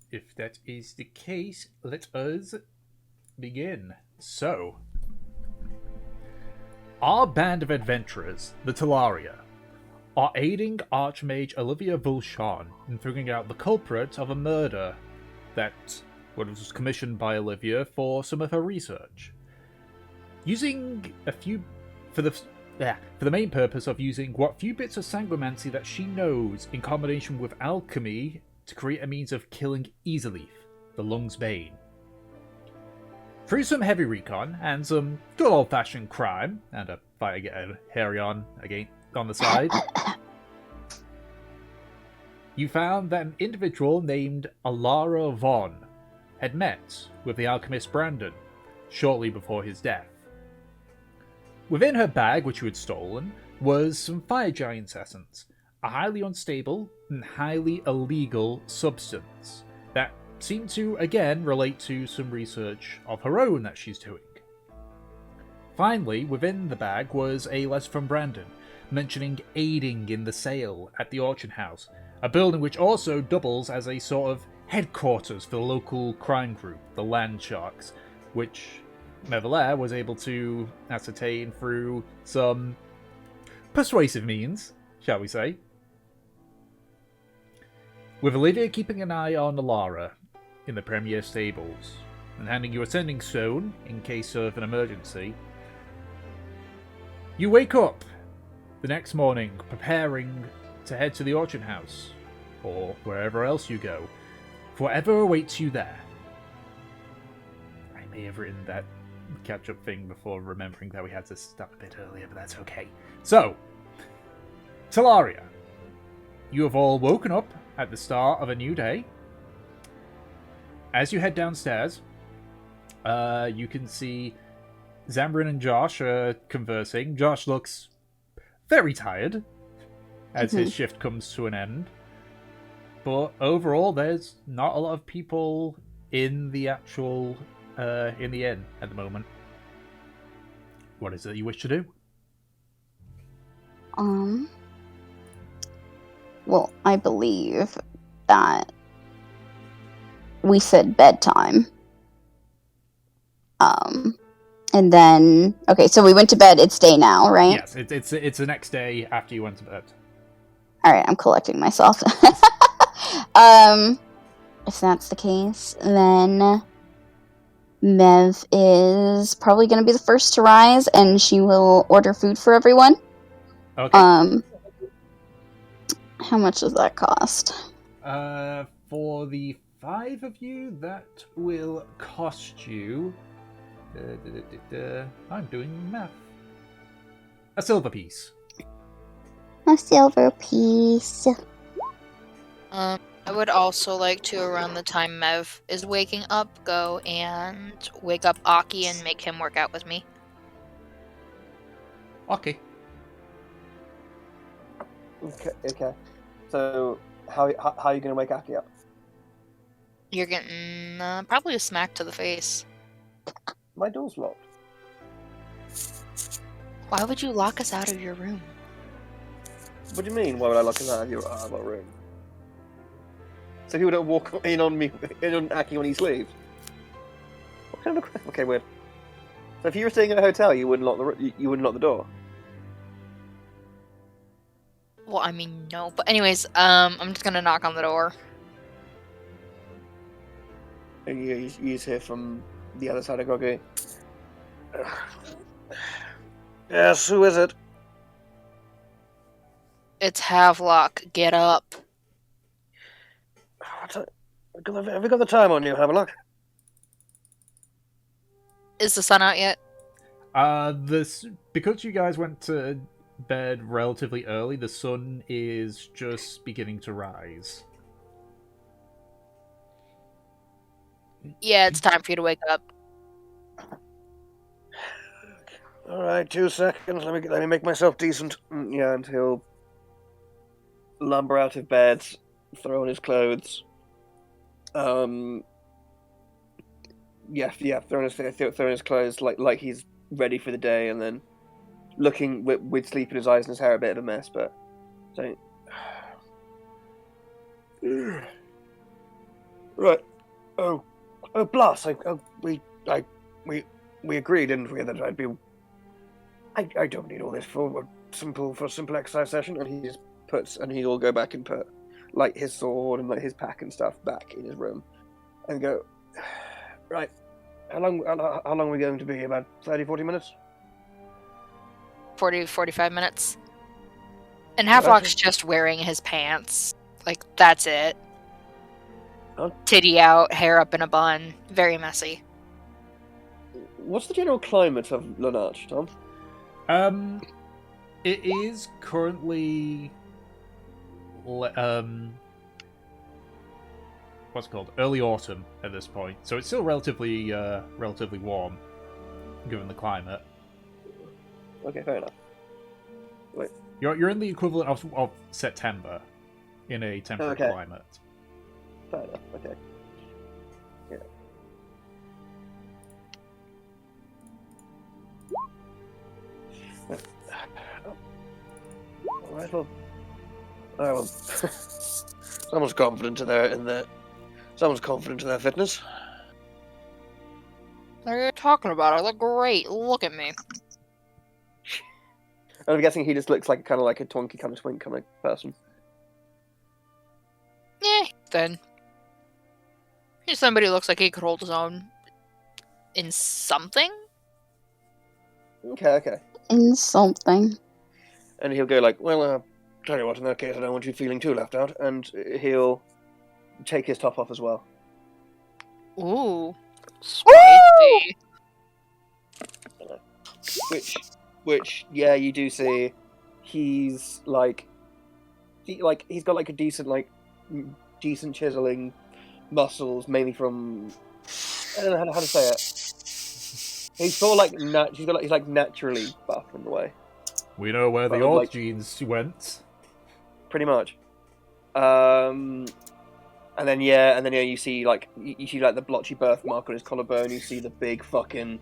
If that is the case, let us begin. So, our band of adventurers, the Talaria, are aiding Archmage Olivia Vulshan in figuring out the culprit of a murder that was commissioned by Olivia for some of her research. Using a few for the main purpose of using what few bits of sanguimancy that she knows in combination with alchemy to create a means of killing Easeleaf, the Lung's Bane. Through some heavy recon and some good old-fashioned crime, and a fight again, Harry on again on the side, you found that an individual named Alara Vaughn had met with the alchemist Brandon shortly before his death. Within her bag, which you had stolen, was some fire giant's essence, a highly unstable and highly illegal substance that seemed to, again, relate to some research of her own that she's doing. Finally, within the bag was a letter from Brandon, mentioning aiding in the sale at the auction house, a building which also doubles as a sort of headquarters for the local crime group, the Land Sharks, which Mevelair was able to ascertain through some persuasive means, shall we say. With Olivia keeping an eye on Alara in the Premier Stables, and handing you a sending stone in case of an emergency, you wake up the next morning preparing to head to the auction house, or wherever else you go, for whatever awaits you there. I may have written that catch-up thing before remembering that we had to stop a bit earlier, but that's okay. So, Talaria, you have all woken up at the start of a new day. As you head downstairs, you can see Zambryn and Josh conversing. Josh looks very tired as his shift comes to an end. But overall, there's not a lot of people in the actual in the inn at the moment. What is it you wish to do? Well, I believe that we said bedtime. And then, okay, so we went to bed. It's day now, right? Yes, it's the next day after you went to bed. All right, I'm collecting myself. If that's the case, then Mev is probably going to be the first to rise, and she will order food for everyone. Okay. How much does that cost? For the 5 of you, that will cost you. I'm doing math. A silver piece. A silver piece. I would also like to, around the time Mev is waking up, go and wake up Aki and make him work out with me. Okay. Okay. So, how are you going to wake Aki up? You're getting probably a smack to the face. My door's locked. Why would you lock us out of your room? What do you mean? Why would I lock him out of our room? So people don't walk in on me, in on Aki when he sleeps. What kind of okay, weird. So if you were staying in a hotel, you wouldn't lock the door. Well, I mean, no. But anyways, I'm just gonna knock on the door. And you just hear from the other side of Groggy. Yes, who is it? It's Havelock. Get up. Have we got the time on you, Havelock? Is the sun out yet? Because you guys went to bed relatively early, the sun is just beginning to rise. Yeah, it's time for you to wake up. All right, 2 seconds. Let me make myself decent. Yeah, and he'll lumber out of bed, throw on his clothes. Throwing his clothes like he's ready for the day, and then looking with sleep in his eyes and his hair a bit of a mess, but saying, right, Oh, Blas, we agreed, didn't we, that I'd be... I don't need all this for a simple exercise session, and he just puts, and he'll go back and put, like, his sword and, like, his pack and stuff back in his room, and go, right, how long are we going to be? About 30, 40 minutes? 40, 45 minutes. And Havelock's just wearing his pants. Like, that's it. Huh? Titty out, hair up in a bun. Very messy. What's the general climate of Lanarch, Tom? It is currently what's it called? Early autumn at this point, so it's still relatively warm, given the climate. Okay, fair enough. Wait. You're in the equivalent of September, in a temperate climate. Fair enough. Okay. Yeah. Alright, well, someone's confident in their fitness. What are you talking about? I look great. Look at me. And I'm guessing he just looks like kind of like a twonky kind of twink kind of person. Then. He's somebody who looks like he could hold his own in something? Okay. In something. And he'll go like, well, tell you what, in that case, I don't want you feeling too left out. And he'll take his top off as well. Ooh. Spicy. Which, yeah, you do see. He's like, he's got like a decent chiseling muscles, mainly from, I don't know how to say it. He's sort of like he's like naturally buff in the way. We know where the old genes went. Pretty much. And then you see the blotchy birthmark on his collarbone. You see the big fucking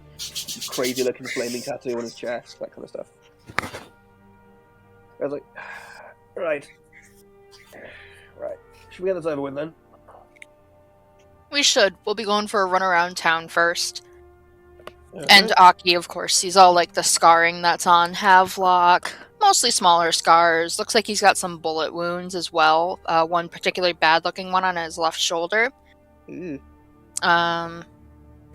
crazy looking flaming tattoo on his chest. That kind of stuff. I was like, right. Should we get this over with then? We should. We'll be going for a run around town first. Okay. And Aki, of course, sees all like the scarring that's on Havelock. Mostly smaller scars. Looks like he's got some bullet wounds as well. One particularly bad-looking one on his left shoulder. Ooh.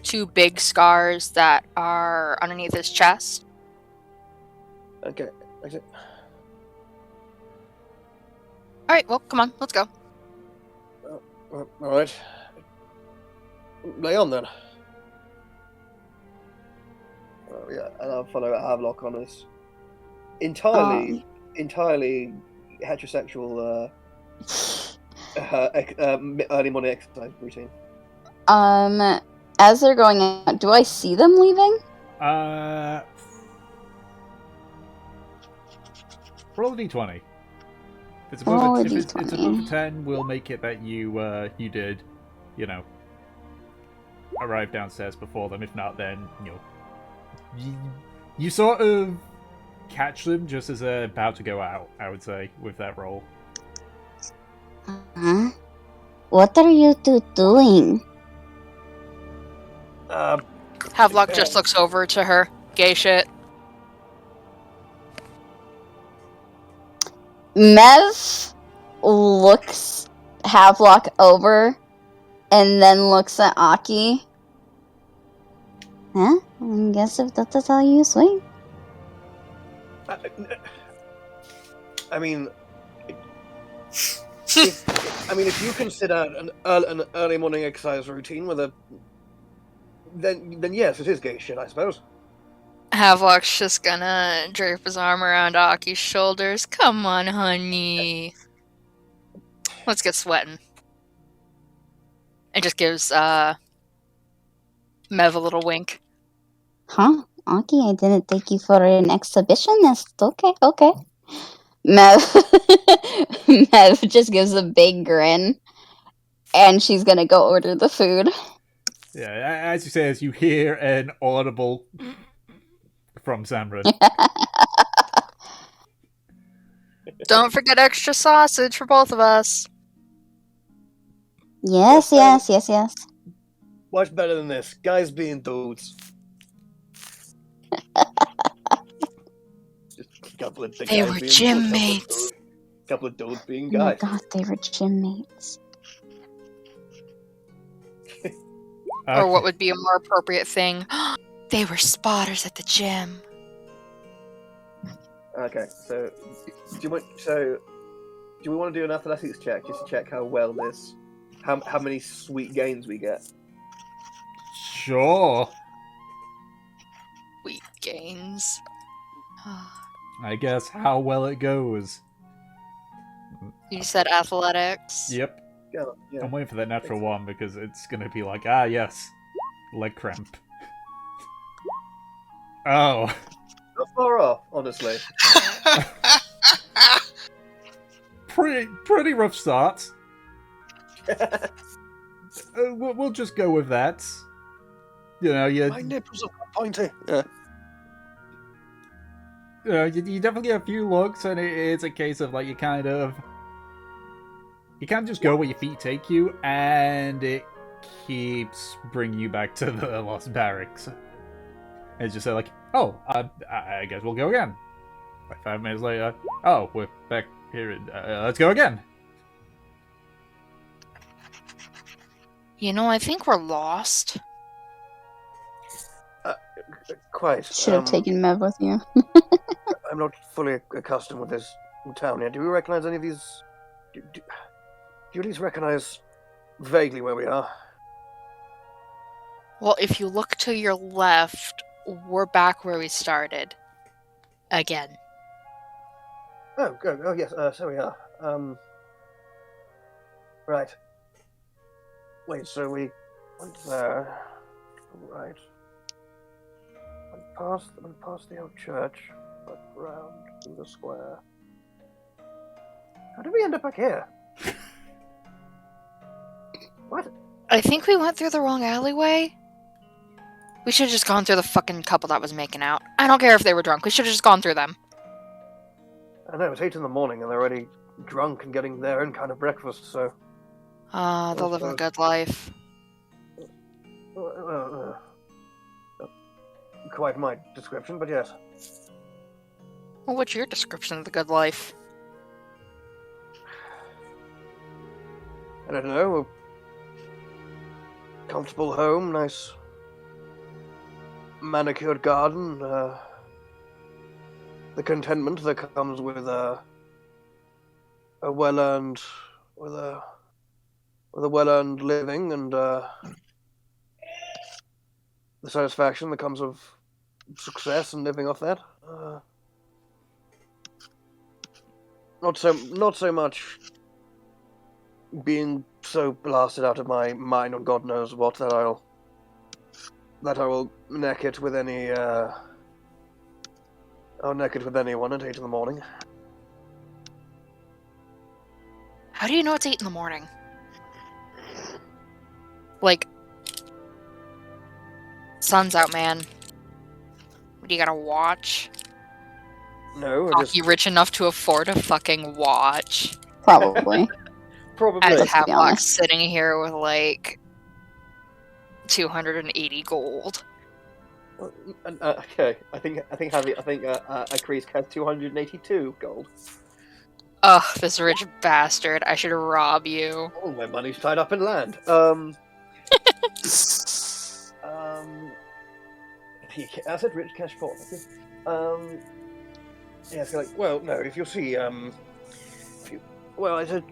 Two big scars that are underneath his chest. Okay. That's it. All right. Well, come on. Let's go. All right. Lay on then. Oh yeah, and I'll follow Havelock on his entirely heterosexual early morning exercise routine. As they're going out, do I see them leaving? Roll a d20. If it's Roll a above d20. it's above a 10, we'll make it that you did, arrive downstairs before them. If not, then you sort of catch them just as they're about to go out, I would say, with that roll. Uh-huh. What are you two doing? Havelock just looks over to her. Gay shit. Mev looks Havelock over and then looks at Aki. Huh? I guess if that's how you swing. I mean, if you consider an early morning exercise routine with then yes, it is gay shit, I suppose. Havelock's just gonna drape his arm around Aki's shoulders. Come on, honey. Let's get sweating. And just gives Mev a little wink. Huh? Aki, I didn't take you for an exhibitionist. Okay. Mev just gives a big grin. And she's gonna go order the food. Yeah, as you say, as you hear an audible from Samron. Don't forget extra sausage for both of us. Yes. Much better than this. Guys being dudes. Just a couple of They guys were being gym dudes, mates. couple of dudes being Oh my guys. god, they were gym mates. Or what would be a more appropriate thing? They were spotters at the gym. Okay, so do we want to do an athletics check just to check how well this, how many sweet gains we get? Sure. Weak gains. I guess how well it goes. You said athletics? Yep. Yeah. I'm waiting for that natural one because it's gonna be like, ah, yes. Leg cramp. Oh. Not far off, honestly. Pretty rough start. We'll just go with that. You know, My nipples are pointy. Yeah. You definitely get a few looks, and it's a case of like you can't just go where your feet take you, and it keeps bringing you back to the lost barracks. And it's just like, oh, I guess we'll go again. Like 5 minutes later, oh, we're back here. Let's go again. You know, I think we're lost. Quite. Should have taken Mev with you. I'm not fully accustomed with this town yet. Do we recognize any of these? Do you at least recognize vaguely where we are? Well, if you look to your left, we're back where we started. Again. Oh, good. Oh, yes. So we are. Right. Wait. So we went there. Right. Went past the old church. Went round through the square. How did we end up back here? What? I think we went through the wrong alleyway. We should have just gone through the fucking couple that was making out. I don't care if they were drunk. We should have just gone through them. I know, it's 8 in the morning and they're already drunk and getting their own kind of breakfast, so... They're living a good life. Quite my description, but yes. Well, what's your description of the good life? I don't know, a comfortable home, nice manicured garden, the contentment that comes with a well-earned living, and the satisfaction that comes of success and living off that. Not so much being so blasted out of my mind on God knows what that I will neck it with any I'll neck it with anyone at 8 in the morning. How do you know it's 8 in the morning? Like, sun's out, man. What, do you got a watch? No, Are you rich enough to afford a fucking watch? Probably. probably. I Let's be have honest. sitting here with like 280 gold. Okay, I think Akris has 282 gold. Ugh, this rich bastard. I should rob you. Oh, my money's tied up in land. I said rich cash pot. Yeah, so like, well, no, if you'll see, well, it's a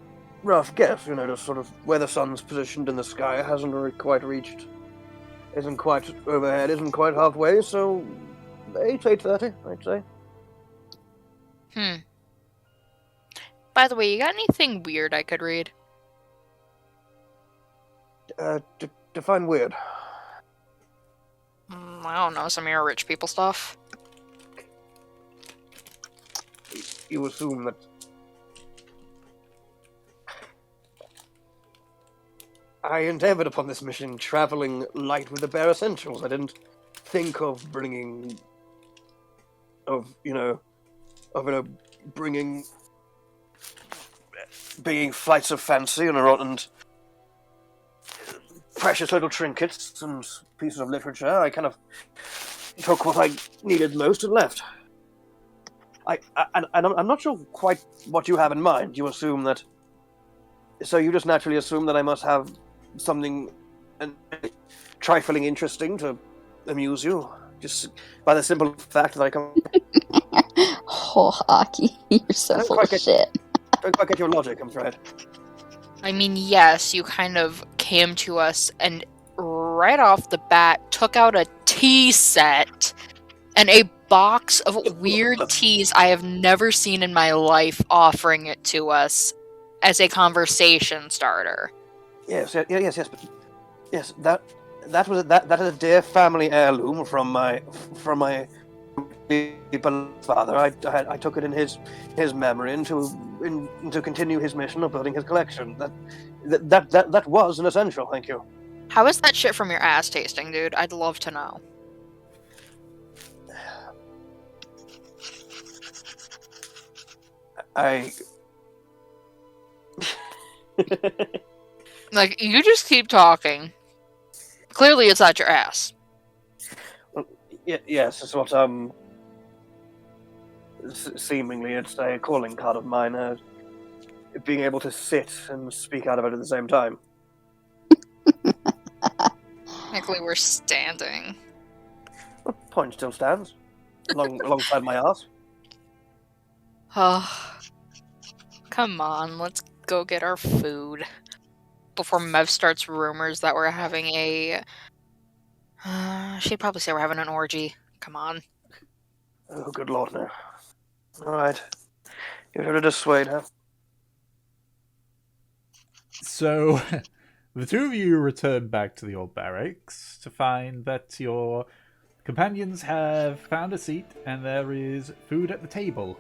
rough guess, you know, just sort of where the sun's positioned in the sky hasn't quite reached, isn't quite overhead, isn't quite halfway, so 8:30, I'd say. By the way, you got anything weird I could read? Define weird. I don't know, some of your rich people stuff. You assume that I endeavored upon this mission traveling light with the bare essentials. I didn't think of bringing, bringing flights of fancy and precious little trinkets and pieces of literature. I kind of took what I needed most and left. I'm not sure quite what you have in mind. You assume that... So you just naturally assume that I must have something trifling interesting to amuse you? Just by the simple fact that I come... Oh, Aki, you're so full of shit. Don't quite get your logic, I'm afraid. I mean, yes, you kind of came to us and right off the bat took out a tea set and a box of weird teas I have never seen in my life, offering it to us as a conversation starter. Yes, but yes, that is a dear family heirloom from my beloved father. I took it in his memory and to continue his mission of building his collection. That was an essential. Thank you. How is that shit from your ass tasting, dude? I'd love to know. Like, you just keep talking. Clearly it's not your ass. Well, yes, it's what, seemingly it's a calling card of mine, being able to sit and speak out of it at the same time. Technically, we're standing. The point still stands, alongside my ass. Oh, come on, let's go get our food. Before Mev starts rumors that we're having a... she'd probably say we're having an orgy. Come on. Oh, good lord, no. Alright. You're here to dissuade her. So, the two of you return back to the old barracks to find that your companions have found a seat and there is food at the table.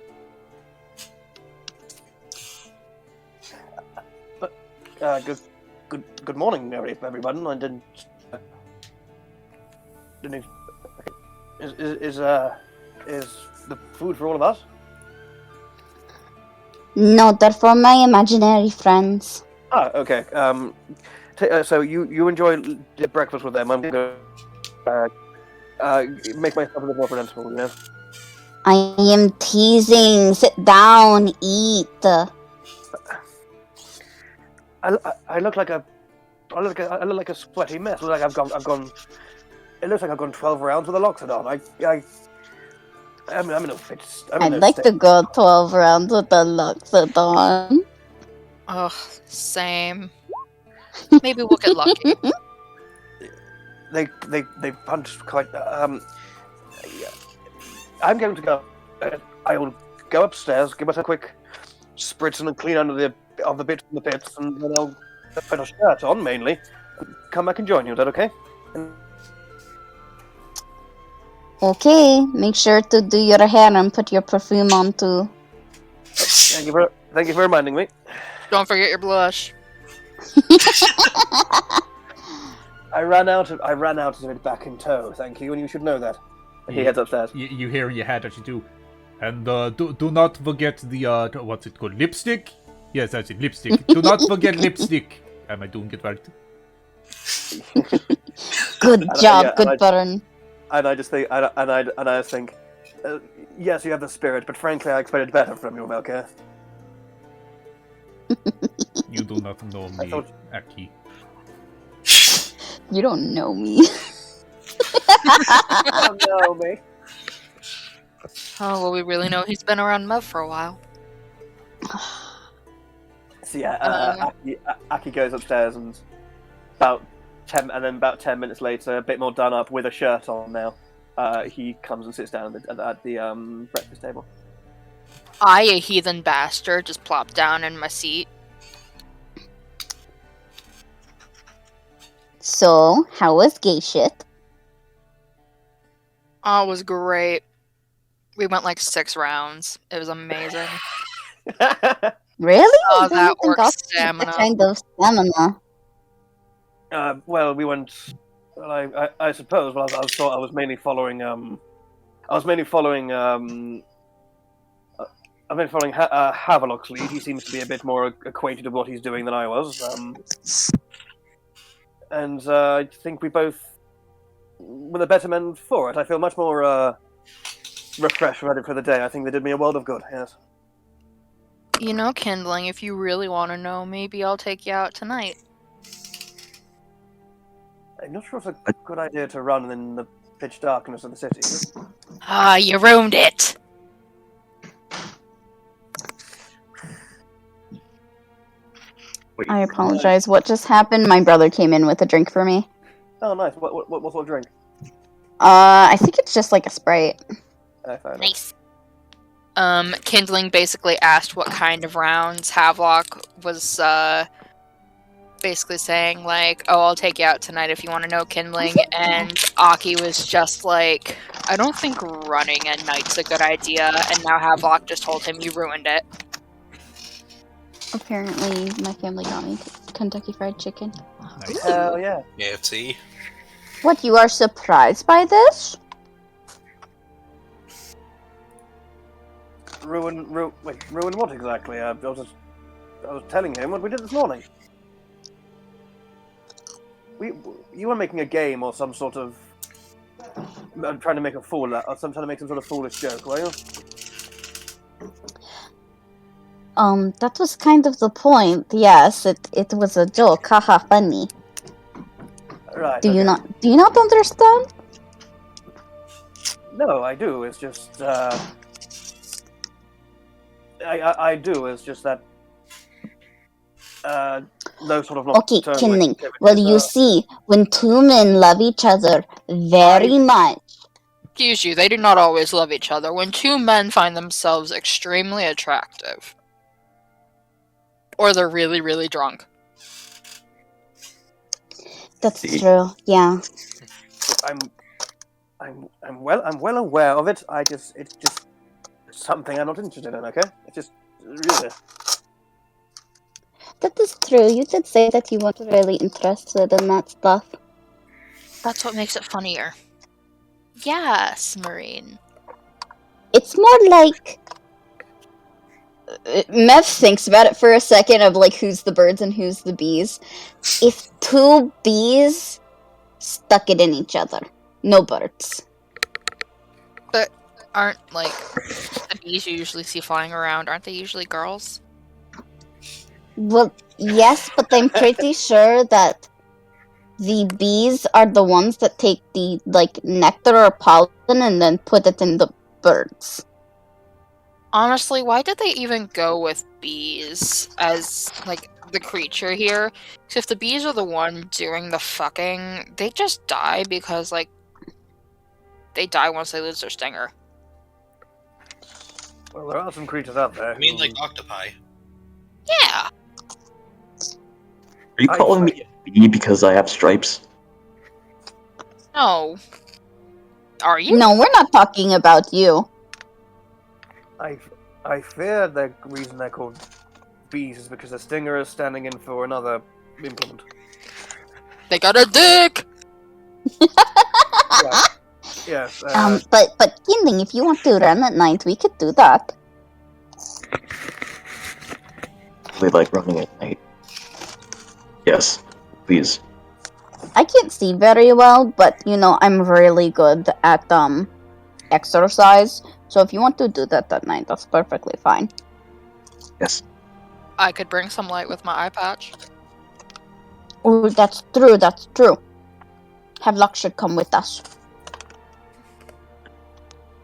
Good morning, everyone. I didn't. Is the food for all of us? No, they're for my imaginary friends. Ah, okay. So you enjoy breakfast with them. I'm gonna make myself a bit more presentable, you know. I am teasing. Sit down, eat. I look like a sweaty mess. It looks like I've gone 12 rounds with a Loxodon. I'm in a fit. I'd like to go 12 rounds with the Loxodon. Ugh, same. Maybe we'll get lucky. They punched quite. I'm going to go. I will go upstairs, give us a quick spritz and clean under the bits and the pits, and then I'll put a shirt on mainly. Come back and join you. Is that okay? Okay, make sure to do your hair and put your perfume on too. Thank you for reminding me. Don't forget your blush. I ran out of it back in tow. Thank you, and you should know that. And he heads upstairs. You hear in your head as you do. And do not forget the what's it called? Lipstick? Yes, that's it. Lipstick. Do not forget lipstick. Am I doing it right? Good job, good burn. And I just think, yes, you have the spirit, but frankly, I expected better from you, Melka. You do not know me, Aki. You don't know me. You don't know me. Oh, well, we really know he's been around Mev for a while. So yeah, Aki goes upstairs and about 10 minutes later, a bit more done up with a shirt on now, he comes and sits down at the breakfast table. I, a heathen bastard, just plop down in my seat. So, how was gay shit? Oh, it was great. We went like 6 rounds. It was amazing. Really? Oh, that orc stamina. Kind of stamina. Well, we went. Well, I suppose. Well, I was mainly following. Havelock's lead. He seems to be a bit more acquainted with what he's doing than I was. And I think we both were the better men for it. I feel much more refreshed, ready for the day. I think they did me a world of good, yes. You know, Kindling, if you really want to know, maybe I'll take you out tonight. I'm not sure if it's a good idea to run in the pitch darkness of the city. Ah, you ruined it! Wait, I apologize. What just happened? My brother came in with a drink for me. Oh, nice. What sort of drink? I think it's just like a Sprite. Fair enough. Nice. Kindling basically asked what kind of rounds Havelock was, basically saying, like, oh, I'll take you out tonight if you want to know, Kindling, and Aki was just like, I don't think running at night's a good idea, and now Havelock just told him you ruined it. Apparently, my family got me Kentucky Fried Chicken. Nice. Hell yeah. KFC. What, you are surprised by this? Ruin what exactly? I was telling him what we did this morning. You were making a game or some sort of trying to make a fool or trying to make some sort of foolish joke, were you? That was kind of the point. Yes, it was a joke. Haha, funny. Right. Do okay. you not understand? No, I do. It's just I do. It's just that those sort of Okay, nocturnal Kinling. activities Well, you are- see, when two men love each other very much, Excuse you, they do not always love each other. When two men find themselves extremely attractive. Or they're really, really drunk. that's true. Yeah. I'm well aware of it. It's just something I'm not interested in. Okay, it's just really. That is true. You did say that you weren't really interested in that stuff. That's what makes it funnier. Yes, Marine. It's more like Mev thinks about it for a second of like who's the birds and who's the bees. If two bees stuck it in each other, no birds. But aren't, like, the bees you usually see flying around, aren't they usually girls? Well, yes, but I'm pretty sure that the bees are the ones that take the like nectar or pollen and then put it in the birds. Honestly, why did they even go with bees as, like, the creature here? Because if the bees are the one doing the fucking, they just die because, like, they die once they lose their stinger. Well, there are some creatures out there. I mean, who- like octopi. Yeah! Are you calling me a bee because I have stripes? No. Are you? No, we're not talking about you. I fear the reason they're called bees is because the stinger is standing in for another implement. They got a dick! Yes. But Kindling, if you want to run at night, we could do that. We like running at night. Yes, please. I can't see very well, but you know, I'm really good at exercise. So if you want to do that at night, that's perfectly fine. Yes. I could bring some light with my eye patch. Oh, that's true. Havelock should come with us.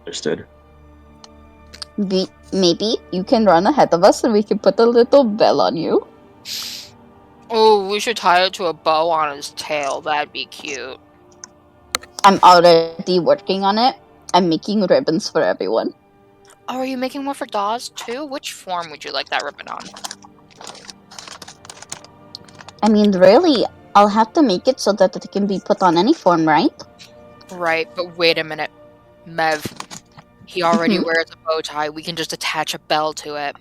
Understood. Maybe you can run ahead of us and we can put a little bell on you. Oh, we should tie it to a bow on his tail. That'd be cute. I'm already working on it. I'm making ribbons for everyone. Oh, are you making one for Dawes too? Which form would you like that ribbon on? I mean, really, I'll have to make it so that it can be put on any form, right? Right, but wait a minute. Mev, he already wears a bow tie. We can just attach a bell to it.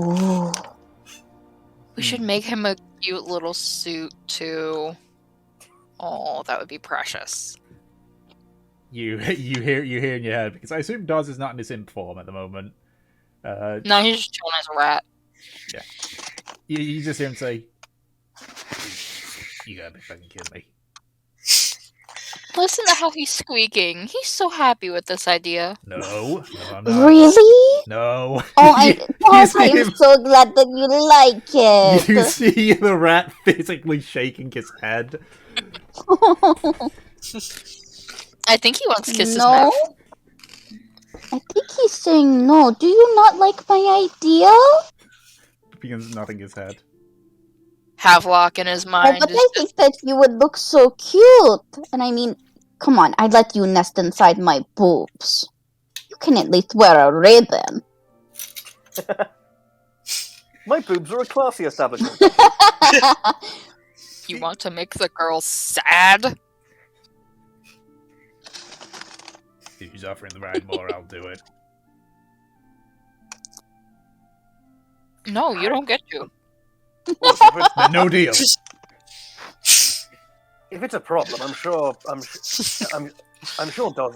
Ooh. We should make him a cute little suit too. Oh, that would be precious. You hear in your head, because I assume Dawes is not in his imp form at the moment. No, he's just chilling as a rat. You just hear him say, You gotta be fucking kidding me. Listen to how he's squeaking. He's so happy with this idea. No, I'm not. Really? No. Oh, You Boss, see I'm him- so glad that you like You it. see the rat physically shaking his head. I think he wants kisses No? now. I think he's saying no. Do you not like my idea? Begins nodding his head. Havelock in his Oh, mind but is I think that you would look so cute. And I mean, come on, I'd let you nest inside my boobs. You can at least wear a ribbon. My boobs are a classy establishment. you want to make the girl sad? If he's offering the ride more, I'll do it. No, you don't get to. Well, if But no deal. it's a problem, I'm sure Dod's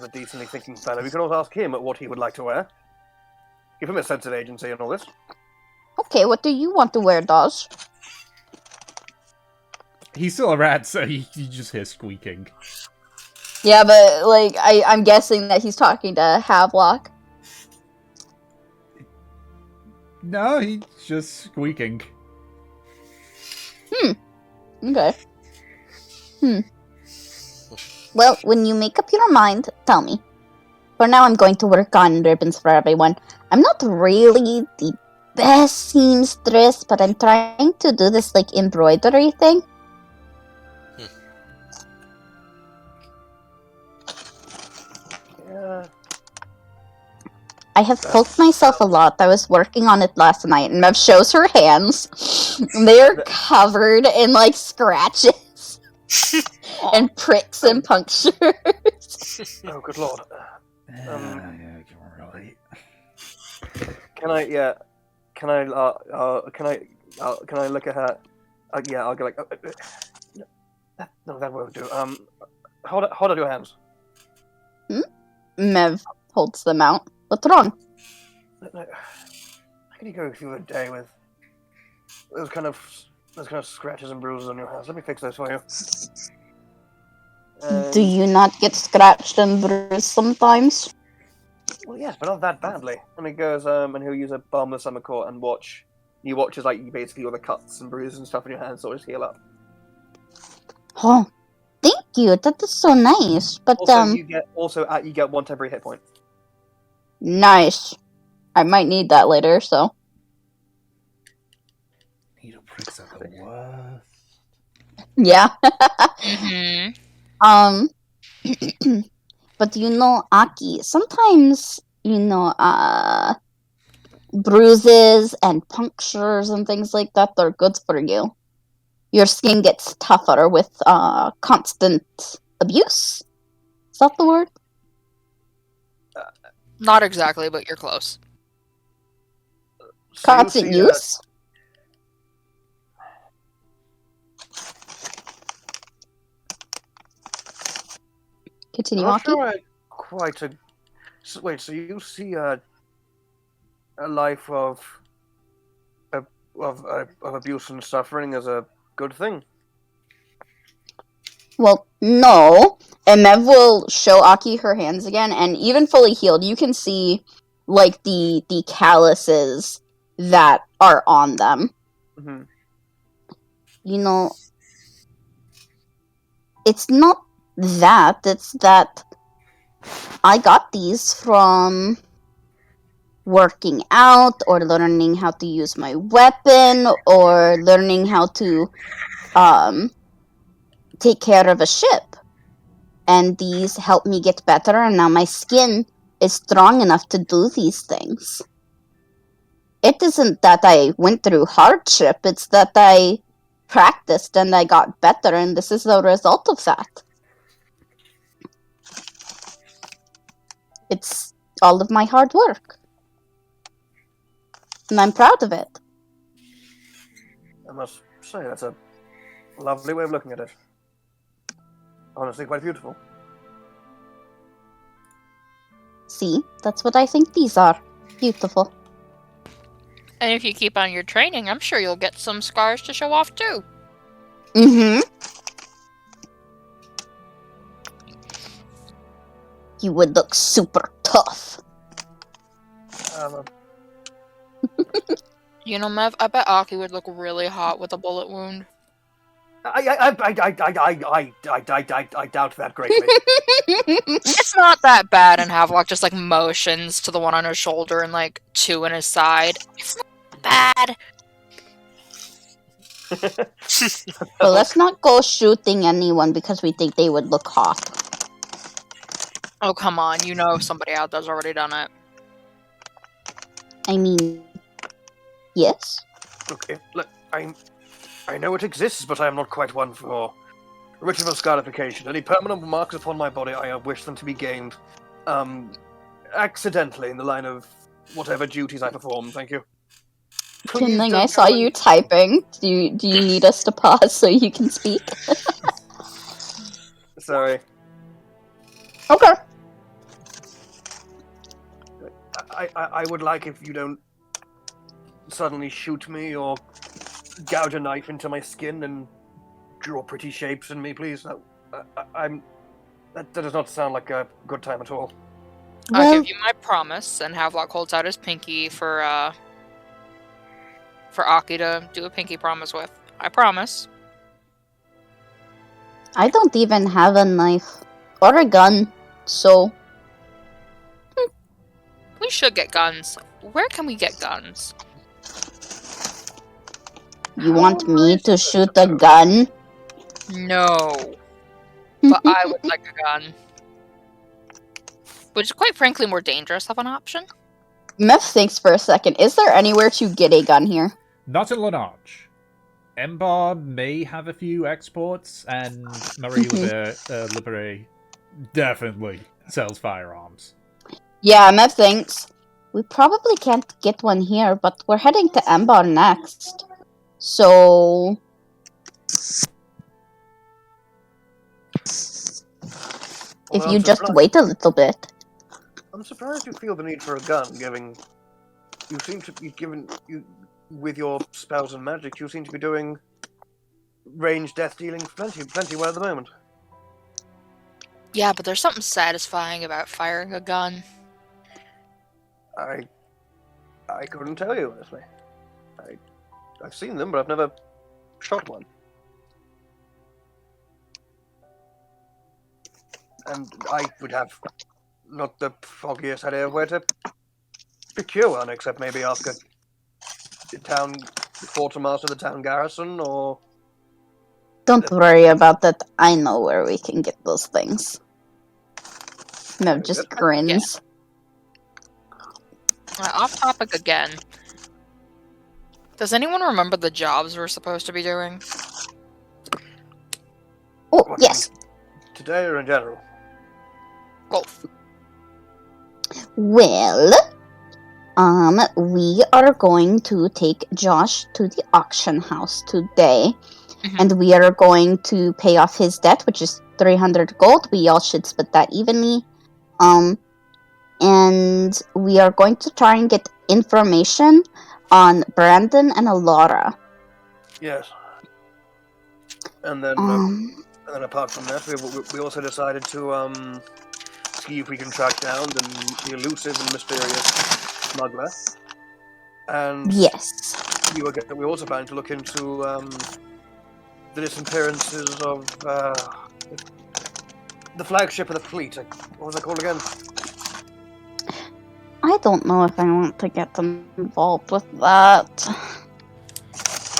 a decently thinking fellow. We can always ask him what he would like to wear. Give him a sense of agency and all this. Okay, what do you want to wear, Dodge? He's still a rat, so you just hear squeaking. Yeah, but, like, I'm guessing that he's talking to Havelock. No, he's just squeaking. Okay. Well, when you make up your mind, tell me. For now, I'm going to work on ribbons for everyone. I'm not really the best seamstress, but I'm trying to do this, like, embroidery thing. Yeah. I have poked myself a lot. I was working on it last night, and Mev shows her hands. They're covered in, like, scratches and pricks and punctures. Oh, good lord. Yeah, you're right. Can I look at her? Yeah, I'll go like. No, that won't do. Hold out your hands. Mev holds them out. What's wrong? How can you go through a day with those kind of scratches and bruises on your hands? Let me fix those for you. Do you not get scratched and bruised sometimes? Well, yes, but not that badly. And he goes, and he'll use a balm of summer court and watch. You watch as like basically all the cuts and bruises and stuff on your hands sort of heal up. Oh, thank you. That is so nice. But Also, you get one temporary hit point. nice. I might need that later. So Needle pricks are the worst. yeah. Mm-hmm. But you know, Aki, sometimes, bruises and punctures and things like that are good for you. Your skin gets tougher with constant abuse. Is that the word? Not exactly, but you're close. So you'll Constant see, use? Continue, I'm not Aki. sure I quite. Wait, so you see a life of abuse and suffering as a good thing? Well, no. And Mev will show Aki her hands again, and even fully healed, you can see, like, the calluses that are on them. Mm-hmm. You know, it's not that, it's that I got these from working out, or learning how to use my weapon, or learning how to, take care of a ship. And these help me get better, and now my skin is strong enough to do these things. It isn't that I went through hardship, it's that I practiced and I got better, and this is the result of that. It's all of my hard work. And I'm proud of it. I must say, that's a lovely way of looking at it. Honestly, quite beautiful. See, that's what I think these are. Beautiful. And if you keep on your training, I'm sure you'll get some scars to show off too. Mm-hmm. you would look super tough. You know, Mev, I bet Aki would look really hot with a bullet wound. I doubt that greatly. It's not that bad, and Havelock just, like, motions to the one on his shoulder and, like, 2 in his side. It's not bad. But let's not go shooting anyone because we think they would look hot. Oh, come on. You know somebody out there's already done it. I mean, yes? Okay, look, I know it exists, but I am not quite one for ritual scarification. Any permanent marks upon my body, I wish them to be gained, accidentally in the line of whatever duties I perform. Thank you. Please Kinling, don't I saw go you and- typing. Do you need us to pause so you can speak? Sorry. Okay. I would like if you don't suddenly shoot me or gouge a knife into my skin and draw pretty shapes in me, please. That does not sound like a good time at all. I'll Well, give you my promise, and Havelock holds out his pinky for Aki to do a pinky promise with. I promise. I don't even have a knife or a gun, so We should get guns. Where can we get guns? you want me to shoot a gun? No. But I would like a gun. Which is quite frankly more dangerous of an option. Meph thinks for a second. Is there anywhere to get a gun here? Not in Lanarch. Embar may have a few exports, and Marie Libere definitely sells firearms. Yeah, Meph thinks. We probably can't get one here, but we're heading to Embar next. So... if Well, you I'm just surprised- wait a little bit. I'm surprised you feel the need for a gun, given you seem to be given you with your spells and magic. You seem to be doing range death dealing plenty well at the moment. Yeah, but there's something satisfying about firing a gun. I couldn't tell you honestly. I've seen them, but I've never shot one. And I would have not the foggiest idea of where to procure one, except maybe ask the town quartermaster, the town garrison, or Don't worry about that. I know where we can get those things. Mev just grins. Off topic again. Does anyone remember the jobs we're supposed to be doing? Oh, What, yes. today or in general. Golf. Well, we are going to take Josh to the auction house today, Mhm. and we are going to pay off his debt, which is 300 gold. We all should split that evenly. And we are going to try and get information on Brandon and Alara. Yes. And then, apart from that, we also decided to see if we can track down the elusive and mysterious smuggler. And Yes. we also plan to look into the disappearances of the flagship of the fleet. What was it called again? I don't know if I want to get them involved with that.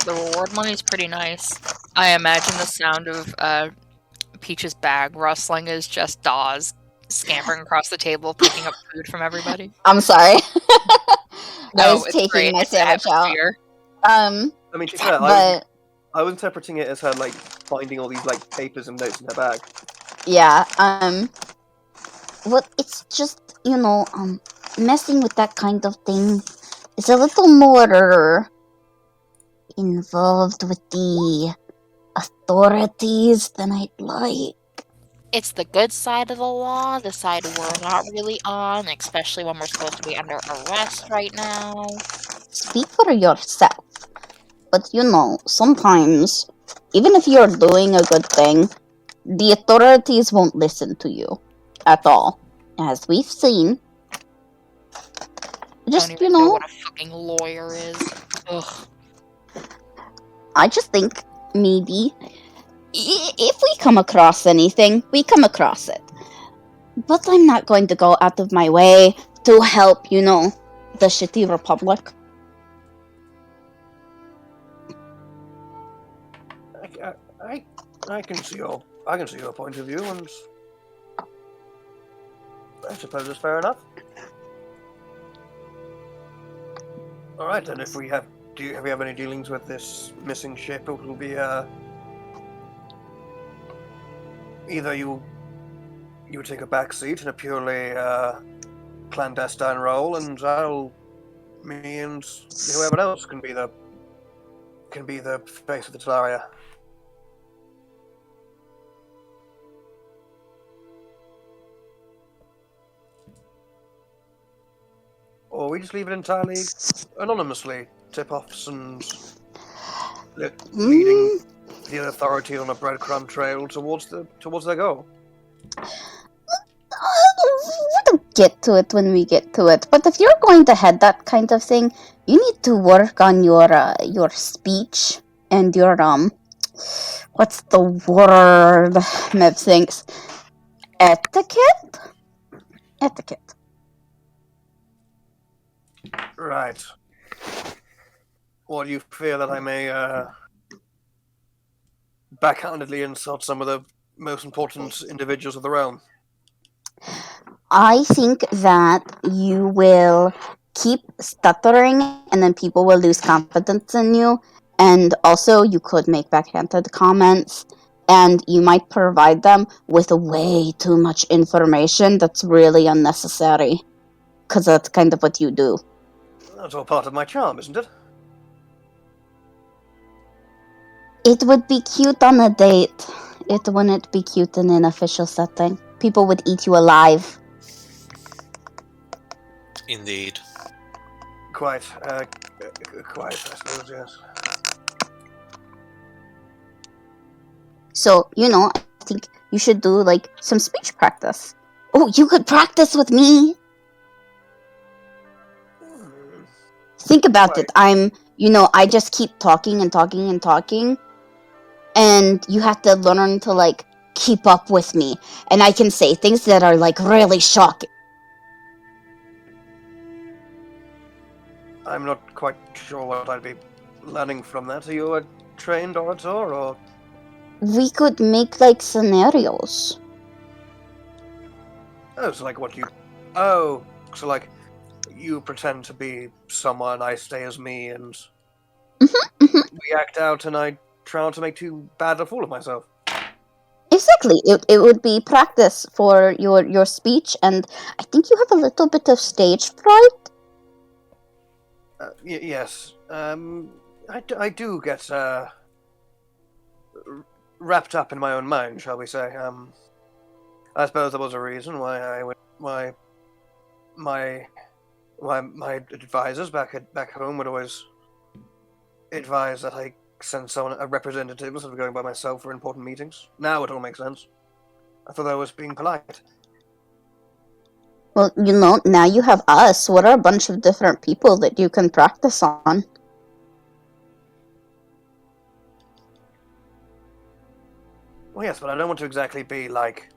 The reward money's pretty nice. I imagine the sound of Peach's bag rustling is just Dawes scampering across the table, picking up food from everybody. I'm sorry. No, I was it's taking great. my It's the sandwich out. atmosphere. I mean, to be fair, But I was interpreting it as her like finding all these like papers and notes in her bag. yeah, well, it's just, messing with that kind of thing is a little more involved with the authorities than I'd like. It's the good side of the law, the side we're not really on, especially when we're supposed to be under arrest right now. Speak for yourself. But sometimes, even if you're doing a good thing, the authorities won't listen to you at all. as we've seen. I Just, don't you even know know, what a fucking lawyer is. Ugh. I just think maybe if we come across anything, we come across it. But I'm not going to go out of my way to help, you know, the shitty Republic. I can see your point of view, and I suppose it's fair enough. All right, then. If we have, have you have any dealings with this missing ship? It will be either you take a back seat in a purely clandestine role, and me and whoever else can be the face of the Talaria. Or we just leave it entirely anonymously, tip-offs and leading the authority on a breadcrumb trail towards their goal. We'll get to it when we get to it. But if you're going to head that kind of thing, you need to work on your speech and your what's the word? Mev thinks etiquette. Etiquette. Right. Or do you fear that I may backhandedly insult some of the most important individuals of the realm? I think that you will keep stuttering and then people will lose confidence in you. And also, you could make backhanded comments and you might provide them with way too much information that's really unnecessary. Because that's kind of what you do. That's all part of my charm, isn't it? It would be cute on a date. It wouldn't be cute in an official setting. People would eat you alive. Indeed. Quite, I suppose, yes. So, you know, I think you should do, like, some speech practice. Oh, you could practice with me! Think about it. I just keep talking and talking and talking. And you have to learn to, like, keep up with me. And I can say things that are, like, really shocking. I'm not quite sure what I'd be learning from that. Are you a trained orator, or...? We could make, like, scenarios. Oh, so like what you... Oh, so like you pretend to be someone, I stay as me, and we act out, and I try not to make too bad a fool of myself. Exactly. It would be practice for your speech, and I think you have a little bit of stage fright. Yes. I do get wrapped up in my own mind, shall we say. I suppose there was a reason why my advisors back home would always advise that I send a representative instead of going by myself for important meetings. Now it all makes sense. I thought I was being polite. Well, you know, now you have us. What are a bunch of different people that you can practice on? Well, yes, but I don't want to exactly be like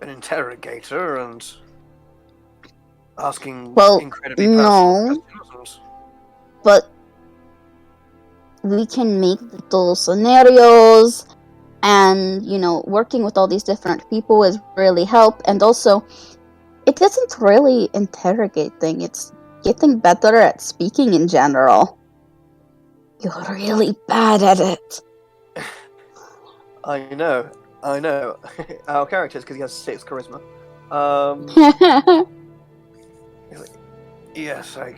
an interrogator and asking incredibly personal questions. But we can make little scenarios, and, you know, working with all these different people is really help. And also, it isn't really interrogating, it's getting better at speaking in general. You're really bad at it. I know. Our characters, because he has 6 charisma. Yes, I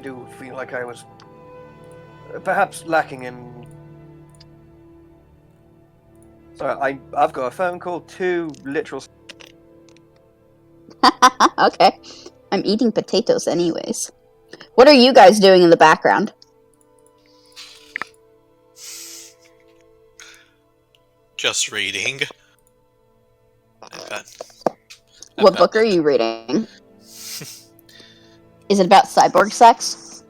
do feel like I was perhaps lacking in. Sorry, I've got a phone call. 2 literal. Okay. I'm eating potatoes anyways. What are you guys doing in the background? Just reading. What got book are it. you reading? Is it about cyborg sex?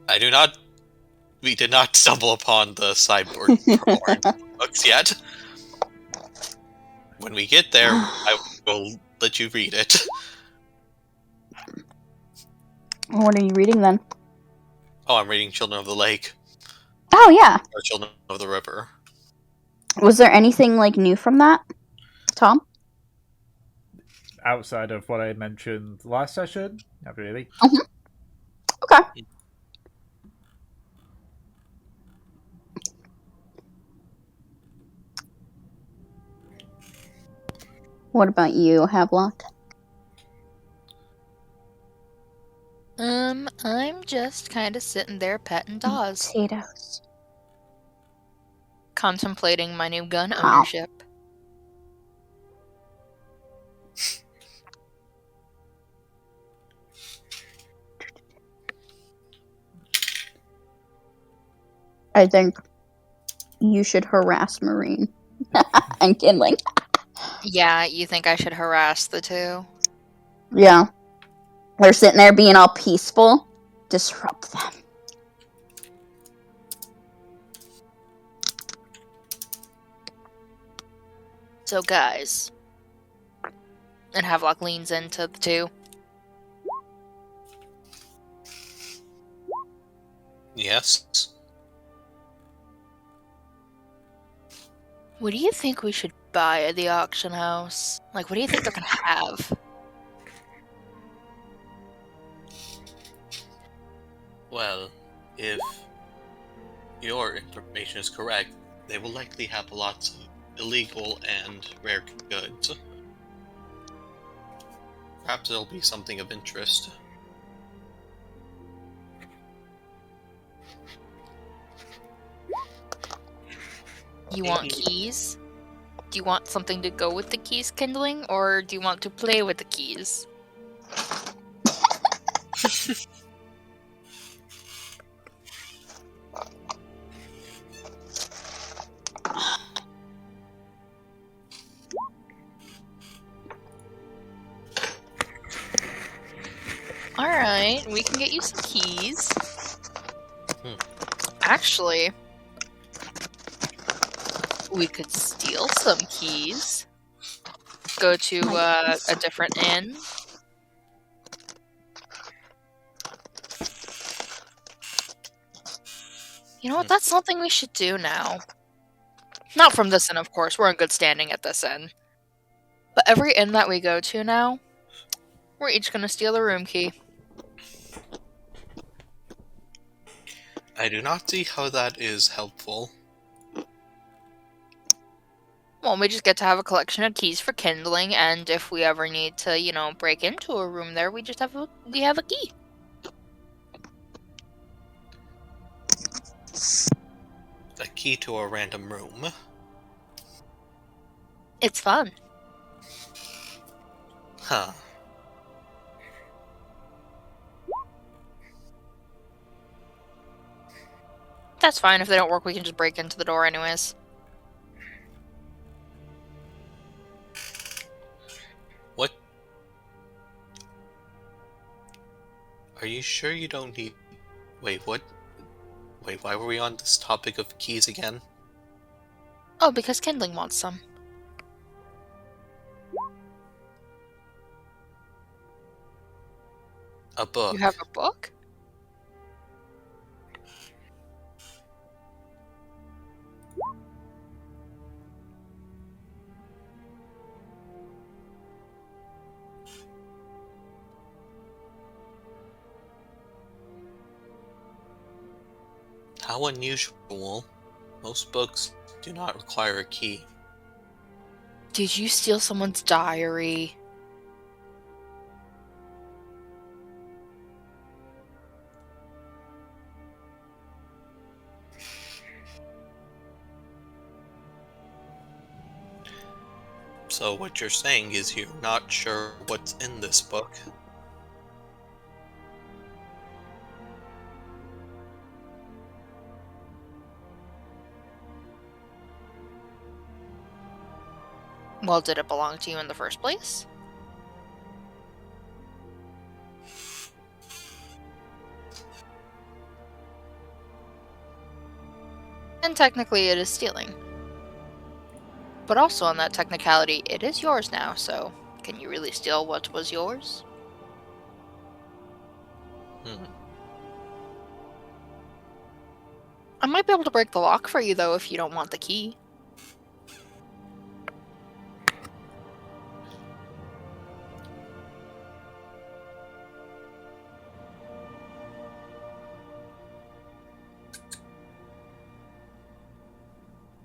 I do not. We did not stumble upon the cyborg porn books yet. When we get there, I will let you read it. What are you reading then? Oh, I'm reading Children of the Lake. Oh yeah. Or Children of the River. Was there anything like new from that, Tom? Outside of what I mentioned last session, not really. Okay. What about you, Havelock? I'm just kind of sitting there petting Dawes, Potatoes. contemplating my new gun How? ownership. I think you should harass Marine and Kindling. Yeah, you think I should harass the two? Yeah. They're sitting there being all peaceful. Disrupt them. So, guys. And Havelock leans into the two. Yes. What do you think we should buy at the auction house? Like, what do you think they're gonna have? Well, if your information is correct, they will likely have lots of illegal and rare goods. Perhaps there'll be something of interest. You want keys? Do you want something to go with the keys, Kindling? Or do you want to play with the keys? Alright, we can get you some keys. Actually, we could steal some keys. Go to a different inn. You know what? That's something we should do now. Not from this inn, of course. We're in good standing at this inn. But every inn that we go to now, we're each gonna steal a room key. I do not see how that is helpful. Well, we just get to have a collection of keys for kindling, and if we ever need to, break into a room there, we have a key. A key to a random room. It's fun. Huh. That's fine. If they don't work, we can just break into the door anyways. What? Are you sure you don't need... Wait, what? Wait, why were we on this topic of keys again? Oh, because kindling wants some. A book. You have a book? How unusual. Most books do not require a key. Did you steal someone's diary? So what you're saying is you're not sure what's in this book. Well, did it belong to you in the first place? And technically it is stealing. But also on that technicality, it is yours now, so can you really steal what was yours? I might be able to break the lock for you, though, if you don't want the key.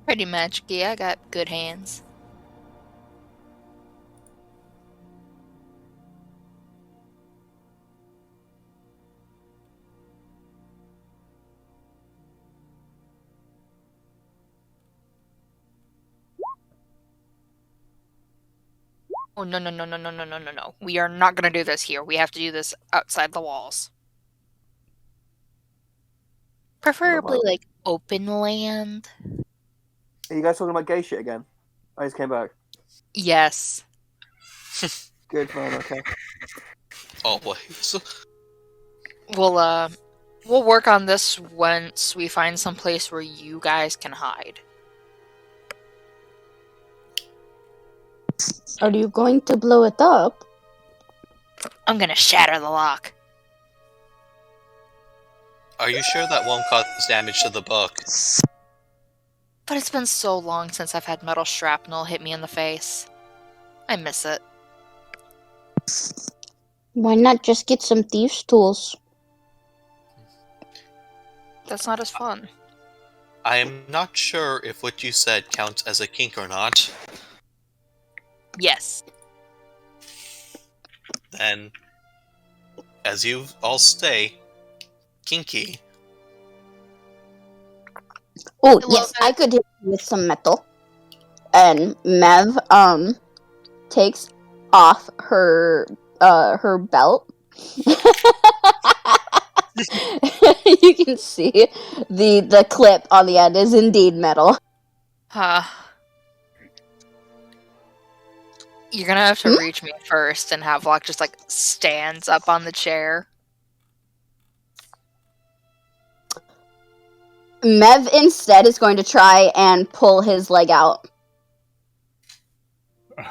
Pretty magic-y, I got good hands. Oh, no, no, no, no, no, no, no, no, no. We are not gonna do this here. We have to do this outside the walls. Preferably, like, open land. Are you guys talking about gay shit again? I just came back. Yes. Good, fine, okay. Always. We'll work on this once we find some place where you guys can hide. Are you going to blow it up? I'm gonna shatter the lock. Are you sure that won't cause damage to the book? But it's been so long since I've had metal shrapnel hit me in the face. I miss it. Why not just get some thieves' tools? That's not as fun. I am not sure if what you said counts as a kink or not. Yes. Then, as you all stay, kinky. Oh, I yes, love I it. could hit you with some metal. And Mev, takes off her belt. You can see the clip on the end is indeed metal. You're gonna have to reach me first, and Havelock just, like, stands up on the chair. Mev instead is going to try and pull his leg out.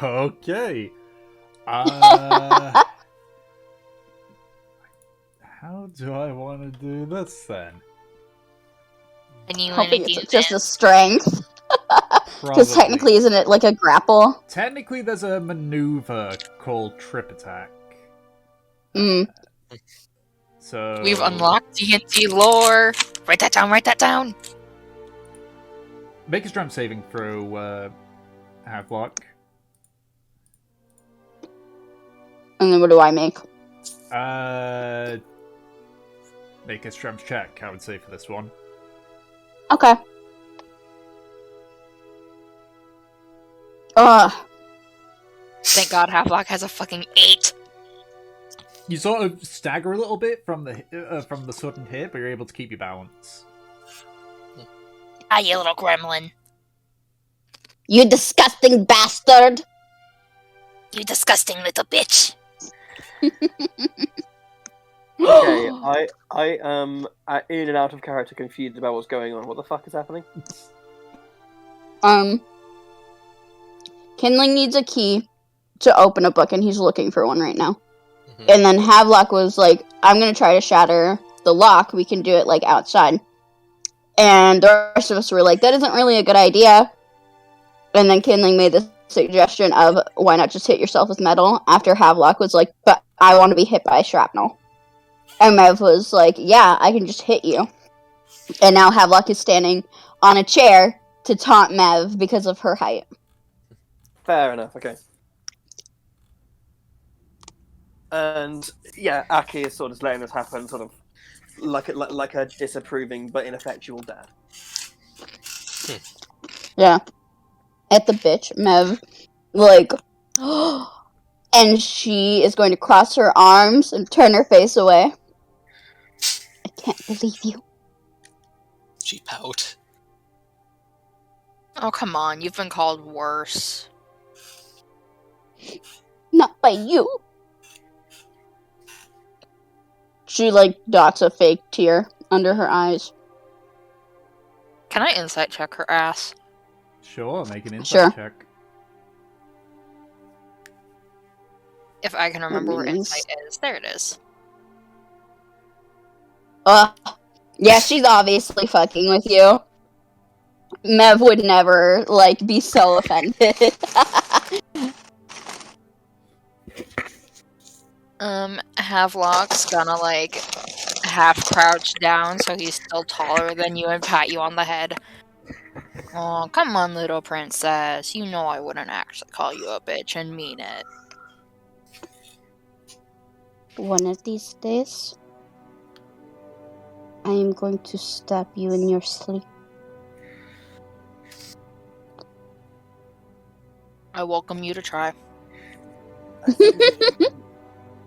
Okay. How do I want to do this then? And you Hoping wanna do it's just a this? strength. Because Probably. technically, isn't it like a grapple? Technically, there's a maneuver called trip attack. Mm. So We've unlocked D&D lore! Write that down, write that down! make a strength saving throw, Havelock. And then what do I make? Make a strength check, I would say, for this one. Okay. Ugh. Thank God Havelock has a fucking 8. You sort of stagger a little bit from the sudden hit, but you're able to keep your balance. Ah, you little gremlin. You disgusting bastard! You disgusting little bitch. Okay, I am in and out of character, confused about what's going on. What the fuck is happening? Kindling needs a key to open a book, and he's looking for one right now. Mhm. And then Havelock was like, I'm gonna try to shatter the lock. We can do it, like, outside. And the rest of us were like, that isn't really a good idea. And then Kindling made the suggestion of, why not just hit yourself with metal? After Havelock was like, but I want to be hit by shrapnel. And Mev was like, yeah, I can just hit you. And now Havelock is standing on a chair to taunt Mev because of her height. Fair enough, okay. And yeah, Aki is sort of letting this happen, sort of like a disapproving but ineffectual dad. Yeah. At the bitch, Mev, like, and she is going to cross her arms and turn her face away. I can't believe you. She pout. Oh, come on, you've been called worse. Not by you. She, dots a fake tear under her eyes. Can I insight check her ass? Sure, make an insight Sure. check. If I can remember where means- insight is. There it is. Yeah, she's obviously fucking with you. Mev would never, be so offended. Havelock's gonna, half crouch down so he's still taller than you and pat you on the head. Oh, come on, little princess. You know I wouldn't actually call you a bitch and mean it. One of these days, I am going to stab you in your sleep. I welcome you to try.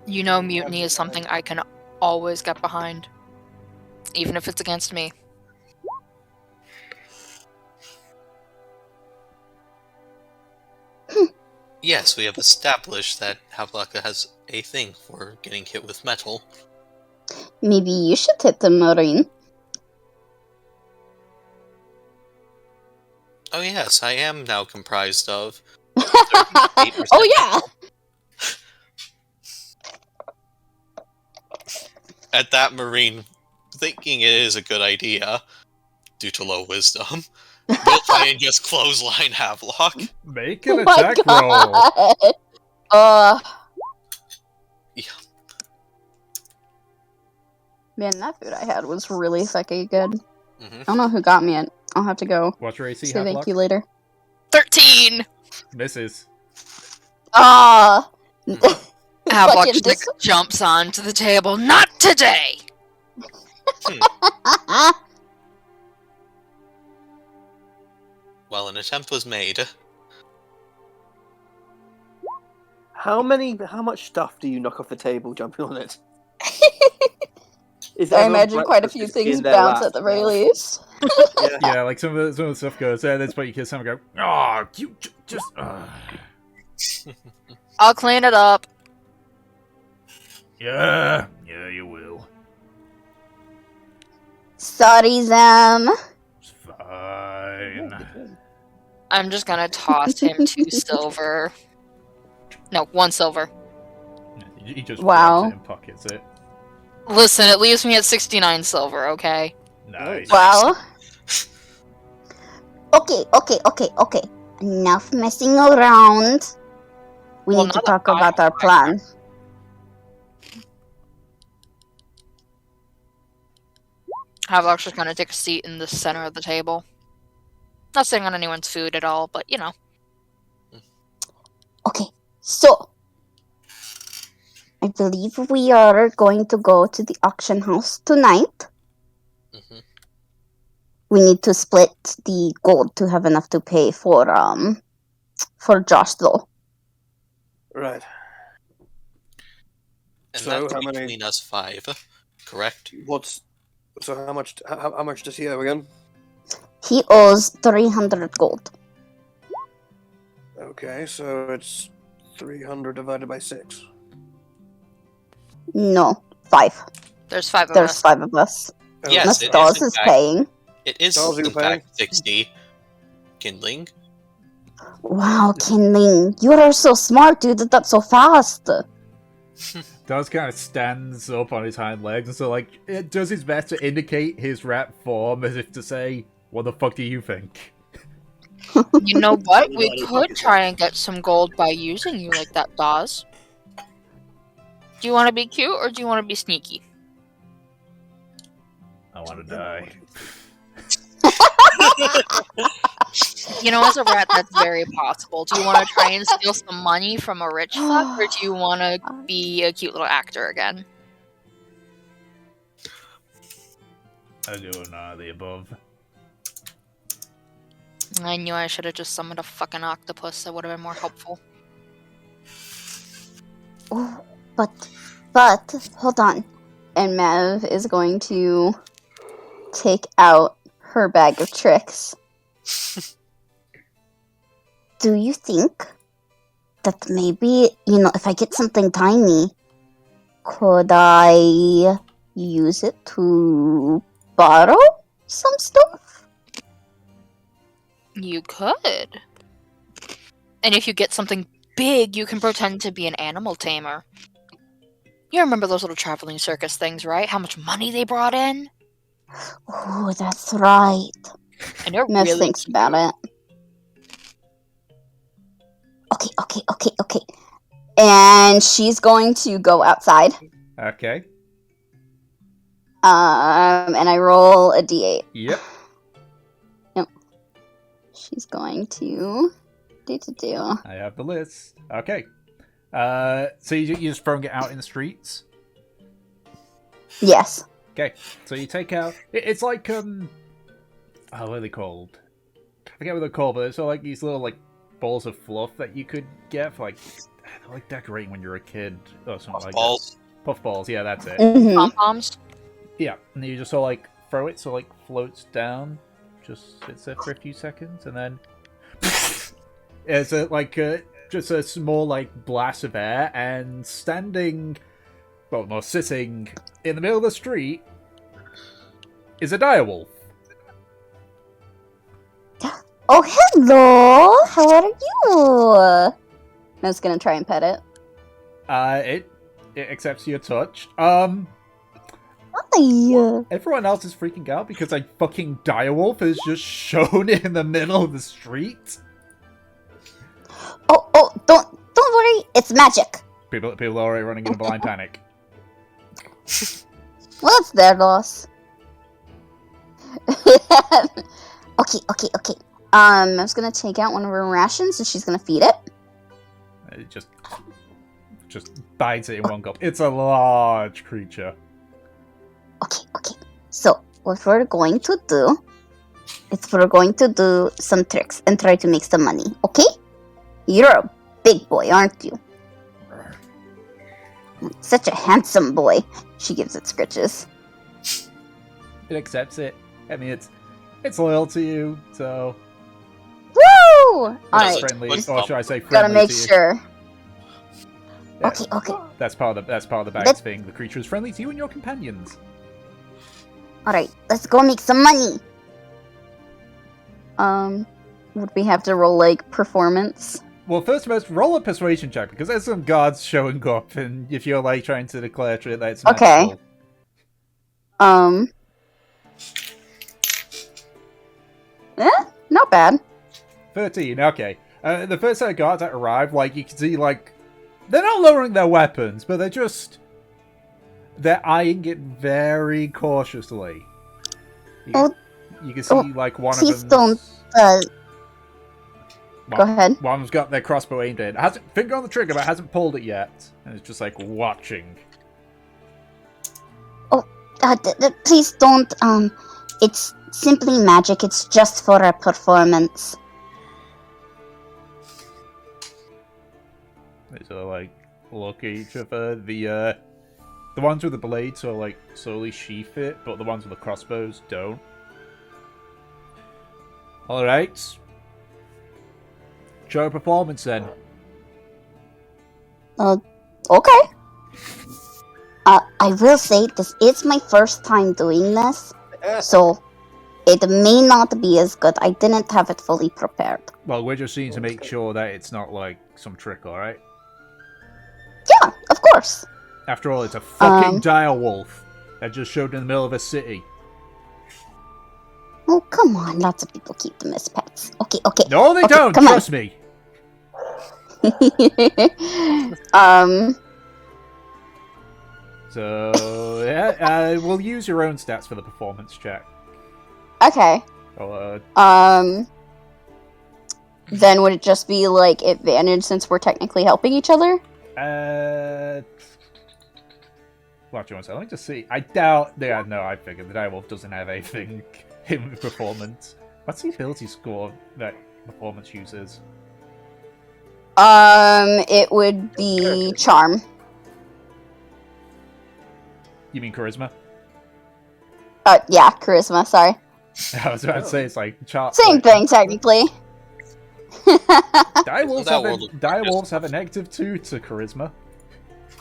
You know mutiny is something I can always get behind. Even if it's against me. Yes, we have established that Havlaka has a thing for getting hit with metal. Maybe you should hit the Marine. Oh yes, I am now comprised of... Oh yeah! At that Marine, thinking it is a good idea, due to low wisdom, we'll try and just clothesline Havelock. Make an Oh my attack roll. God. Yeah. Man, that food I had was really fucking good. Mhm. I don't know who got me it. I'll have to go What's your AC, say thank Havelock? you later. 13! Misses. Ah! Havelock Fucking just jumps onto the table. Not today! Well, an attempt was made. How much stuff do you knock off the table jumping on it? Is I there imagine quite a few breakfast in things their bounce lap at the very now? least. Yeah. Yeah, like some of the stuff goes there, that's what you kiss someone and go, oh, you just. I'll clean it up. Yeah, you will. Sorry, Zam. It's fine. I'm just gonna toss him 2 silver. No, 1 silver. He just Wow. grabs it and pockets it. Listen, it leaves me at 69 silver, okay? Nice. Well. Okay. Enough messing around. We Well, need to now that talk I about know our plan. Havelock's just gonna take a seat in the center of the table. Not sitting on anyone's food at all, but you know. Okay, so I believe we are going to go to the auction house tonight. Mhm. We need to split the gold to have enough to pay for Josh, though. Right. And So, that's how many- between us 5, correct? So how much does he owe again? He owes 300 gold. Okay, so it's 300 divided by 6. No, 5. There's 5 of There's us. 5 of us. Yes, Unless it is, Dawes in is fact. paying. It is, Charles, are you in fact, paying? 60 kindling. Wow, Kinling, you are so smart, you did that so fast. Does kind of stands up on his hind legs and so it does his best to indicate his rat form as if to say, "What the fuck do you think?" You know what? Totally We not a could fucking try and get some gold by using you like that, Dawes. Do you want to be cute or do you want to be sneaky? I want to die. You know, as a rat, that's very possible. Do you want to try and steal some money from a rich fuck, or do you want to be a cute little actor again? I do none of the above. I knew I should have just summoned a fucking octopus. That would have been more helpful. Oh, but, hold on. And Mav is going to take out her bag of tricks. Do you think that maybe, if I get something tiny, could I use it to borrow some stuff? You could. And if you get something big, you can pretend to be an animal tamer. You remember those little traveling circus things, right? How much money they brought in? Oh, that's right. And they're Mev really thinks cute. about it. Okay. And she's going to go outside. Okay. And I roll a d8. Yep. Yep. She's going to do. I have the list. Okay. So you're just throwing it out in the streets? Yes. Okay. So you take out... It's like, what are they called? I forget what they're called, but it's sort of like these little, like, balls of fluff that you could get for, like decorating when you're a kid or something like Balls. that. Puff balls, yeah, that's it. Mhm. Pom-poms? Yeah, and you just sort of, like, throw it so, like, floats down, just sits there for a few seconds, and then... It's just a small, like, blast of air, and sitting in the middle of the street is a direwolf. Oh, hello! How are you? I was gonna try and pet it. It accepts your touch. Hi! Everyone else is freaking out because a fucking direwolf is just shown in the middle of the street. Oh, don't worry, it's magic. People are already running in a blind panic. Well, it's their loss. Okay. I was gonna take out one of her rations and she's gonna feed it. It just bites it in one gulp. It's a large creature. Okay. So, what we're going to do is we're going to do some tricks and try to make some money, okay? You're a big boy, aren't you? Such a handsome boy. She gives it scritches. It accepts it. I mean, it's loyal to you, so Woo! it's Alright, friendly, What's or should I say friendly gotta make to you. sure. Yeah, Okay. That's part of the bag's thing. The creature is friendly to you and your companions. Alright, let's go make some money. Would we have to roll, like, performance? Well, first of all, roll a persuasion check, because there's some guards showing up, and if you're, like, trying to declare that it's Okay. magical. Not bad. 13, okay. The first set of guards that arrive, like, you can see, like, they're not lowering their weapons, but they're eyeing it very cautiously. You can see, like, one of Please them. don't, go ahead. One of them's got their crossbow aimed in. Hasn't finger on the trigger, but hasn't pulled it yet. And it's just, like, watching. Please don't, it's simply magic, it's just for a performance. They sort of, like, look at each other. The ones with the blades sort of, like, slowly sheath it, but the ones with the crossbows don't. Alright. Show a performance, then. Okay. I will say this is my first time doing this, so it may not be as good. I didn't have it fully prepared. Well, we're just seeing to make sure that it's not, like, some trick, alright? Yeah, of course. After all, it's a fucking direwolf that just showed in the middle of a city. Oh, come on. Lots of people keep them as pets. Okay. No, they Okay, don't! come on. Trust me! So, yeah, we'll use your own stats for the performance check. Okay. Oh, Then would it just be, like, advantage since we're technically helping each other? What do you want to say? Let me just see. I doubt... Yeah, no, I figured the direwolf doesn't have anything in performance. What's the ability score that performance uses? It would be charm. You mean charisma? Yeah, charisma, sorry. I was about to say, it's like... Same thing, technically. Direwolves have a -2 to charisma.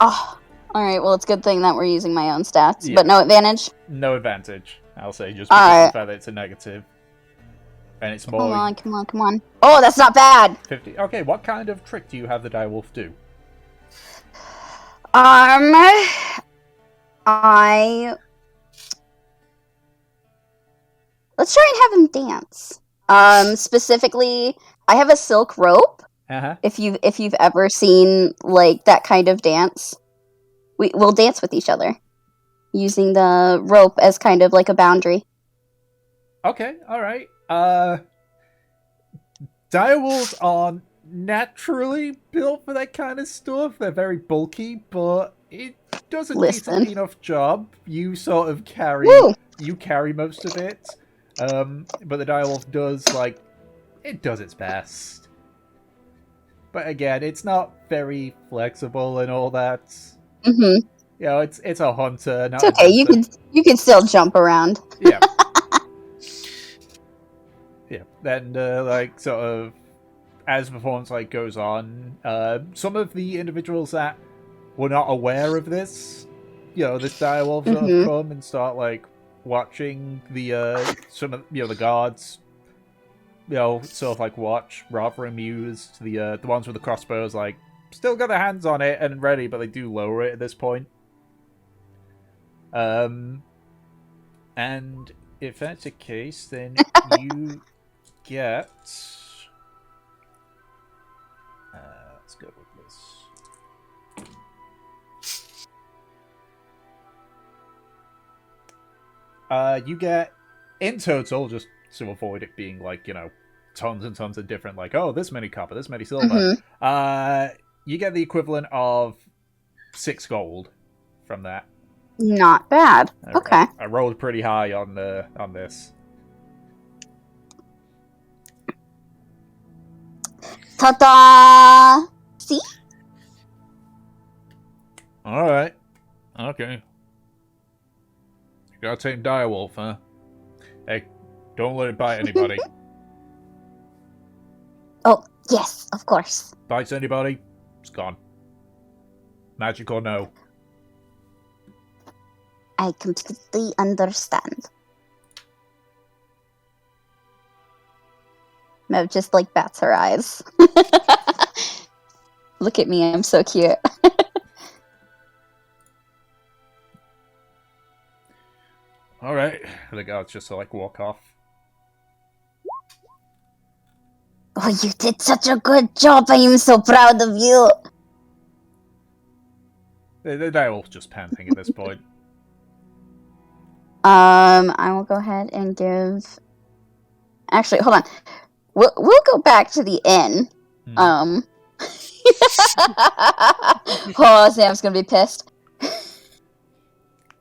Oh, alright, well, it's a good thing that we're using my own stats, Yeah. but no advantage? No advantage, I'll say, just because of Alright. the fact that it's a negative. And it's more... Come on. Oh, that's not bad! 50. Okay, what kind of trick do you have the direwolf do? Let's try and have him dance. Specifically, I have a silk rope. Uh-huh. If you've ever seen like that kind of dance, we'll dance with each other using the rope as kind of like a boundary. Okay, alright. Direwolves aren't naturally built for that kind of stuff. They're very bulky, but it does a decent enough job. You sort of carry most of it. But the direwolf does, like, it does its best. But again, it's not very flexible and all that. Mm-hmm. You know, it's a hunter. Not it's okay. You can still jump around. Yeah. Yeah. Then, like, sort of, as the performance like goes on, some of the individuals that were not aware of this, you know, this direwolf sort of come and start like watching the some of the guards, you know, sort of like watch rather amused. The ones with the crossbows like still got their hands on it and ready, but they do lower it at this point. And if that's the case, then you get. Let's go with this. You get, in total, just to avoid it being like, you know, tons and tons of different, like, oh, this many copper, this many silver. You get the equivalent of 6 gold from that. Not bad. Okay. I rolled pretty high on this. Ta-da! See? Alright. Okay. You got a tame direwolf, huh? Hey, don't let it bite anybody. Oh, yes, of course. Bites anybody, it's gone. Magic or no. I completely understand. Mev just like bats her eyes. Look at me, I'm so cute. Alright, the guards just like walk off. Oh, you did such a good job. I am so proud of you. The direwolf's just panting at this point. I will go ahead and give. Actually, hold on. We'll go back to the inn. Oh, Sam's gonna be pissed.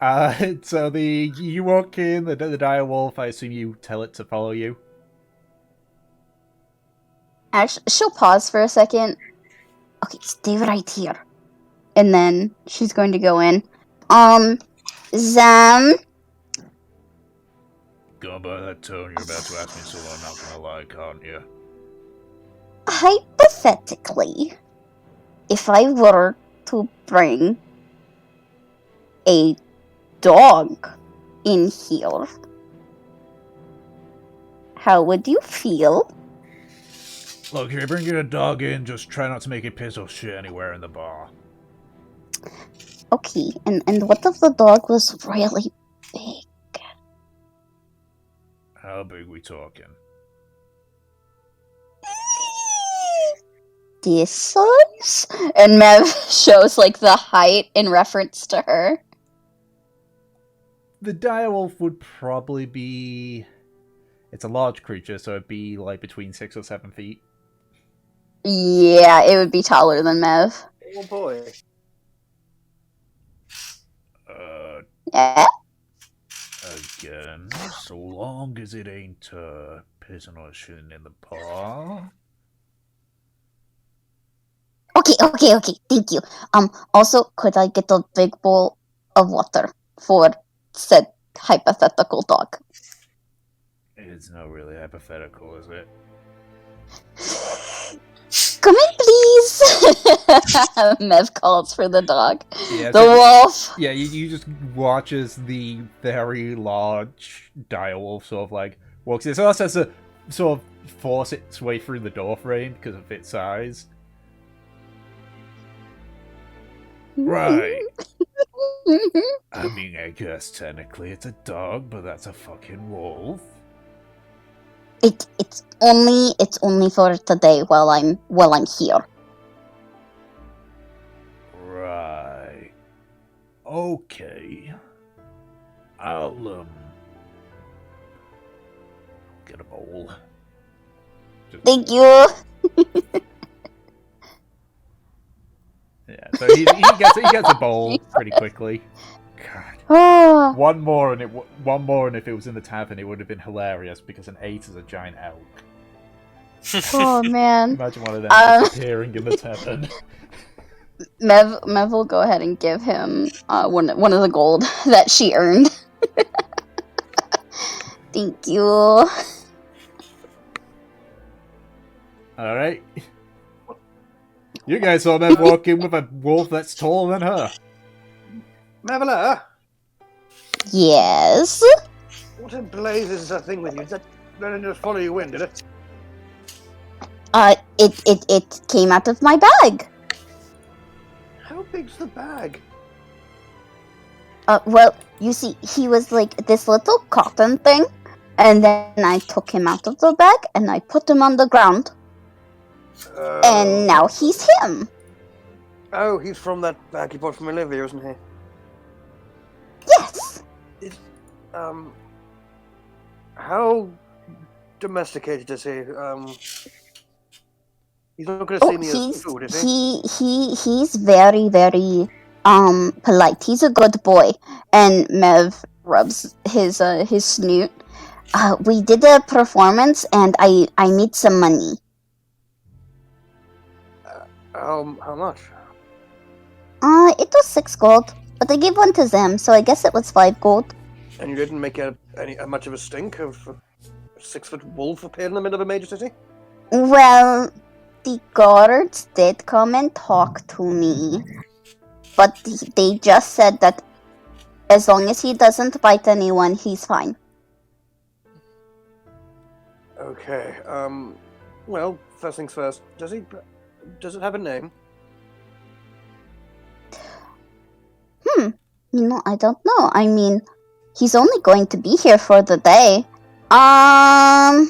So you walk in, the direwolf, I assume you tell it to follow you? Actually, she'll pause for a second. Okay, stay right here. And then she's going to go in. Zam. Going by that tone, you're about to ask me, so I'm not gonna lie, can't you? Hypothetically, if I were to bring a dog in here, how would you feel? Look, if you're bringing a dog in, just try not to make it piss or shit anywhere in the bar. Okay, and what if the dog was really big? How big we talking? This size? And Mev shows like the height in reference to her. The direwolf would probably be... It's a large creature, so it'd be like between 6 or 7 feet. Yeah, it would be taller than Mev. Oh boy. Yeah? Again, so long as it ain't pissing or shitting in the bar. Okay, thank you. Also, could I get a big bowl of water for said hypothetical dog? It's not really hypothetical, is it? Come in, please. Mev calls for the dog. Yeah, The so- wolf. Yeah, you just watch as the very large direwolf sort of like walks in. So also has to sort of force its way through the door frame because of its size. Right. I mean, I guess technically it's a dog, but that's a fucking wolf. It's only for today while I'm here. Right. Okay. I'll get a bowl. Thank you. Yeah, so he gets a bowl pretty quickly. God. Oh, One more and if it was in the tavern, it would have been hilarious because an 8 is a giant elk. oh man. Imagine one of them disappearing in the tavern. Mev will go ahead and give him one of the gold that she earned. Thank you. Alright. You guys saw Mev walk in with a wolf that's taller than her. Mavela, Yes. what in blazes is that thing with you? Did that really just follow you in, did it? It came out of my bag. How big's the bag? Well, you see, he was like this little cotton thing, and then I took him out of the bag and I put him on the ground, and now he's him. Oh, he's from that bag you bought from Olivia, isn't he? Yes. How domesticated is he? He's not going to see me as food, is he? He's very, very polite. He's a good boy. And Mev rubs his snoot. We did a performance and I need some money. How much? It was 6 gold, but I gave one to Zem, so I guess it was 5 gold. And you didn't make a much of a stink of a 6-foot wolf appeared in the middle of a major city? Well, the guards did come and talk to me, but they just said that as long as he doesn't bite anyone, he's fine. Okay, well, first things first, does it have a name? I don't know. I mean, he's only going to be here for the day. Oh,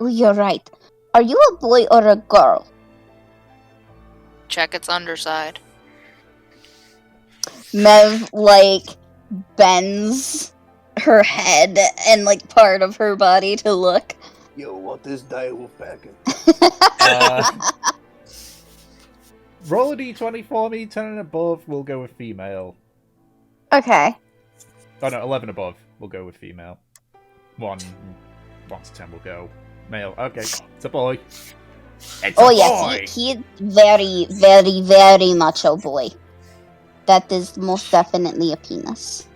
you're right. Are you a boy or a girl? Check its underside. Mev, bends her head and, part of her body to look. Yo, what this direwolf packing? Roll a d20 for me, 10 and above, we'll go with female. Okay. Oh no, 11 above, we'll go with female. 1 to 10 will go male. Okay, it's a boy. It's Oh, a yes, boy! he is very, very, very much a boy. That is most definitely a penis.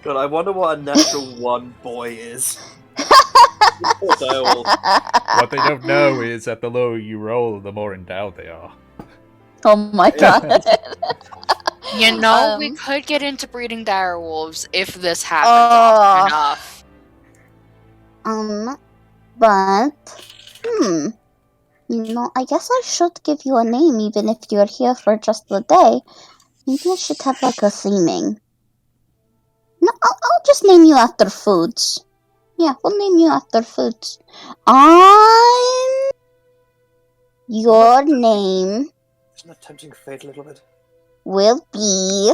God, I wonder what a natural 1 boy is. Poor direwolf. What they don't know is that the lower you roll, the more endowed they are. Oh my god. You know, we could get into breeding direwolves if this happens often enough. But, I guess I should give you a name even if you're here for just the day. Maybe I should have a theming. No, I'll just name you after foods. Yeah, we'll name you after foods. Your name Isn't that tempting fate a little bit? will be...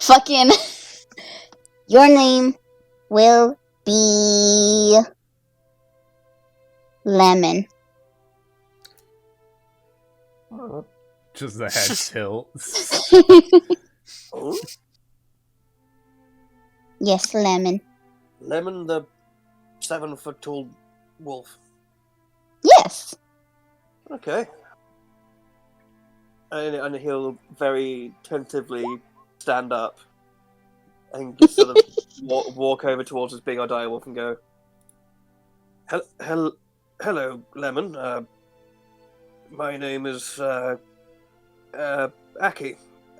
Fucking... Your name will be... Lemon. Just the head tilts. Oh? Yes, Lemon. Lemon the 7-foot tall wolf. Yes. Okay. and he'll very tentatively stand up and just sort of walk over towards this big old direwolf and go, Hello, Lemon. My name is Aki.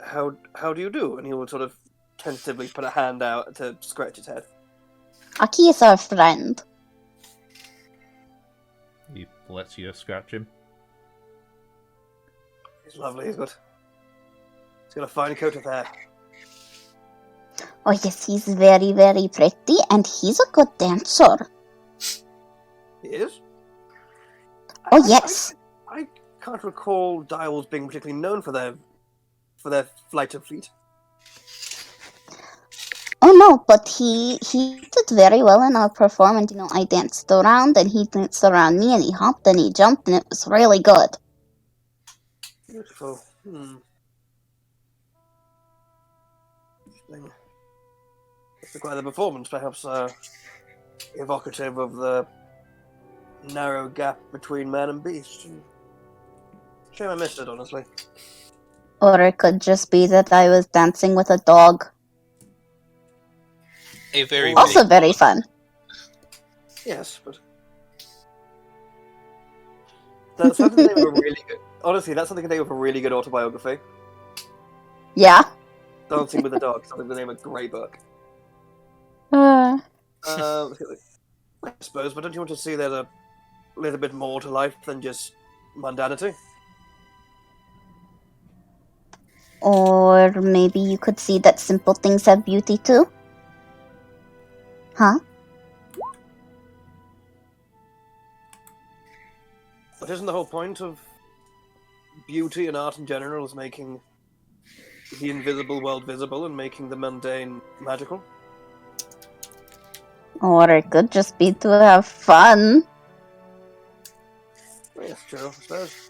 How do you do? And he will sort of tentatively put a hand out to scratch his head. Aki is our friend. He lets you scratch him. He's lovely, he's got a fine coat of hair. Oh yes, he's very, very pretty, and he's a good dancer. He is? Oh yes. I can't recall direwolves being particularly known for their flight of feet. Oh no, but he did very well in our performance. You know, I danced around, and he danced around me, and he hopped and he jumped, and it was really good. Beautiful. Interesting. It's quite the performance, perhaps evocative of the narrow gap between man and beast. Shame I missed it, honestly. Or it could just be that I was dancing with a dog. A very Also big very dog. fun. Yes, but that's something they were really good. Honestly, that's something they of a really good autobiography. Yeah. Dancing with a Dog, something the name of a great book. Uh, I suppose, but don't you want to see there's a little bit more to life than just mundanity? or maybe you could see that simple things have beauty too? Huh? But isn't the whole point of beauty and art in general is making the invisible world visible and making the mundane magical? Or it could just be to have fun. Well, yes, true, I suppose.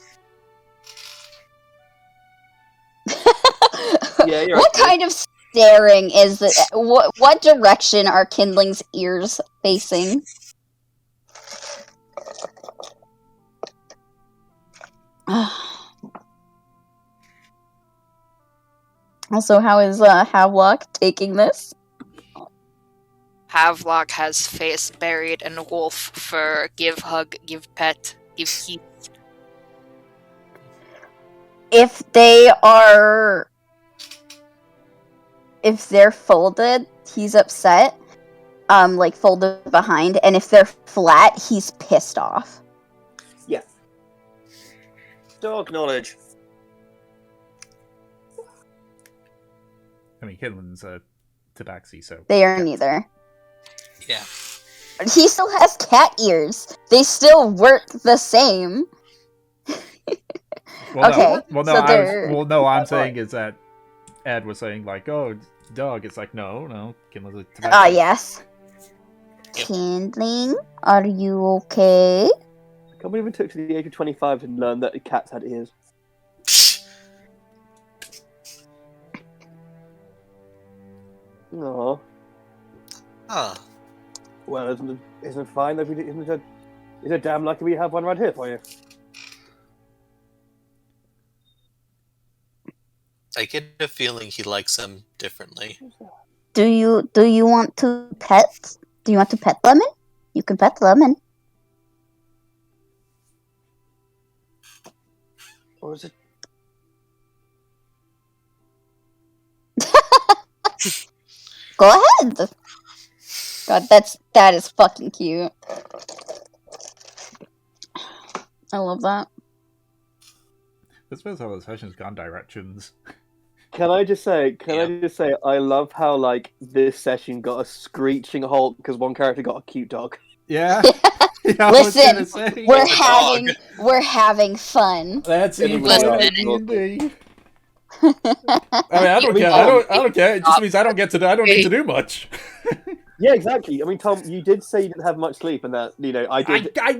Yeah, you're What right. kind of staring is it? What direction are Kindling's ears facing? Also, how is Havelock taking this? Havelock has face buried in wolf fur. Give hug, give pet, give keep. If they're folded, he's upset. Like folded behind, and if they're flat, he's pissed off. Yeah. Dog knowledge. I mean, Kinlan's a tabaxi, so... They are neither. Yeah. He still has cat ears. They still work the same. Well, Okay, no, so they're... I'm saying is that Ed was saying, like, oh, dog. It's like, no, Kinlan's a tabaxi. Ah, yes. Yep. Kindling, are you okay? I can't believe it took to the age of 25 to learn that cats had ears. Aww. Huh. Well, isn't it fine that isn't it damn lucky we have one right here for you? I get a feeling he likes them differently. Do you want to pet? Do you want to pet Lemon? You can pet Lemon. Or is it? Go ahead. God, that is fucking cute. I love that. I suppose all the session's gone directions. Can I just say, I love how, like, this session got a screeching halt because one character got a cute dog. Yeah. Yeah, I was Listen, gonna say. we're having fun. That's Anyway, indeed. I mean, I don't care. I don't care. It just means I don't need to do much. Yeah, exactly. I mean, Tom, you did say you didn't have much sleep, and that I did. I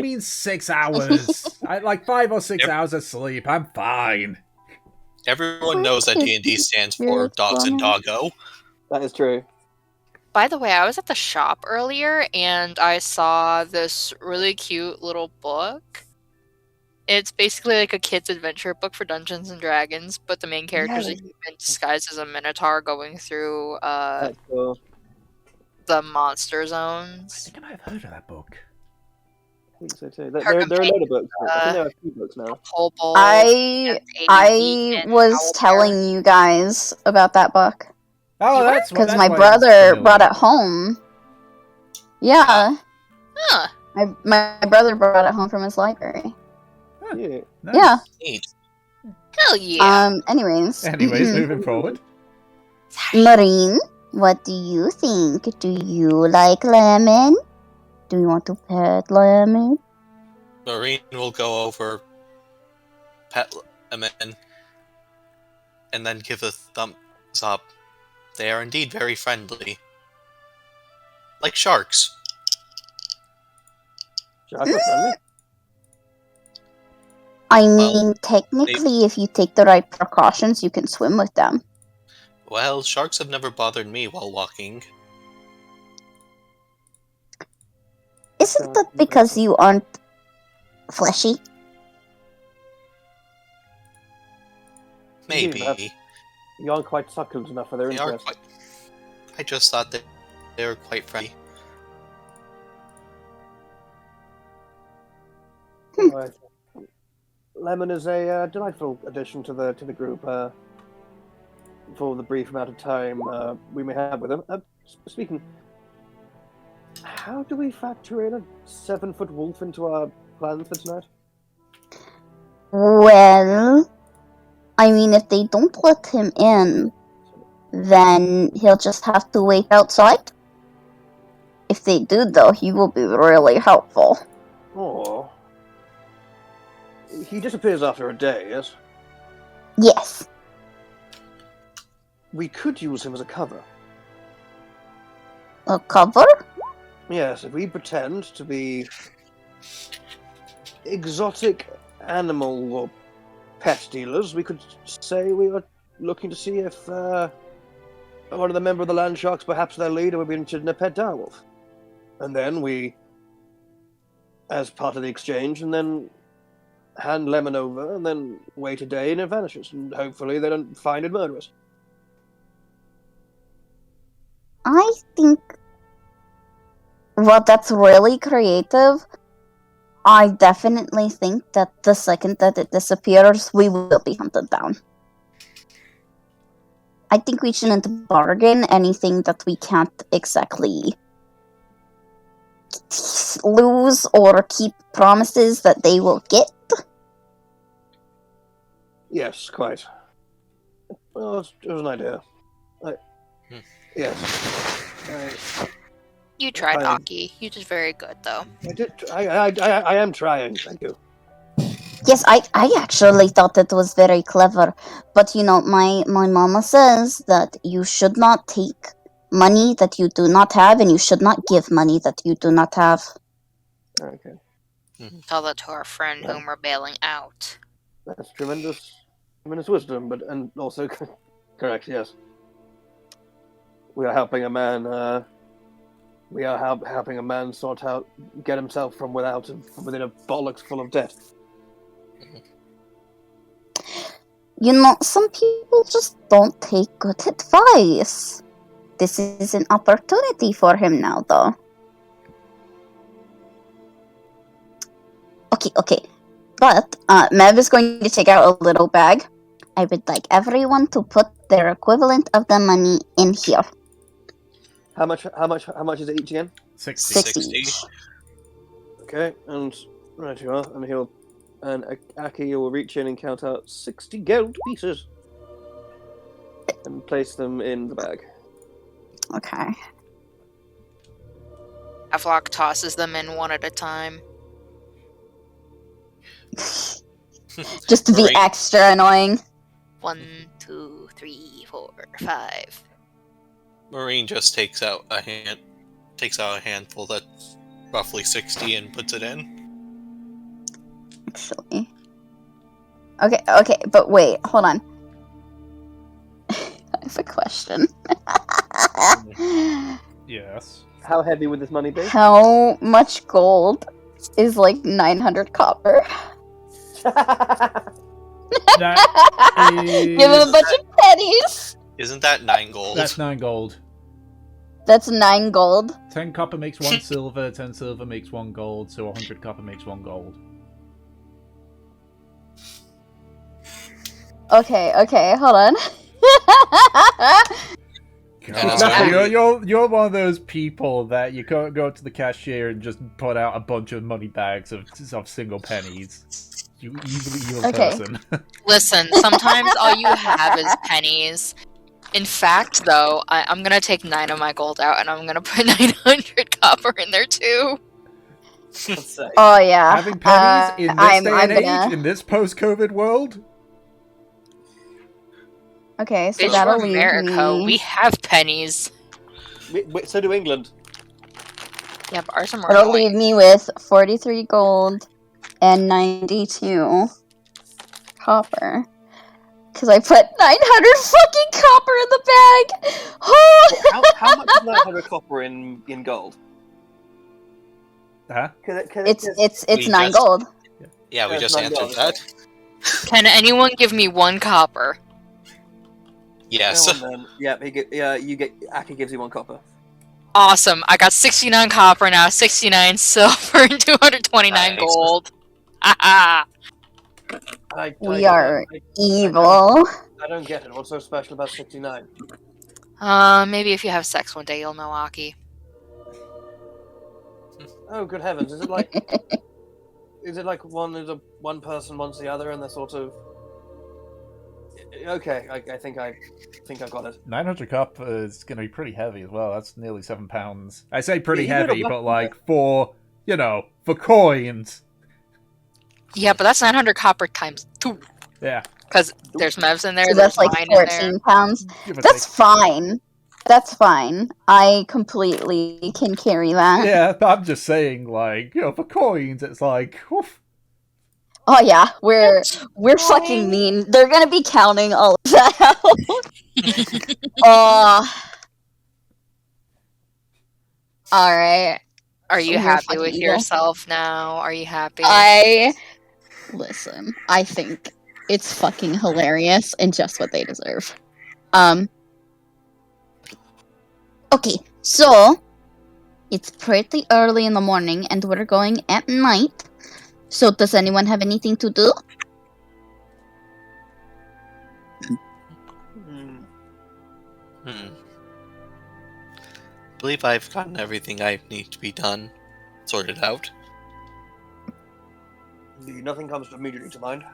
mean 6 hours. I like 5 or 6 Yep. hours of sleep. I'm fine. Everyone knows that D&D stands for Dogs and Doggo. That is true. By the way, I was at the shop earlier and I saw this really cute little book. It's basically like a kid's adventure book for Dungeons and Dragons, but the main character's a Yeah. human disguised as a minotaur going through That's cool. the monster I zones. think I might have heard of that book. I think so too. Her There are a load of books. I think uh, there are a few books now. Kobold I and I and was owlbear. telling you guys about that book Oh, You were? that's because that's my why brother it's brought familiar. it home. Yeah, Huh. my brother brought it home from his library. Yeah. Nice. Yeah. Neat. Hell yeah. Anyways. Anyways, moving forward. Marine, what do you think? Do you like lemon? Do you want to pet lemon? Marine will go over, pet him, and then give a thumbs up. They are indeed very friendly. Like sharks. Sharks are friendly. I Well, mean, technically, if you take the right precautions, you can swim with them. Well, sharks have never bothered me while walking. Isn't that because you aren't fleshy? Maybe. Yeah, you aren't quite succulent enough for their They are interest. quite... I just thought that they were quite friendly. Right. Lemon is a delightful addition to the group for the brief amount of time we may have with him. Speaking, how do we factor in a 7-foot wolf into our plans for tonight? Well, I mean, if they don't let him in, then he'll just have to wait outside. If they do, though, he will be really helpful. Oh. He disappears after a day, yes? Yes. We could use him as a cover. A cover? Yes, if we pretend to be exotic animal or pet dealers, we could say we are looking to see if one of the member of the land sharks, perhaps their leader, would be interested in a pet direwolf. And then we, as part of the exchange, and then hand Lemon over, and then wait a day and it vanishes. And hopefully they don't find it murderous. I think... Well, that's really creative. I definitely think that the second that it disappears, we will be hunted down. I think we shouldn't bargain anything that we can't exactly lose or keep promises that they will get. Yes, quite. Well, it was an idea. Yes. You tried, Fine. Aki. You did very good, though. I am trying. Thank you. Yes, I actually thought it was very clever. But, you know, my mama says that you should not take money that you do not have, and you should not give money that you do not have. Okay. Tell that to our friend whom we're bailing out. That's tremendous wisdom, and also correct. Yes, we are helping a man. We are helping a man get himself from within a bollocks full of debt. You know, some people just don't take good advice. This is an opportunity for him now, though. Okay. But, Mev is going to take out a little bag. I would like everyone to put their equivalent of the money in here. How much is it each again? 60. each. Okay, and right you are, and Aki will reach in and count out 60 gold pieces and place them in the bag. Okay. Avlok tosses them in one at a time. Just to be Right. extra annoying. 1, 2, 3, 4, 5. Marine just takes out a handful that's roughly 60 and puts it in. Actually. Okay, but wait, hold on. I have a question. Yes. How heavy would this money be? How much gold is like 900 copper? That Give him a is... bunch of pennies. Isn't that 9 gold? That's 9 gold. That's 9 gold. 10 copper makes 1 silver, 10 silver makes 1 gold, so 100 copper makes 1 gold. Okay, hold on. God, you're one of those people that you go to the cashier and just put out a bunch of money bags of single pennies. You evil Okay. person. Listen, sometimes all you have is pennies. In fact, though, I'm gonna take 9 of my gold out and I'm gonna put 900 copper in there too. Let's say. Oh yeah. Having pennies in this day and age, gonna... in this post-COVID world? Okay, so Bitch, that'll we're leave America. me... We have pennies. So do England. Yeah, but ours are more It'll annoying. leave me with 43 gold and 92 copper. Because I put 900 fucking copper in the bag! How much is 900 copper in gold? Huh? It's 9 gold. Yeah, we Yeah, just it's 9 answered gold, that. Can anyone give me 1 copper? Yes. Go on, then. Yeah, Aki gives you 1 copper. Awesome. I got 69 copper now, 69 silver, and 229 Nice. gold. Haha. We are evil. I don't get it. What's so special about 69? Maybe if you have sex one day, you'll know Aki. Oh, good heavens! Is it like one person wants the other, and they're sort of okay? I think I got it. 900 copper is going to be pretty heavy as well. That's nearly 7 pounds. I say pretty Yeah, you heavy, did a but lot, like for coins. Yeah, but that's 900 copper times 2. Yeah. Because there's mevs in there, So there's that's like mine in there. 14 pounds. Give or That's take. fine. That's fine. I completely can carry that. Yeah, but I'm just saying, like, for coins, it's like, oof. Oh yeah, we're fucking mean. They're gonna be counting all of that out. Oh. Alright. Are you We're happy fucking with evil. yourself now? Are you happy? Listen, I think it's fucking hilarious and just what they deserve. Okay, so it's pretty early in the morning and we're going at night. So does anyone have anything to do? I believe I've gotten everything I need to be done, sorted out. Nothing comes immediately to mind.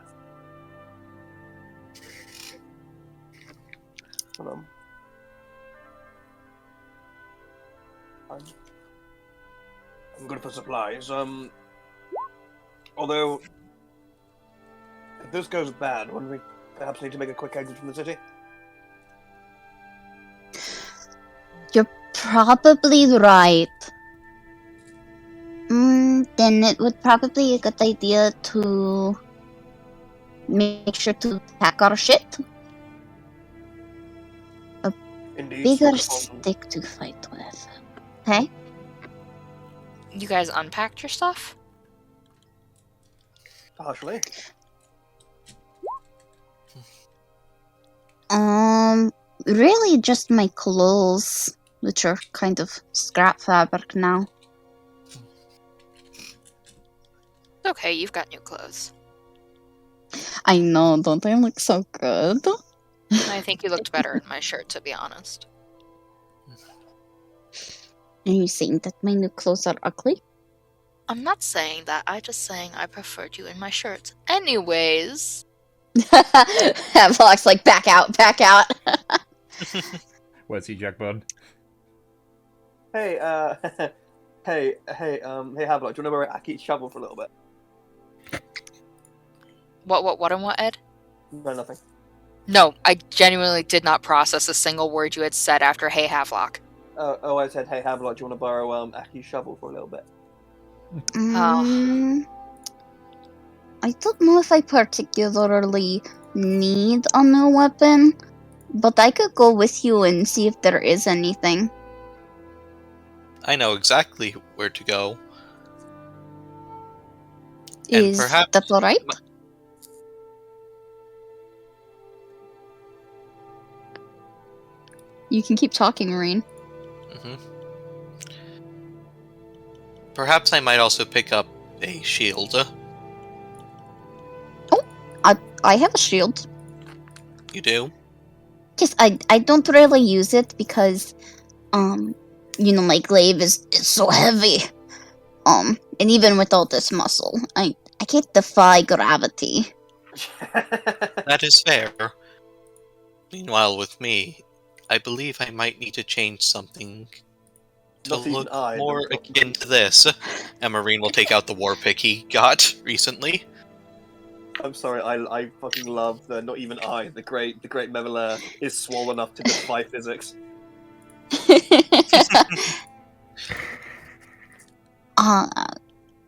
Hold on. I'm good for supplies. Although, if this goes bad, wouldn't we perhaps need to make a quick exit from the city? You're probably right. Then it would probably be a good idea to make sure to pack our shit. Indeed. Bigger stick to fight with. Okay? You guys unpacked your stuff? Partially. Really just my clothes, which are kind of scrap fabric now. It's okay, you've got new clothes. I know, don't I look so good? I think you looked better in my shirt, to be honest. Are you saying that my new clothes are ugly? I'm not saying that, I'm just saying I preferred you in my shirt. Anyways. Vlog's like, back out. Where's he, Jack Bun? Hey, hey, Havelock, do you want to borrow Aki's shovel for a little bit? What, and what, Ed? No, nothing. No, I genuinely did not process a single word you had said after Hey Havelock. Oh, I said, hey, Havelock, do you want to borrow Aki's shovel for a little bit? I don't know if I particularly need a new weapon, but I could go with you and see if there is anything. I know exactly where to go. And Is perhaps- that alright? You can keep talking, Marine. Hmm. Perhaps I might also pick up a shield. I have a shield. You do? Just I don't really use it because my glaive is so heavy. And even with all this muscle, I can't defy gravity. That is fair. Meanwhile, with me, I believe I might need to change something to Not even look I, more no. akin to this. And Marine will take out the war pick he got recently. I'm sorry, I fucking love the not even I, the great Mevelair is swole enough to defy physics.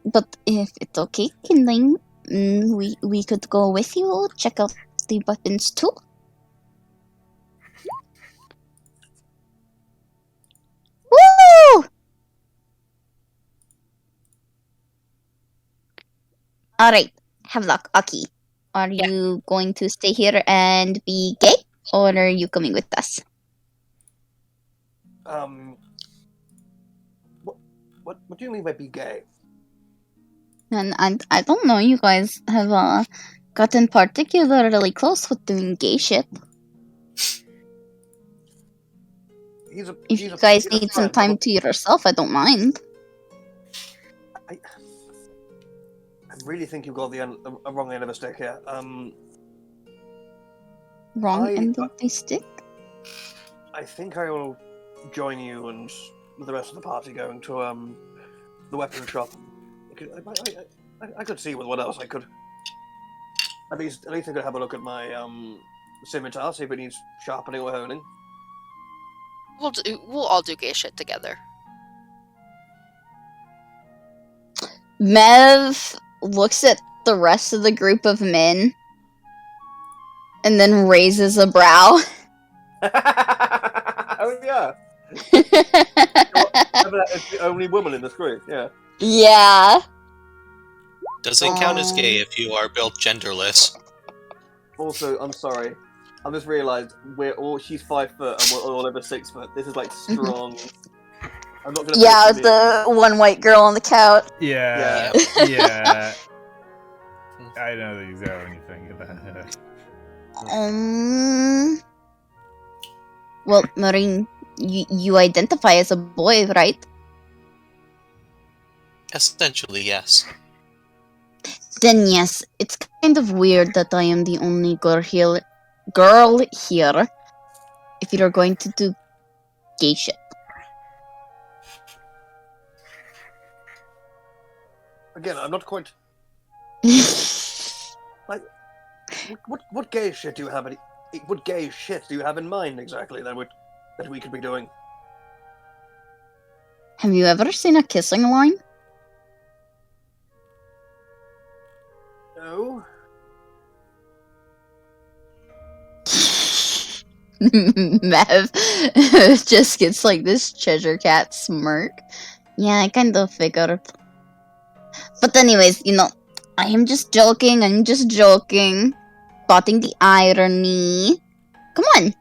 But if it's okay, Kindling, we could go with you, check out the weapons too. Woo! Alright, Havelock, Aki. Are Yeah. you going to stay here and be gay? Or are you coming with us? What do you mean by be gay? And I don't know, you guys have gotten particularly close with doing gay shit. If you guys need some time to yourself, I don't mind. I really think you've got the wrong end of a stick here. Wrong end of the stick? I think I will join you and the rest of the party going to the weapon shop. I could see with what else I could. At least I could have a look at my scimitar, see if it needs sharpening or honing. We'll all do gay shit together. Mev looks at the rest of the group of men and then raises a brow. Oh yeah. It's the only woman in this group, yeah. Yeah. Does it count as gay if you are built genderless? Also, I'm sorry. I just realised she's 5 foot and we're all over 6 foot. This is like strong. I'm not gonna. Yeah, the one white girl on the couch. Yeah. Yeah. Yeah. I know exactly what you're thinking about. Well, Marine, you identify as a boy, right? Essentially, yes. Then yes, it's kind of weird that I am the only girl here. If you're going to do gay shit. Again, I'm not quite. Like, what gay shit do you have? What gay shit do you have in mind exactly that we could be doing? Have you ever seen a kissing line? No. Mev just gets like this Cheshire Cat smirk. Yeah, I kind of figured. But anyways, I am just joking. Spotting the irony. Come on.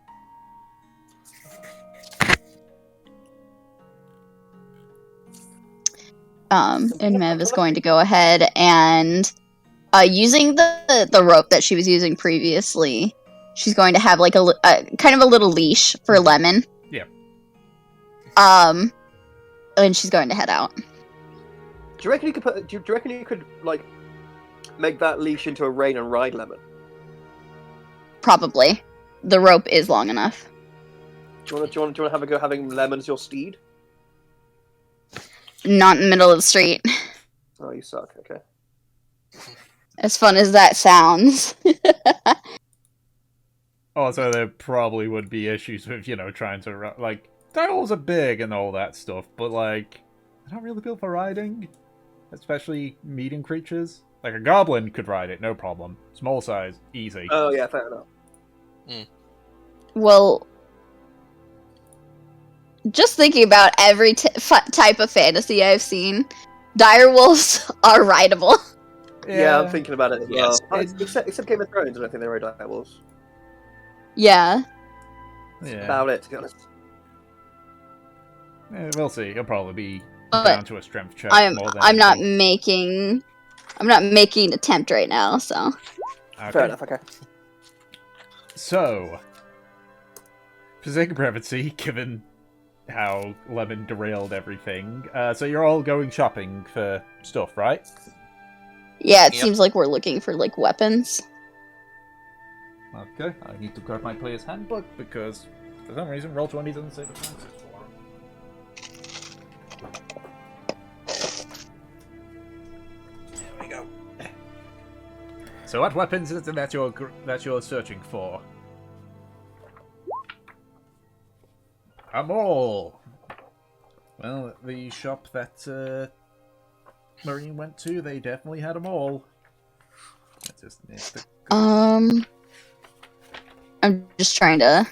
And Mev is going to go ahead and using the rope that she was using previously, she's going to have like a kind of a little leash for Lemon. Yeah. And she's going to head out. Do you reckon you could like make that leash into a rein and ride Lemon? Probably. The rope is long enough. Do you want to have a go having Lemon as your steed? Not in the middle of the street. Oh, you suck. Okay. As fun as that sounds. Also, there probably would be issues with, trying to, like, direwolves are big and all that stuff, but, like, they're not really built for riding. Especially medium creatures. Like, a goblin could ride it, no problem. Small size, easy. Oh, yeah, fair enough. Well, just thinking about every type of fantasy I've seen, direwolves are rideable. Yeah, I'm thinking about it as well. Yes. Except Game of Thrones, I don't think they ride direwolves. Yeah. Yeah. About it, to be honest. We'll see. It'll probably be But down to a strength check more than I'm not anything. making an attempt right now, so. Okay. Fair enough. Okay. So, for sake of brevity, given how Lemon derailed everything, so you're all going shopping for stuff, right? Yeah, it Yep. seems like we're looking for, like, weapons. Okay, I need to grab my player's handbook because, for some reason, Roll20 doesn't say the prices for them. There we go. So, what weapons is it that you're searching for? A mall. Well, the shop that Marine went to, they definitely had a mall. I'm just trying to.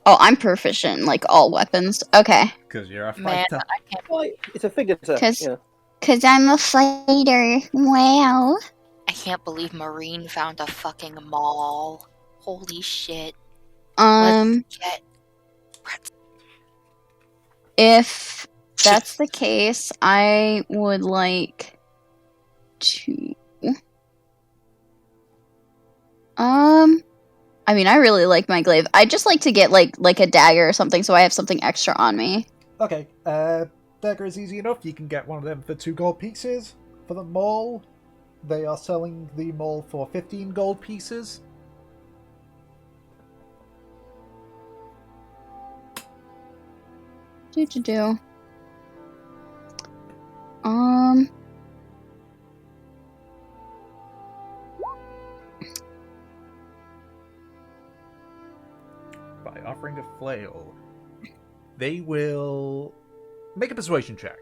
Oh, I'm proficient in, like, all weapons. Okay. Because you're a Man, fighter. I can't. Well, it's a figure to. 'Cause- Yeah. Cause I'm a fighter. Wow. I can't believe Marine found a fucking mall. Holy shit. Um, Let's get. if that's the case, I would like to. I mean, I really like my glaive. I'd just like to get like a dagger or something, so I have something extra on me. Okay, dagger is easy enough. You can get one of them for 2 gold pieces. For the mall, they are selling the mall for 15 gold pieces. Do. By offering a flail, they will make a persuasion check.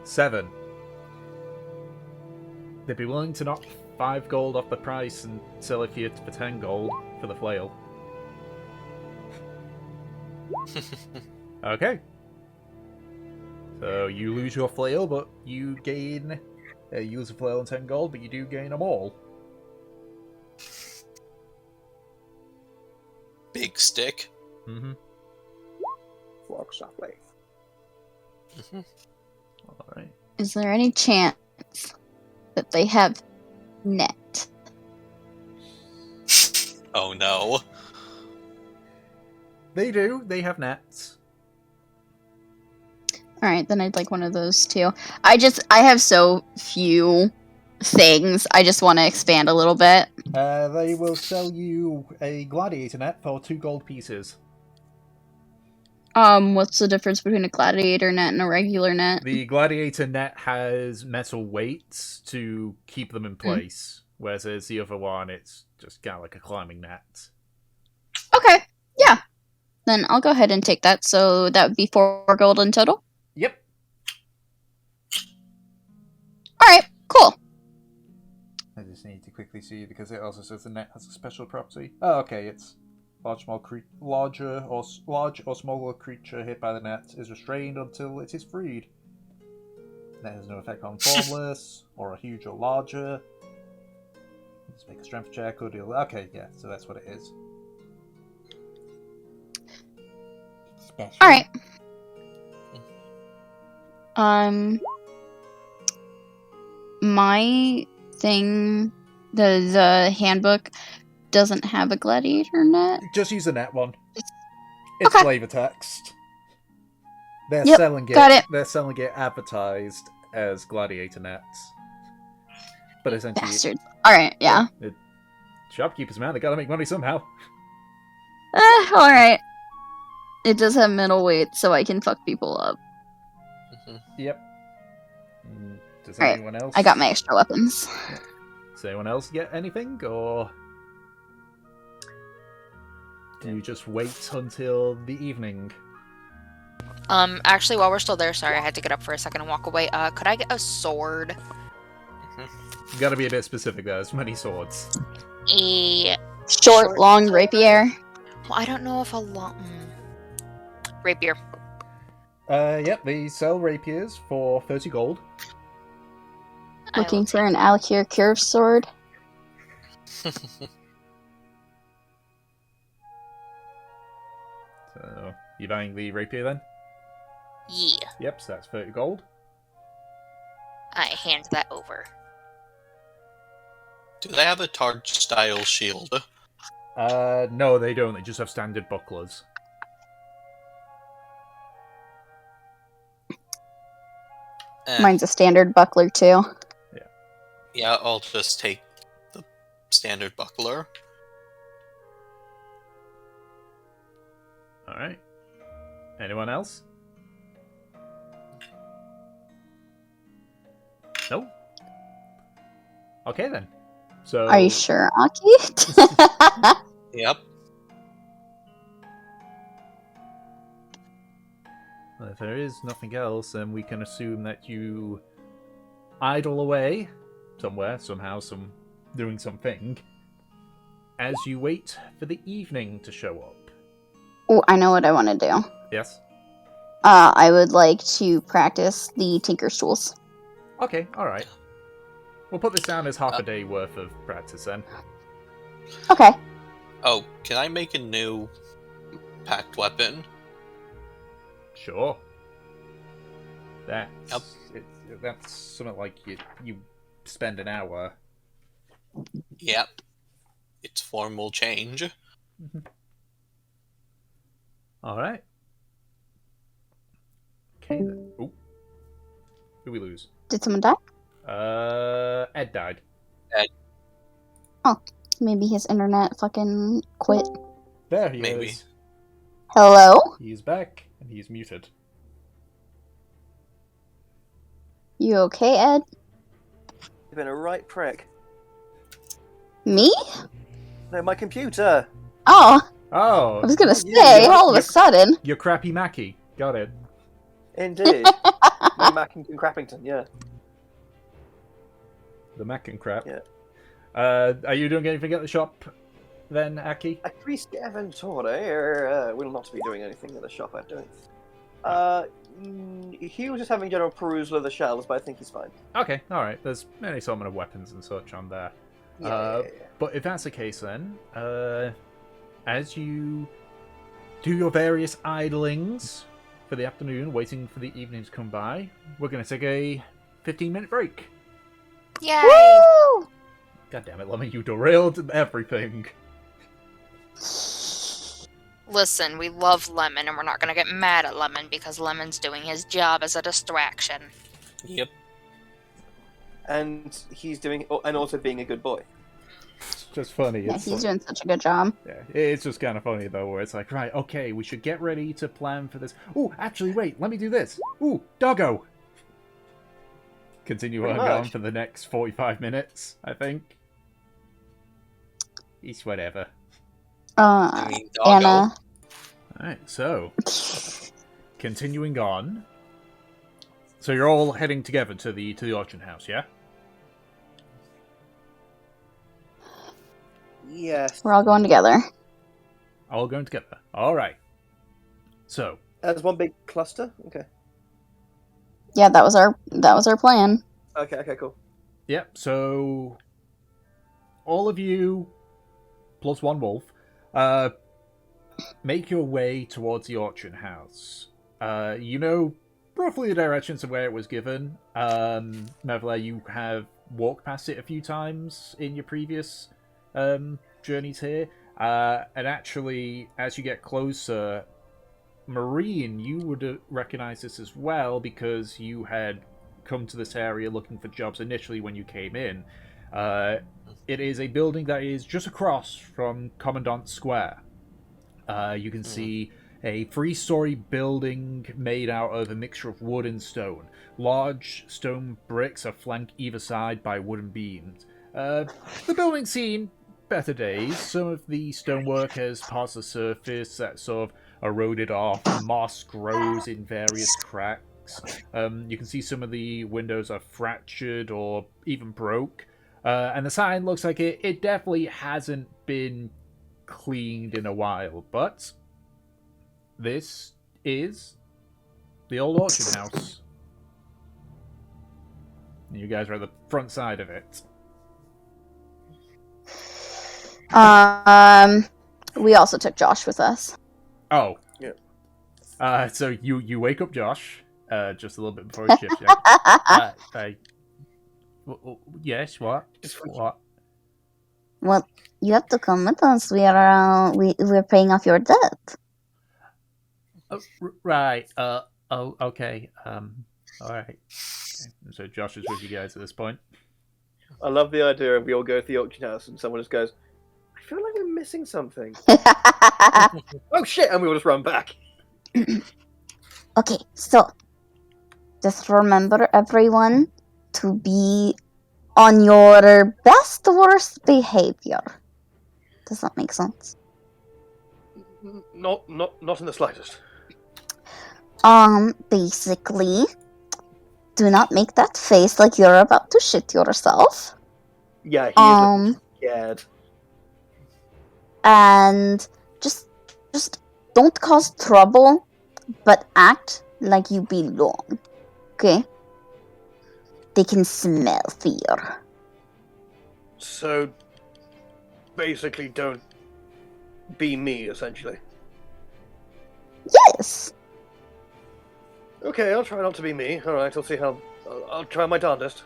Seven. They'd be willing to knock 5 gold off the price and sell it for you for 10 gold for the flail. Okay. So you lose your flail, but you gain. You lose a flail and 10 gold, but you do gain them all. Big stick. Mm-hmm. Walk softly. Alright. Is there any chance that they have net? Oh no. They do. They have nets. All right, then I'd like one of those too. I have so few things. I just want to expand a little bit. They will sell you a gladiator net for 2 gold pieces. What's the difference between a gladiator net and a regular net? The gladiator net has metal weights to keep them in place, whereas the other one, it's just kind of like a climbing net. Okay, yeah. Then I'll go ahead and take that. So that would be 4 gold in total. Yep. All right, cool. I just need to quickly see because it also says the net has a special property. Oh, okay, it's large or smaller creature hit by the net is restrained until it is freed. That has no effect on formless or a huge or larger. Let's make a strength check or deal. Okay, yeah, so that's what it is. Special. All right. My thing, the handbook doesn't have a gladiator net. Just use the net one. It's Okay. flavor text. They're Yep, selling it. got it. They're selling it advertised as gladiator nets. But essentially, Bastards. All right, yeah. Shopkeepers, man, they gotta make money somehow. All right. It does have metal weight, so I can fuck people up. Yep. Does Alright, anyone else? I got my extra weapons. Does anyone else get anything, or do you just wait until the evening? Actually, while we're still there, sorry, I had to get up for a second and walk away. Could I get a sword? You gotta be a bit specific. There's many swords. A Short, long rapier. Well, I don't know if a long rapier. Yep, they sell rapiers for 30 gold. Looking for an Alakir curved sword. You buying the rapier then? Yeah. Yep, so that's 30 gold. I hand that over. Do they have a Targe-style shield? No, they don't. They just have standard bucklers. Mine's a standard buckler too. Yeah, I'll just take the standard buckler. Alright. Anyone else? No? Okay then. So... Are you sure, Aki? Yep. Well, if there is nothing else, then we can assume that you idle away somewhere, somehow, doing something, as you wait for the evening to show up. Oh, I know what I want to do. Yes? I would like to practice the Tinker's Tools. Okay, alright. We'll put this down as half a day worth of practice then. Okay. Oh, can I make a new packed weapon? Sure. That's, Yep. That's something like you spend an hour. Yep. Its form will change. Alright. Okay then. Ooh. Who we lose? Did someone die? Ed died. Maybe his internet fucking quit. There he Maybe. is. Hello? He's back, and he's muted. You okay, Ed? You've been a right prick. Me? No, my computer. Oh, Oh! I was gonna Yeah, say, yeah, all of yeah. a sudden. Your crappy Mackie. Got it. Indeed. No, Mac and Crappington, yeah. The Mac and crap. Yeah. Are you doing anything at the shop then, Aki? A Scaventor will not be doing anything in the shop, I don't. He was just having general perusal of the shelves, but I think he's fine. Okay, alright. There's many assortment of weapons and such on there. Yeah. But if that's the case then, as you do your various idlings for the afternoon, waiting for the evening to come by, we're going to take a 15-minute break. Yay! Woo! God damn it, Lemmy, you derailed everything. Listen, we love Lemon, and we're not gonna get mad at Lemon because Lemon's doing his job as a distraction. Yep. And he's doing, and also being a good boy. It's just funny. Yeah, It's he's like- doing such a good job. Yeah, it's just kind of funny though, where it's like, right, okay, we should get ready to plan for this. Ooh, actually, wait, let me do this. Ooh, doggo. Continue Pretty on much. for the next 45 minutes, I think. It's whatever. I mean, doggo. Anna. Alright, so, continuing on. So you're all heading together to the auction house, yeah? Yes. We're all going together. All going together. Alright. So, As one big cluster? Okay. Yeah, that was our plan. Okay, cool. yep, so all of you, plus one wolf, make your way towards the auction house. You know roughly the directions of where it was given. Mevla, you have walked past it a few times in your previous journeys here. And actually, as you get closer, Marine, you would recognize this as well because you had come to this area looking for jobs initially when you came in. It is a building that is just across from Commandant Square. You can see a 3-story building made out of a mixture of wood and stone. Large stone bricks are flanked either side by wooden beams. The building's seen better days. Some of the stonework has passed the surface that sort of eroded off. Moss grows in various cracks. You can see some of the windows are fractured or even broke. And the sign looks like it definitely hasn't been cleaned in a while. But this is the old auction house. You guys are at the front side of it. We also took Josh with us. Oh. Yeah. So you wake up Josh just a little bit before his shift. Like, yes, what? What? Well, you have to come with us. We're paying off your debt. Oh, right. Oh, okay. All right. Okay. So Josh is with you guys at this point. I love the idea of we all go to the auction house and someone just goes, I feel like we're missing something. Oh shit! And we all just run back. Okay, so just remember, everyone, to be on your best worst behavior. Does that make sense? Not in the slightest. Basically, do not make that face like you're about to shit yourself. Yeah, he is scared. And just don't cause trouble, but act like you belong. Okay? They can smell fear. So, basically, don't be me, essentially. Yes. Okay, I'll try not to be me. All right, I'll see how. I'll try my darndest.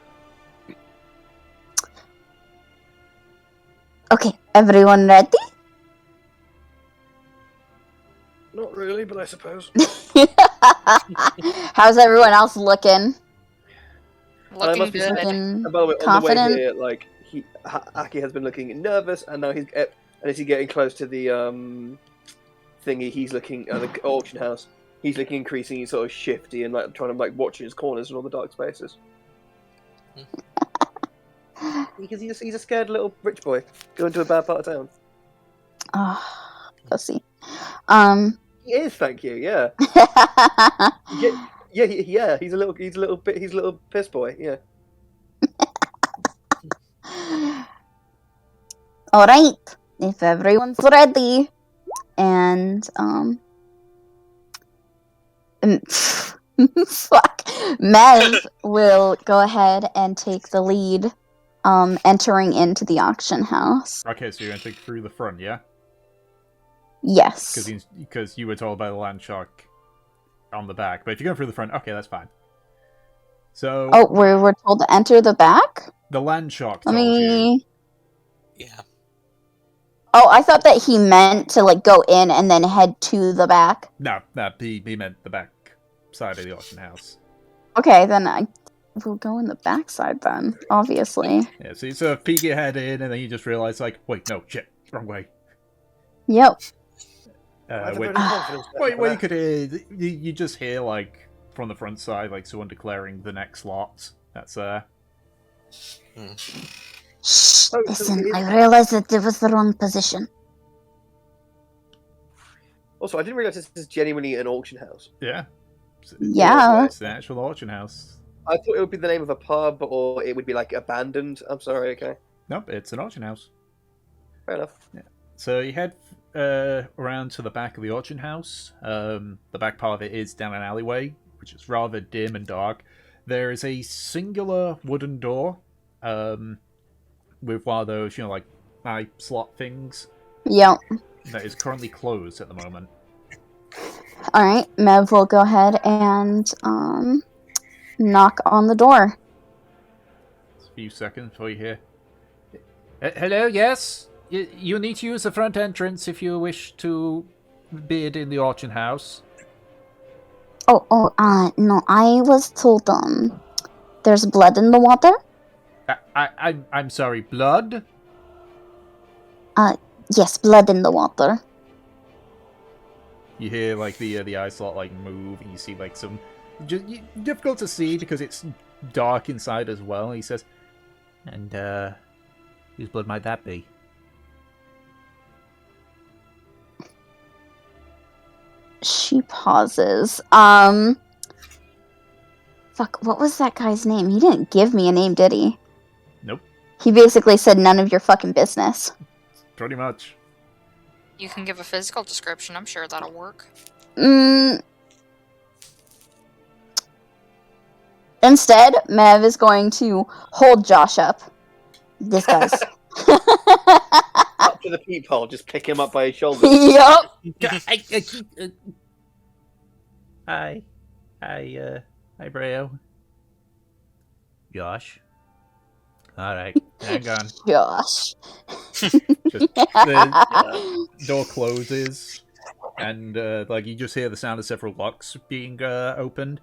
Okay, everyone ready? Not really, but I suppose. How's everyone else looking? Looking must be good. Looking And by the way, confident? on the way here, like Aki has been looking nervous, and now as he's getting close to the thingy, he's looking at the auction house. He's looking increasingly sort of shifty and like trying to like watch his corners and all the dark spaces. Because he's a scared little rich boy going to a bad part of town. Oh, pussy. He is, thank you. Yeah, yeah. He's a little piss boy. Yeah. All right, if everyone's ready, and fuck, Mev will go ahead and take the lead, entering into the auction house. Okay, so you're entering through the front, yeah? Yes. Because you were told by the land shark on the back. But if you're going through the front, okay, that's fine. So Oh, we're told to enter the back? the land shark Let told you. me. Yeah. Oh, I thought that he meant to like go in and then head to the back. No, he meant the back side of the auction house. Okay, then I will go in the back side then, obviously. Yeah, so you sort of peek your head in, and then you just realize, like, wait, no, shit, wrong way. Yep. Wait, you could hear, you just hear, like, from the front side, like, someone declaring the next lot. That's, Shh, Oh, listen, so I realized that it was the wrong position. Also, I didn't realize this is genuinely an auction house. Yeah. Yeah. It's an actual auction house. I thought it would be the name of a pub, or it would be like abandoned. I'm sorry. Okay, Nope, it's an auction house. fair enough. So you head around to the back of the auction house. The back part of it is down an alleyway, which is rather dim and dark. There is a singular wooden door with one of those, like, eye slot things Yep. that is currently closed at the moment. Alright, Mev will go ahead and knock on the door. It's a few seconds before you hear. Hello, yes? You need to use the front entrance if you wish to bid in the auction house. No, I was told, there's blood in the water? I'm sorry, blood? Yes, blood in the water. You hear, like, the eye slot, like, move, and you see, like, some... difficult to see because it's dark inside as well. He says, and, whose blood might that be? She pauses. Fuck, what was that guy's name? He didn't give me a name, did he? Nope. He basically said none of your fucking business. Pretty much. You can give a physical description. I'm sure that'll work. Instead, Mev is going to hold Josh up. This guy's. Up to the peephole, just pick him up by his shoulders. Yup. Hi. Hi, Brayo. Josh. Alright, hang on. Josh. Just the Yeah. door closes, and like you just hear the sound of several locks being opened,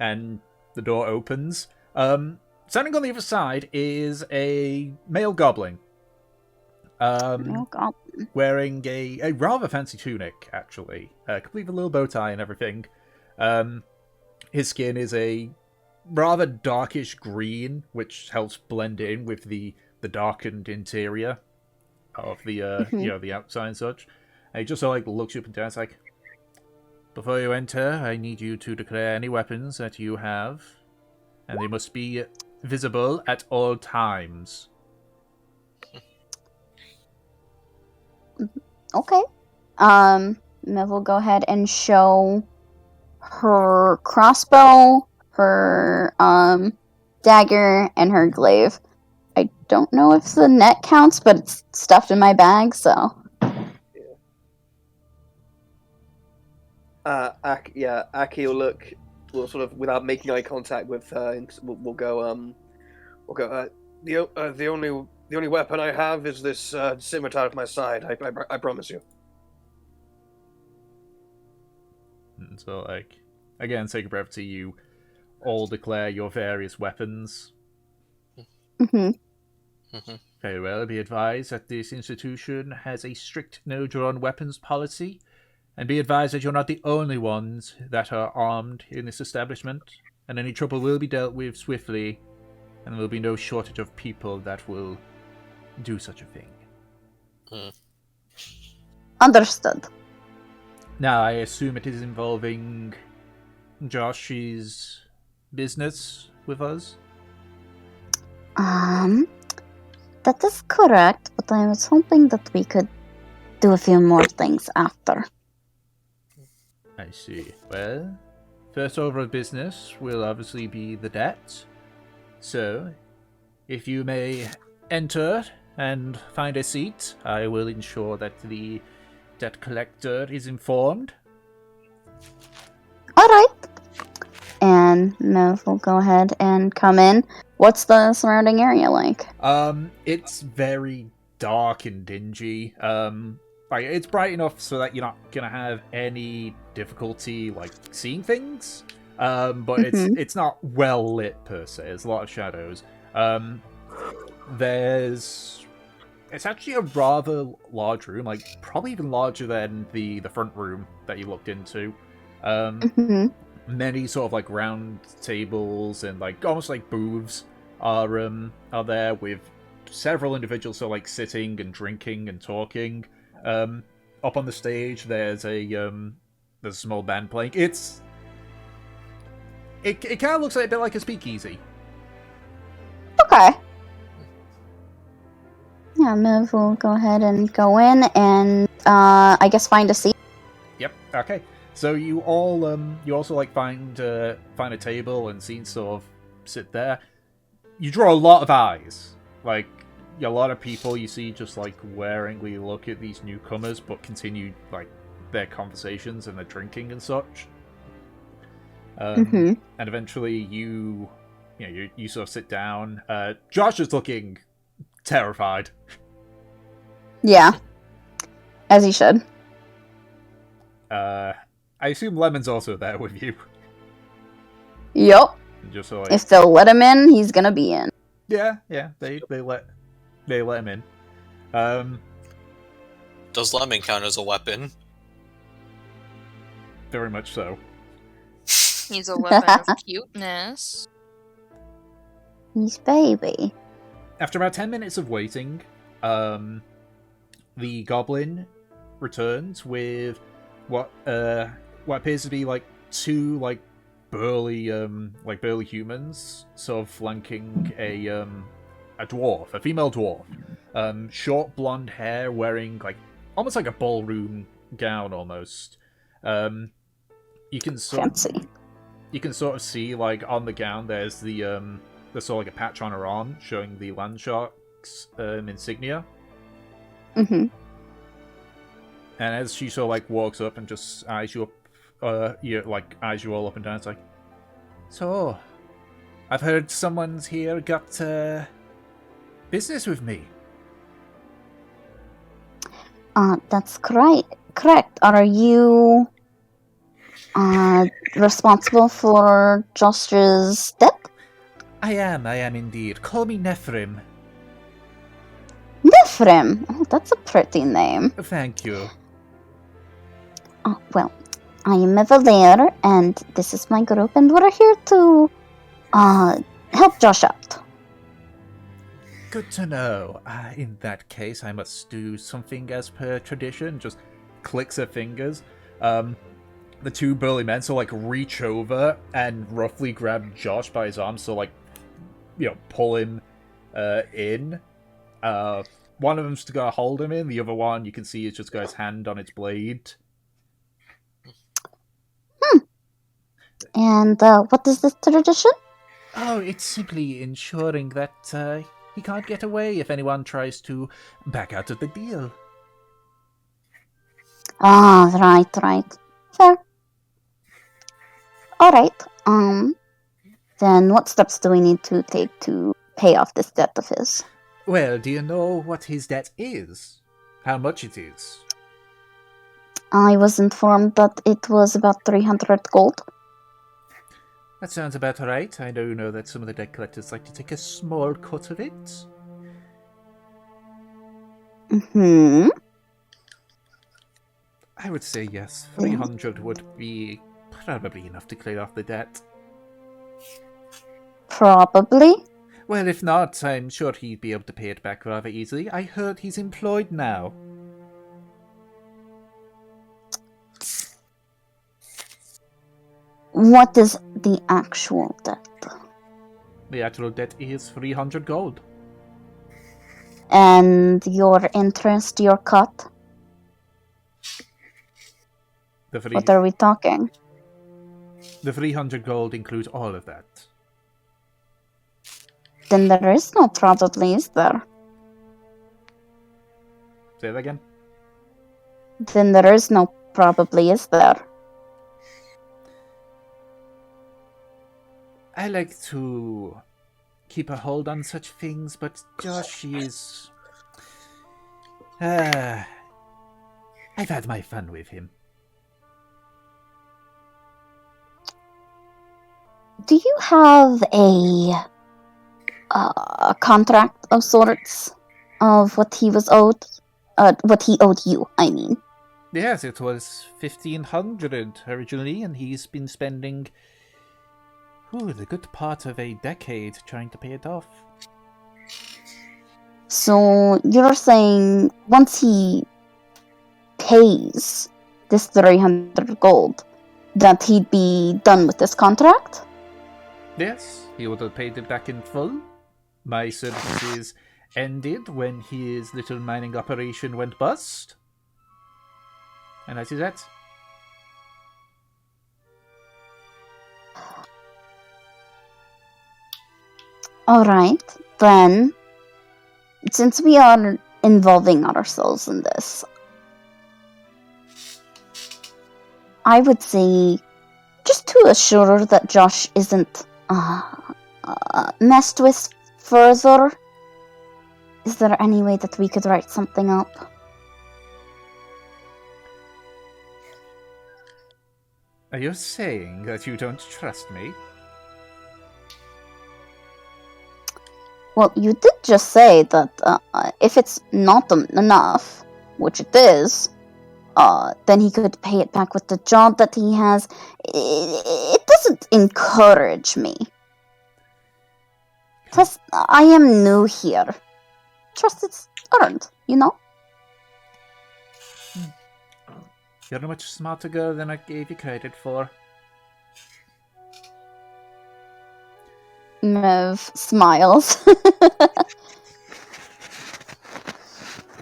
and the door opens. Standing on the other side is a male goblin. Oh, God. Wearing a rather fancy tunic, actually, complete with a little bow tie and everything. His skin is a rather darkish green, which helps blend in with the darkened interior of the the outside and such. And he just sort of like looks you up and down. It's like, before you enter, I need you to declare any weapons that you have, and they must be visible at all times. Okay. Mev will go ahead and show her crossbow, her dagger, and her glaive. I don't know if the net counts, but it's stuffed in my bag, so. Aki will look. Will sort of, without making eye contact with her, we'll go. The only weapon I have is this scimitar at my side. I promise you. And so, like, again, sake of brevity, you all declare your various weapons. Very well, be advised that this institution has a strict no-drawn weapons policy, and be advised that you're not the only ones that are armed in this establishment, and any trouble will be dealt with swiftly, and there will be no shortage of people that will do such a thing. Understood. Now, I assume it is involving Josh's business with us? That is correct, but I was hoping that we could do a few more things after. I see. Well, first order of business will obviously be the debt. So, if you may enter and find a seat, I will ensure that the debt collector is informed. Alright. And Mev will go ahead and come in. What's the surrounding area like? It's very dark and dingy. Like, it's bright enough so that you're not gonna have any difficulty, like, seeing things. But it's not well lit per se. There's a lot of shadows. It's actually a rather large room, like probably even larger than the front room that you looked into. Many sort of like round tables and like almost like booths are there with several individuals sort of like sitting and drinking and talking. Up on the stage, there's a small band playing. It kind of looks like a bit like a speakeasy. Okay. Yeah, Mev will go ahead and go in and I guess find a seat. Yep. Okay. So you all you also like find a table and seats, sort of sit there. You draw a lot of eyes. Like a lot of people you see just like waringly look at these newcomers, but continue like their conversations and their drinking and such. And eventually you sort of sit down. Josh is looking terrified. Yeah. As he should. I assume Lemon's also there with you. Yup. Just so, like, if they'll let him in, he's gonna be in. Yeah, they let him in. Does Lemon count as a weapon? Very much so. He's a weapon of cuteness. He's baby. After about 10 minutes of waiting, the goblin returns with what appears to be like two burly humans, sort of flanking a dwarf, a female dwarf. Short blonde hair, wearing like almost like a ballroom gown almost. You can sort of see like on the gown there's there's sort of like a patch on her arm showing the Landshark's insignia. Mm-hmm. And as she sort of like walks up and just eyes you up you like eyes you all up and down. It's like, so I've heard someone's here got business with me. That's correct. Are you responsible for Josh's death? I am indeed. Call me Nephrim. Nephrim. Oh, that's a pretty name. Thank you. Well, I am Evalier, and this is my group, and we're here to help Josh out. Good to know. In that case, I must do something as per tradition. Just clicks her fingers. The two burly men reach over and roughly grab Josh by his arm, pull him in. One of them's to go hold him in. The other one, you can see, is just got his hand on its blade. And what is this tradition? Oh, it's simply ensuring that he can't get away if anyone tries to back out of the deal. Right. Fair. Alright, then what steps do we need to take to pay off this debt of his? Well, do you know what his debt is? How much it is? I was informed that it was about 300 gold. That sounds about right. I do know that some of the debt collectors like to take a small cut of it. Mm-hmm. I would say yes. 300 would be probably enough to clear off the debt. Probably. Well, if not, I'm sure he'd be able to pay it back rather easily. I heard he's employed now. What is the actual debt? The actual debt is 300 gold. And your interest, your cut? What are we talking? The 300 gold includes all of that. Then there is no probably, is there? Say that again? Then there is no probably, is there? I like to keep a hold on such things, but Josh is... I've had my fun with him. Do you have a contract of sorts of what he was owed? What he owed you, I mean. Yes, it was 1,500 originally, and he's been spending the good part of a decade trying to pay it off. So you're saying once he pays this 300 gold, that he'd be done with this contract? Yes, he would have paid it back in full. My services ended when his little mining operation went bust. And that is that. Alright, then, since we are involving ourselves in this, I would say, just to assure that Josh isn't messed with further, is there any way that we could write something up? Are you saying that you don't trust me? Well, you did just say that if it's not enough, which it is, then he could pay it back with the job that he has. It doesn't encourage me. Plus, I am new here. Trust is earned, you know? You're a much smarter girl than I gave you credit for. Mev smiles.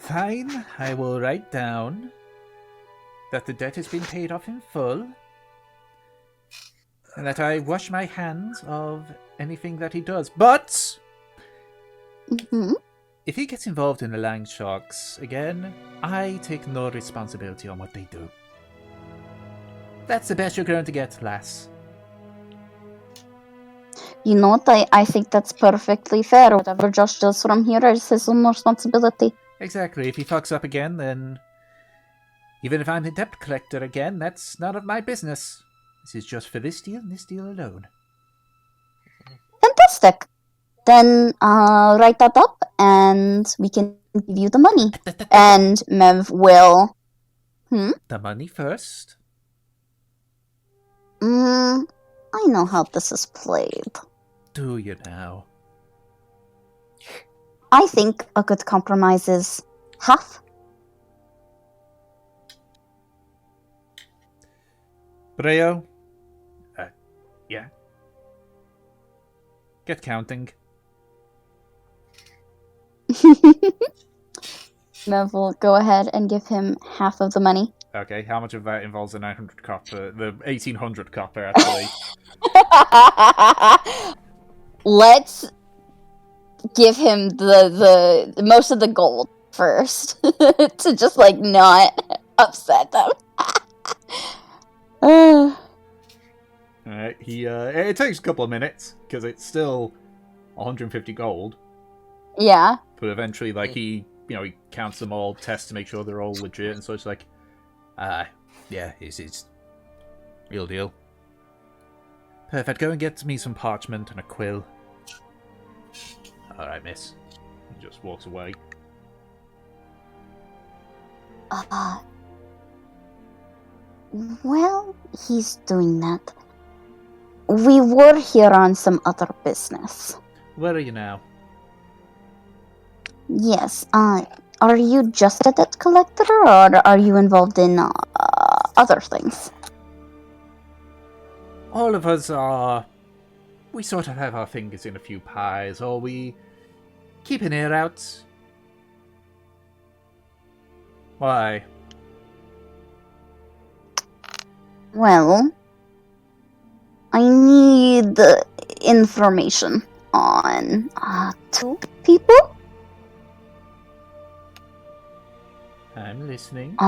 Fine, I will write down that the debt has been paid off in full, and that I wash my hands of anything that he does. But if he gets involved in the land sharks again, I take no responsibility on what they do. That's the best you're going to get, lass. You know what? I think that's perfectly fair. Whatever Josh does from here is his own responsibility. Exactly. If he fucks up again, then even if I'm a debt collector again, that's none of my business. This is just for this deal and this deal alone. Fantastic. Then write that up and we can give you the money. And Mev will... The money first. I know how this is played. Do you now? I think a good compromise is half. Breo? Yeah. Get counting. Mev will go ahead and give him half of the money. Okay, how much of that involves the 900 copper? The 1800 copper, actually. Let's give him the most of the gold first to just like not upset them. Alright, it takes a couple of minutes, because it's still 150 gold. Yeah. But eventually, like, he counts them all, tests to make sure they're all legit, and so it's like, yeah, it's real deal. Perfect, go and get me some parchment and a quill. Alright, miss. He just walks away. Well, he's doing that. We were here on some other business. Where are you now? Yes, are you just a debt collector, or are you involved in other things? All of us are... We sort of have our fingers in a few pies, or we keep an ear out. Why? Well, I need information on 2 people. I'm listening.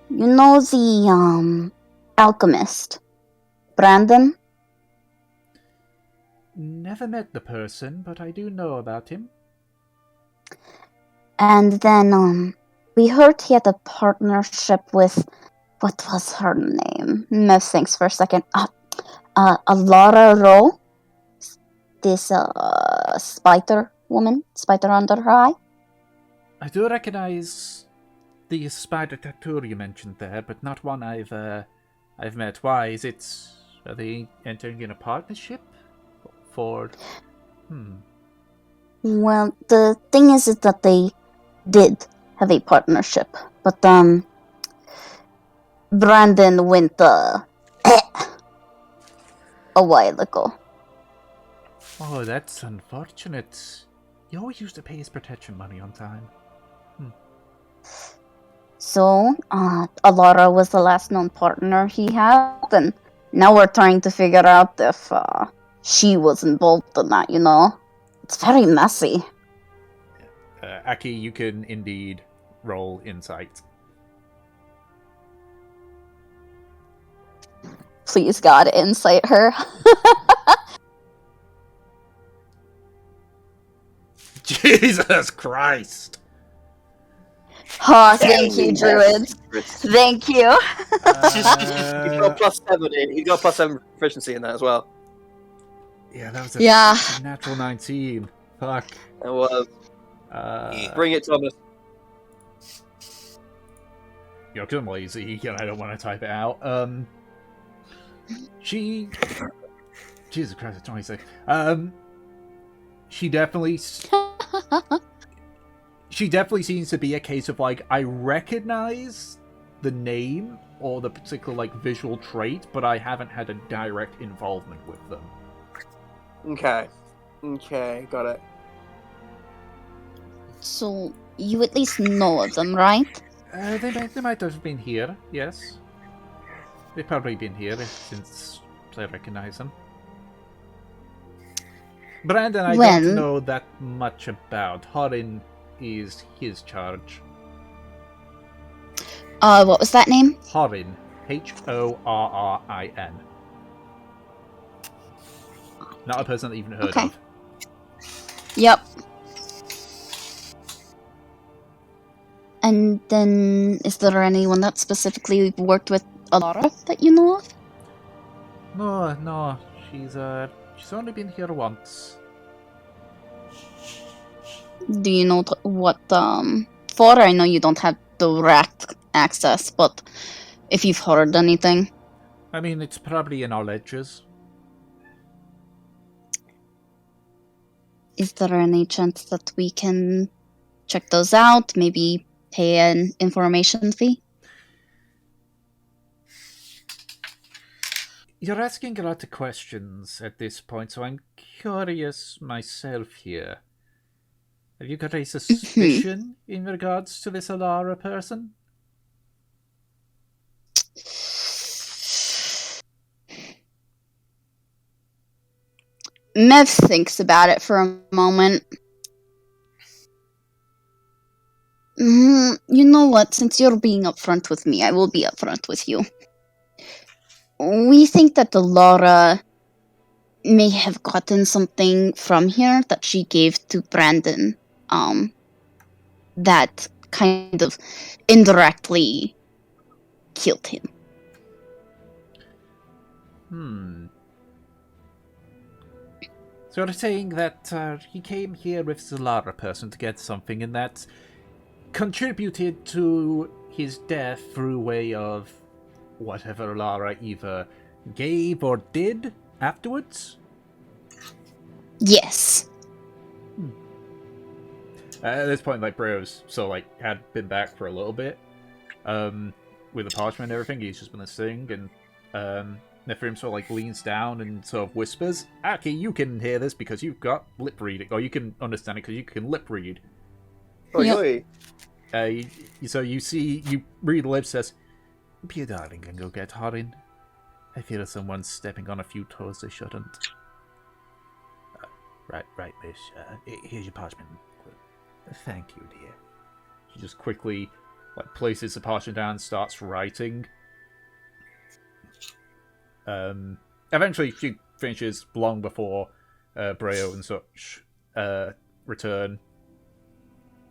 You know the alchemist, Brandon? Never met the person, but I do know about him. And then we heard he had a partnership with, what was her name? No, thanks for a second. Alara Rowe, this spider woman, spider under her eye. I do recognize the spider tattoo you mentioned there, but not one I've met. Why? Are they entering in a partnership? For... Well, the thing is that they did have a partnership, but Brandon went a while ago. Oh, that's unfortunate. He always used to pay his protection money on time. So, Alara was the last known partner he had, and now we're trying to figure out if she was involved in that, It's very messy. Aki, you can indeed roll insight. Please, God, insight her. Jesus Christ! Oh, thank you, druids. Thank you. He's got +7 in. He's got +7 proficiency in that as well. Yeah, that was Yeah. a natural 19. Fuck. It was. Bring it, Thomas. Because I'm lazy and I don't want to type it out. She... Jesus Christ, it's 26. She definitely... She definitely seems to be a case of, like, I recognize the name or the particular, like, visual trait, but I haven't had a direct involvement with them. Okay, got it. So, you at least know of them, right? They might have been here, yes. They've probably been here since I recognize them. Brandon, I don't know that much about. Horin is his charge. What was that name? Horin. Horrin. Not a person that you've even heard Okay. of. Yep. And then, is there anyone that specifically worked with Alara that you know of? No. She's only been here once. Do you know what, for? I know you don't have direct access, but if you've heard anything. I mean, it's probably in our ledgers. Is there any chance that we can check those out? Maybe pay an information fee? You're asking a lot of questions at this point, so I'm curious myself here. Have you got a suspicion in regards to this Alara person? Mev thinks about it for a moment. You know what? Since you're being upfront with me, I will be upfront with you. We think that Laura may have gotten something from here that she gave to Brandon. That kind of indirectly killed him. So you're saying that he came here with the Lara person to get something, and that contributed to his death through way of whatever Lara either gave or did afterwards? Yes. At this point, like, Bros had been back for a little bit, with the parchment and everything. He's just been listening, and Nephrim sort of leans down and sort of whispers, "Okay, you can hear this because you've got lip reading, or you can understand it because you can lip read." Oi. So you read the lips, says, "Be a darling and go get Horin. I feel someone's stepping on a few toes they shouldn't." Right, miss. Here's your parchment. Thank you, dear. She just quickly places the parchment down and starts writing. Eventually she finishes long before Breo and such return.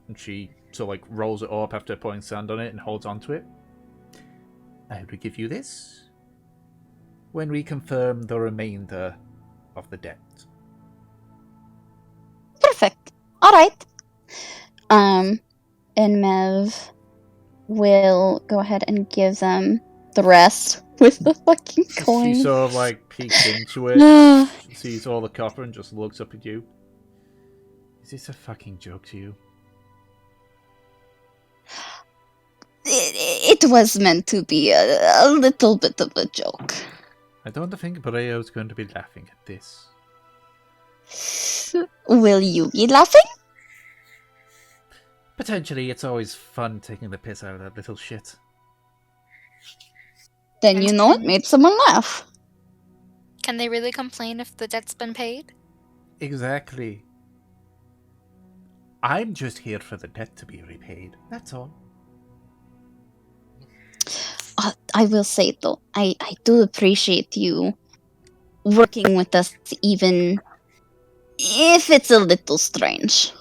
And she sort of rolls it up after pouring sand on it and holds onto it. I will give you this when we confirm the remainder of the debt. Perfect. Alright. And Mev will go ahead and give them the rest with the fucking coin. She sort of peeks into it, she sees all the copper and just looks up at you. Is this a fucking joke to you? It was meant to be a little bit of a joke. I don't think Breo's going to be laughing at this. Will you be laughing? Potentially, it's always fun taking the piss out of that little shit. Then you know it made someone laugh. Can they really complain if the debt's been paid? Exactly. I'm just here for the debt to be repaid, that's all. I will say though, I do appreciate you working with us, even if it's a little strange.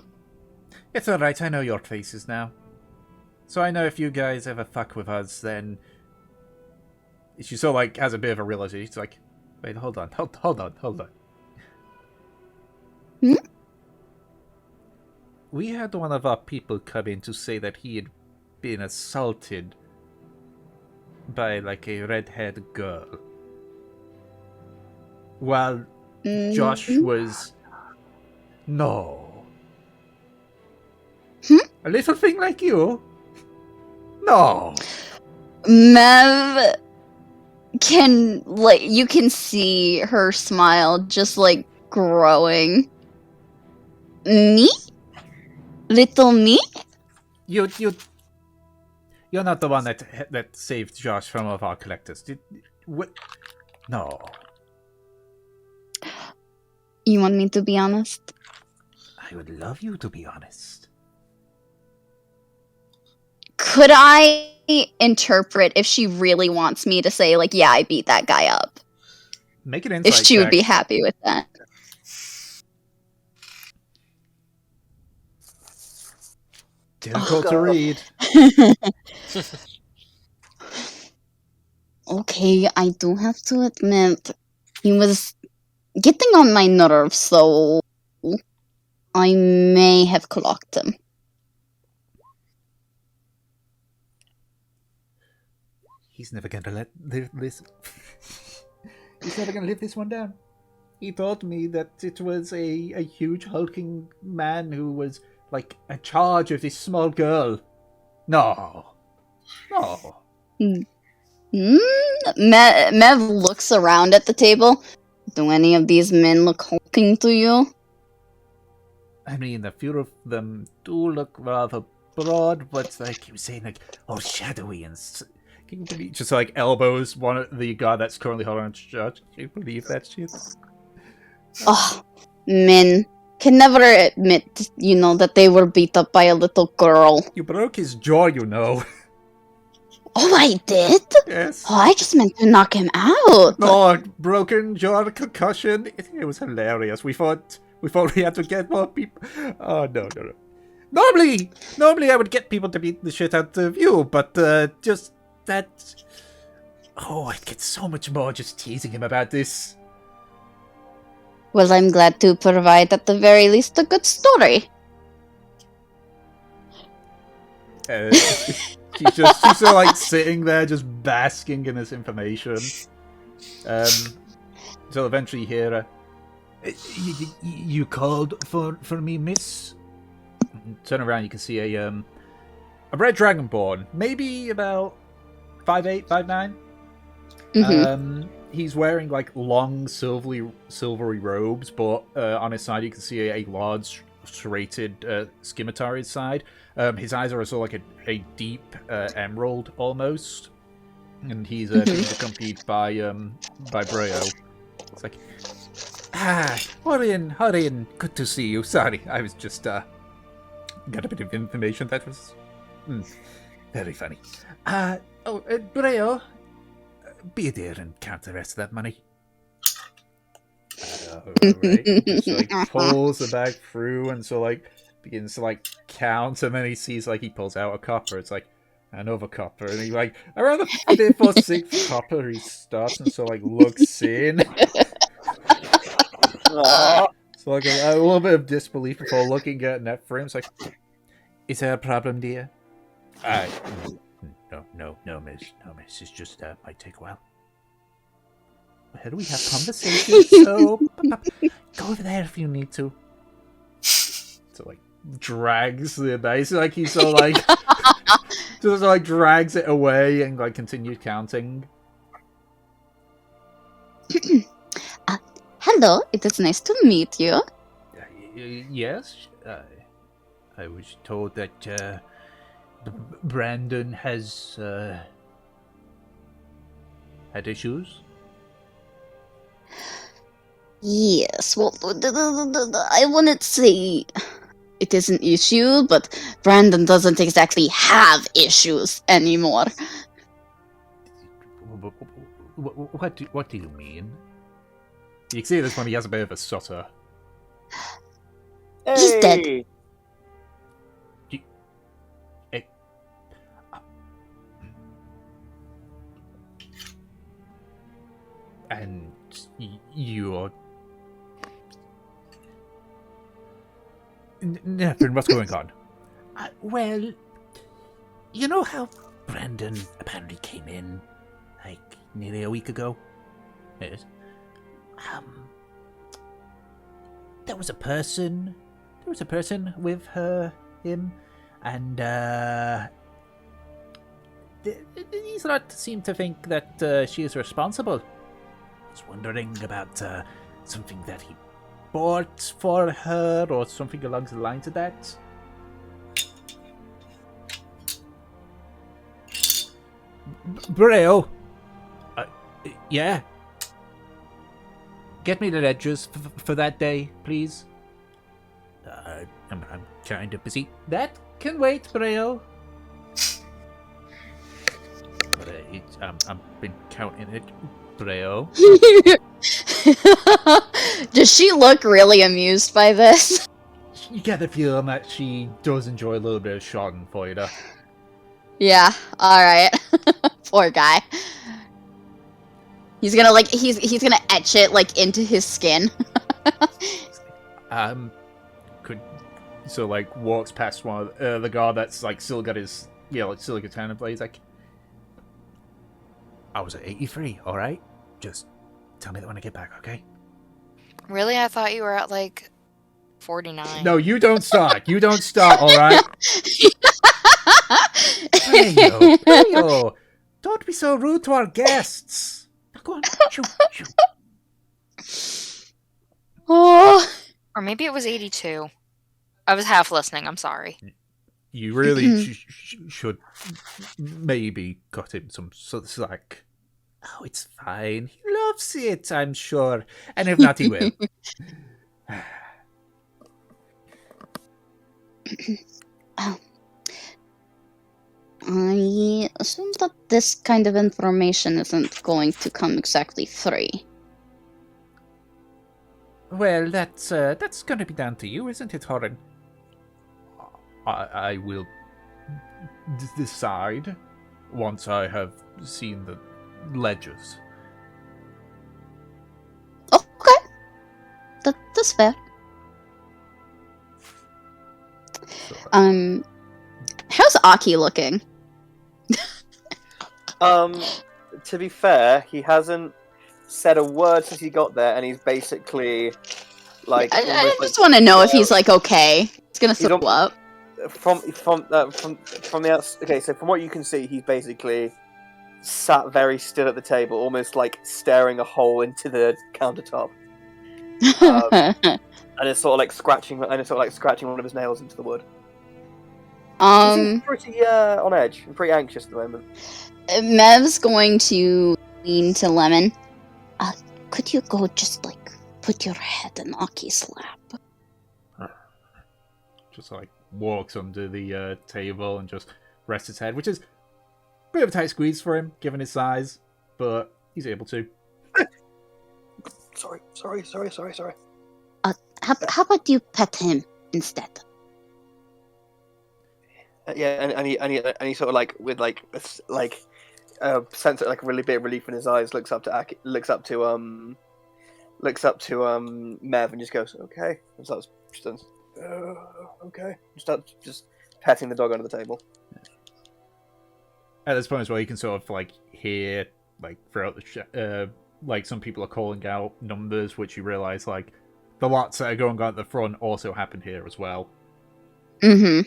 It's alright, I know your faces now. So I know if you guys ever fuck with us, then... She sort of has a bit of a realization. She's like, wait, hold on. We had one of our people come in to say that he had been assaulted by a red-haired girl. While Josh was... No. A little thing like you? No. Mev you can see her smile just growing. Me? Little me? You're not the one that saved Josh from one of our collectors. What? No. You want me to be honest? I would love you to be honest. Could I interpret if she really wants me to say, like, yeah, I beat that guy up. Make an If insight she would check. be happy with that. Difficult to God. read. Okay, I do have to admit, he was getting on my nerves, so I may have clocked him. He's never gonna live this. He's never gonna live this one down. He told me that it was a huge hulking man who was like in charge of this small girl. No. Mev looks around at the table. Do any of these men look hulking to you? I mean, a few of them do look rather broad, but like you were saying, like all shadowy and just like elbows one of the guy that's currently holding on to judge. Can you believe that shit? Oh, men can never admit, that they were beat up by a little girl. You broke his jaw, you know. Oh, I did? Yes. Oh, I just meant to knock him out. No, broken jaw, concussion. It was hilarious. We thought we had to get more people. Oh no. Normally I would get people to beat the shit out of you, but just that. Oh, I'd get so much more just teasing him about this. Well, I'm glad to provide, at the very least, a good story. She's sort of like sitting there, just basking in this information. So eventually you hear her. You called for me, miss? Turn around, you can see a red dragonborn, maybe about 5'8", 5'9". Mm-hmm. He's wearing like long silvery robes, but on his side you can see a large serrated scimitar his side. His eyes are also like a deep emerald almost, and he's being accompanied by Breo. It's like, hurry in, good to see you. Sorry, I was just got a bit of information that was very funny. Breo, be there and count the rest of that money. Right. Just like pulls the bag through and so like begins to like count, and then he sees like he pulls out a copper. It's like another copper, and he like around the 5th or 6th copper he starts and so like looks in. So like a little bit of disbelief before looking at net frames. Like, is there a problem, dear? No, miss. It's just might take a while. How do we have conversations? So go over there if you need to. So like drags the base, like he's so like just like drags it away and like continues counting. Hello, it is nice to meet you. Yes, I was told that Brandon has had issues. Yes, well, I wouldn't say it is an issue, but Brandon doesn't exactly have issues anymore. What do you mean? You can see this one, he has a bit of a stutter. He's dead. And you're... Nothing, what's going on? Well, you know how Brandon apparently came in, like, nearly a week ago? Yes. There was a person with him, and he's not seemed to think that she is responsible. I was wondering about something that he bought for her, or something along the lines of that. Breo, yeah. Get me the ledgers for that day, please. I'm kind of busy. That can wait, Breo. I've been counting it, Breo. Does she look really amused by this? You get the feeling that she does enjoy a little bit of schadenfreude. Yeah, alright. Poor guy. He's gonna he's gonna etch it like into his skin. Walks past one of the guard that's like still got his still got kind of blades. Like, I was at 83. All right, just tell me that when I get back, okay? Really? I thought you were at like 49. No, you don't start. You don't start. All right. Breo, don't be so rude to our guests. Now go on, shoot. Oh. Or maybe it was 82. I was half listening. I'm sorry. You really should maybe cut him some slack. Oh, it's fine. He loves it, I'm sure. And if not, he will. I assume that this kind of information isn't going to come exactly free. Well, that's going to be down to you, isn't it, Horan? I will decide once I have seen the ledgers. Okay. That's fair. How's Aki looking? To be fair, he hasn't said a word since he got there, and he's basically like. I just want to know if he's like okay. He's gonna throw up. From the outside. Okay, so from what you can see, he's basically sat very still at the table, almost like staring a hole into the countertop, and it's sort of like scratching one of his nails into the wood. He's pretty on edge and pretty anxious at the moment. Mev's going to lean to Lemon. Could you go just like put your head in Aki's lap? Just like walks under the table and just rests his head, which is a bit of a tight squeeze for him, given his size, but he's able to. Sorry. How about you pet him instead? Yeah, and he sort of like with like sense of like a really big relief in his eyes, looks up to Mev and just goes, okay. And starts okay. Starts just patting the dog under the table. At this point as well, you can sort of like hear like throughout the like some people are calling out numbers, which you realise like the lots that are going on at the front also happen here as well. Mm-hmm.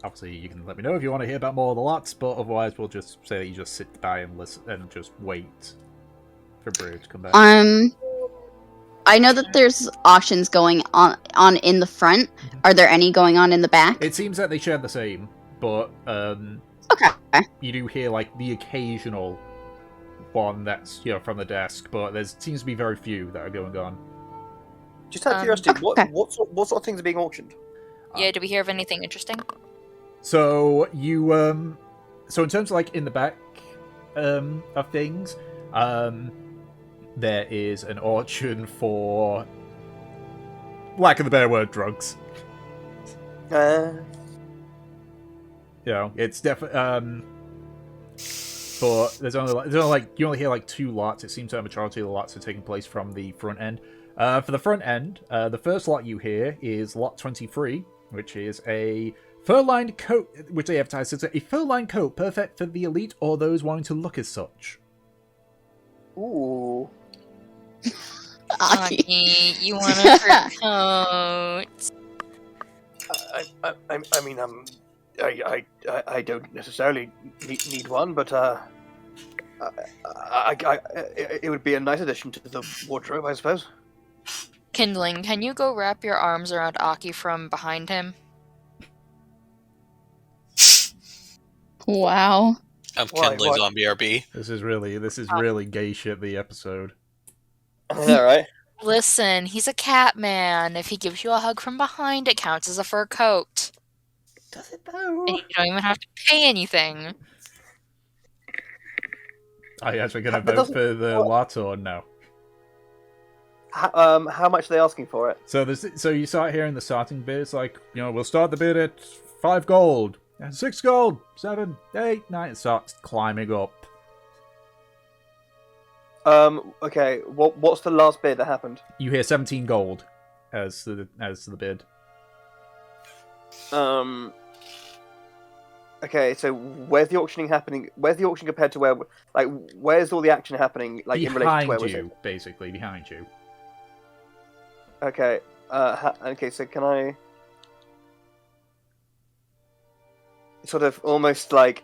Obviously, you can let me know if you want to hear about more of the lots, but otherwise, we'll just say that you just sit by and listen and just wait for Brew to come back. I know that there's auctions going on in the front. Mm-hmm. Are there any going on in the back? It seems that they share the same, but okay. You do hear like the occasional one that's from the desk, but there seems to be very few that are going on. Just out of curiosity, okay. what sort of things are being auctioned? Yeah, do we hear of anything interesting? So you so in terms of like in the back of things, there is an auction for, lack of the better word, drugs. It's definitely but there's only you only hear like 2 lots. It seems that a majority of the lots are taking place from the front end. For the front end, the first lot you hear is lot 23, which is a fur-lined coat, which they advertise as a fur-lined coat perfect for the elite or those wanting to look as such. Ooh. Aki, you want a fur coat? I don't necessarily need one, but it would be a nice addition to the wardrobe, I suppose. Kindling, can you go wrap your arms around Aki from behind him? Wow. I'm Kindling's on BRB. This is really gay shit, the episode. All right. Listen, he's a cat man. If he gives you a hug from behind, it counts as a fur coat. Does it though? And you don't even have to pay anything. Are you actually going to That vote doesn't- for the lot or no? How much are they asking for it? So you start hearing the starting bid. It's like, we'll start the bid at 5 gold, 6 gold, 7, 8, 9. It starts climbing up. Okay. What's the last bid that happened? You hear 17 gold as the bid. Okay, so where's the auctioning happening? Where's the auction compared to where's all the action happening? Like in relation to Behind where was you, it? basically, behind you. Okay. Okay. So can I sort of almost like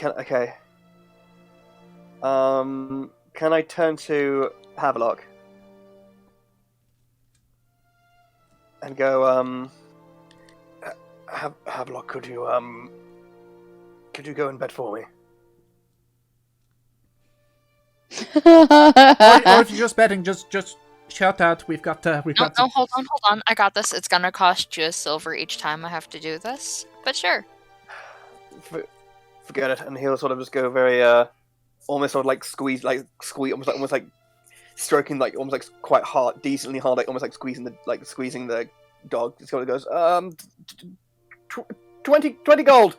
okay? Can I turn to Havelock and go? Havelock, could you go in bed for me? Or if you're just betting, just shout out. We've got. No, hold on. I got this. It's gonna cost you a silver each time I have to do this. But sure. Forget it. And he'll sort of just go very almost sort of like squeeze, almost like stroking, like almost like quite hard, decently hard, like almost like squeezing the dog. It sort of goes 20 gold.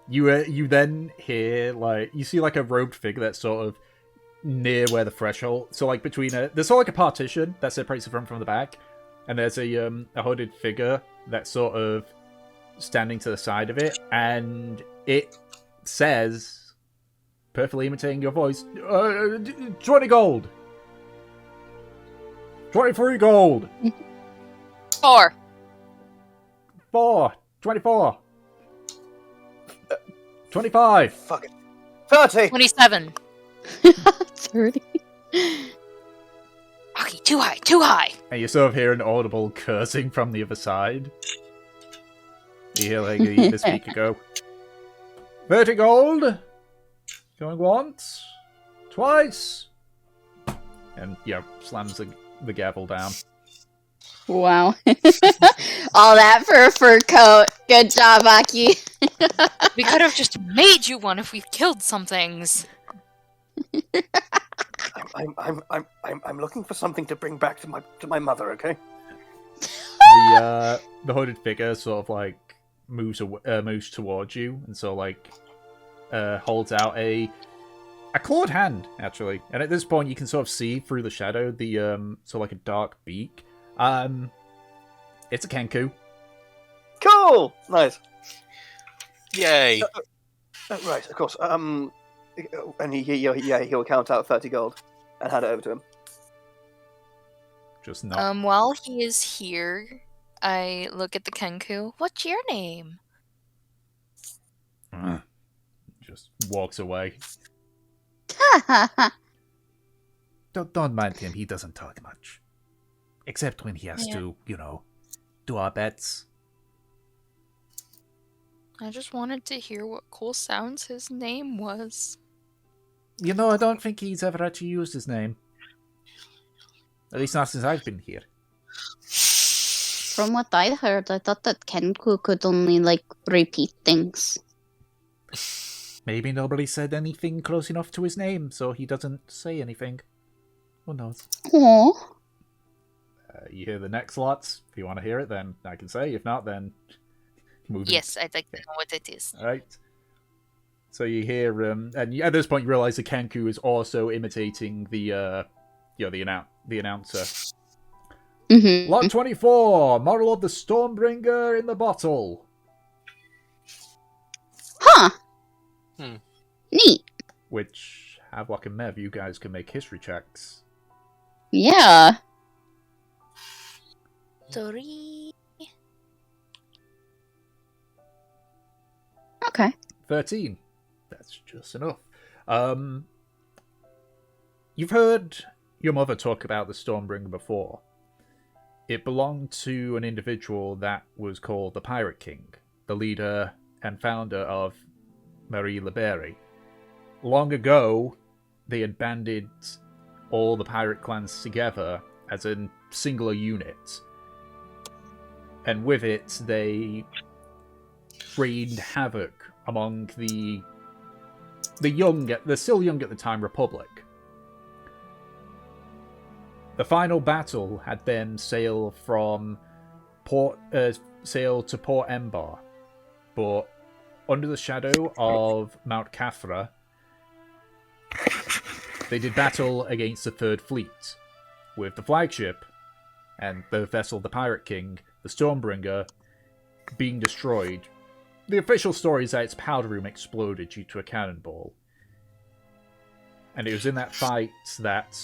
You then hear you see like a robed figure that's sort of near where the threshold. So like between there's sort of like a partition that separates the front from the back, and there's a hooded figure that's sort of standing to the side of it, and it says, perfectly imitating your voice, 20 gold, 23 gold, 4, 24, 25. Fuck it. 30. 27. 30. Okay, too high. And you sort of hear an audible cursing from the other side. You hear like the speaker go, 30 gold, going once, twice, and slams the gavel down. Wow. All that for a fur coat. Good job, Aki. We could have just made you one if we killed some things. I'm looking for something to bring back to my mother. Okay. The hooded figure sort of like moves towards you, and so like holds out a clawed hand actually. And at this point, you can sort of see through the shadow the sort of like a dark beak. It's a Kenku. Cool. Nice. Yay! Right. Of course. And he'll count out 30 gold and hand it over to him. Just not. While he is here, I look at the Kenku. What's your name? Just walks away. Don't mind him. He doesn't talk much, except when he has to, do our bets. I just wanted to hear what cool sounds his name was. I don't think he's ever actually used his name. At least not since I've been here. From what I heard, I thought that Kenku could only, repeat things. Maybe nobody said anything close enough to his name, so he doesn't say anything. Who knows? Aww. You hear the next lots. If you want to hear it, then I can say. If not, then move. Yes, I'd like to know what it is. All right. So you hear, and at this point you realize the Kenku is also imitating the announcer. Mm-hmm. Lot 24, model of the Stormbringer in the bottle. Huh. Hmm. Neat. Which, Havelock and Mev, you guys can make history checks. Yeah. 3. Okay. 13. That's just enough. You've heard your mother talk about the Stormbringer before. It belonged to an individual that was called the Pirate King, the leader and founder of Marie Libery. Long ago, they had banded all the pirate clans together as a singular unit. And with it, they rained havoc among the the still young at the time Republic. The final battle had them sail from sail to Port Embar, but under the shadow of Mount Cathra, they did battle against the Third Fleet, with the flagship and the vessel the Pirate King, the Stormbringer, being destroyed. The official story is that its powder room exploded due to a cannonball. And it was in that fight that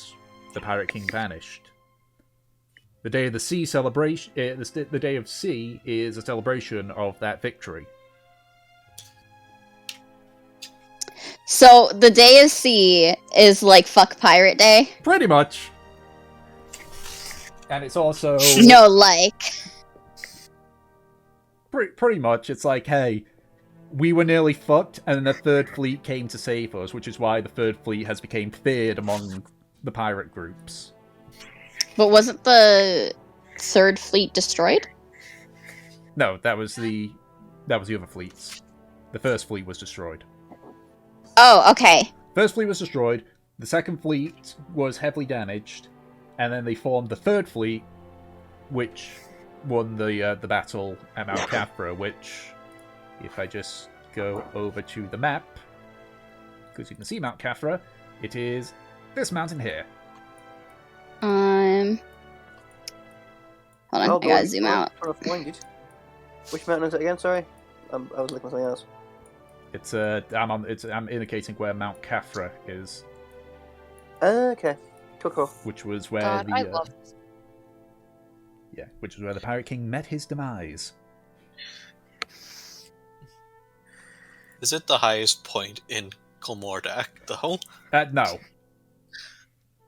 the Pirate King vanished. The Day of the Sea celebration, the Day of Sea is a celebration of that victory. So the Day of Sea is like fuck Pirate Day? Pretty much. And it's also... No, like... Pretty much. It's like, hey, we were nearly fucked, and then the Third Fleet came to save us, which is why the Third Fleet has become feared among the pirate groups. But wasn't the Third Fleet destroyed? No, that was the other fleets. The First Fleet was destroyed. Oh, okay. First Fleet was destroyed, the Second Fleet was heavily damaged, and then they formed the Third Fleet, which won the battle at Mount Cathra, which, if I just go over to the map, because you can see Mount Cathra, it is this mountain here. Hold on, I gotta zoom out. Trying to find it. Which mountain is it again? Sorry, I was looking at something else. It's I'm indicating where Mount Cathra is, Okay, cool. which was where God, I love this. which was where the Pirate King met his demise. Is it the highest point in Karmora, though? No.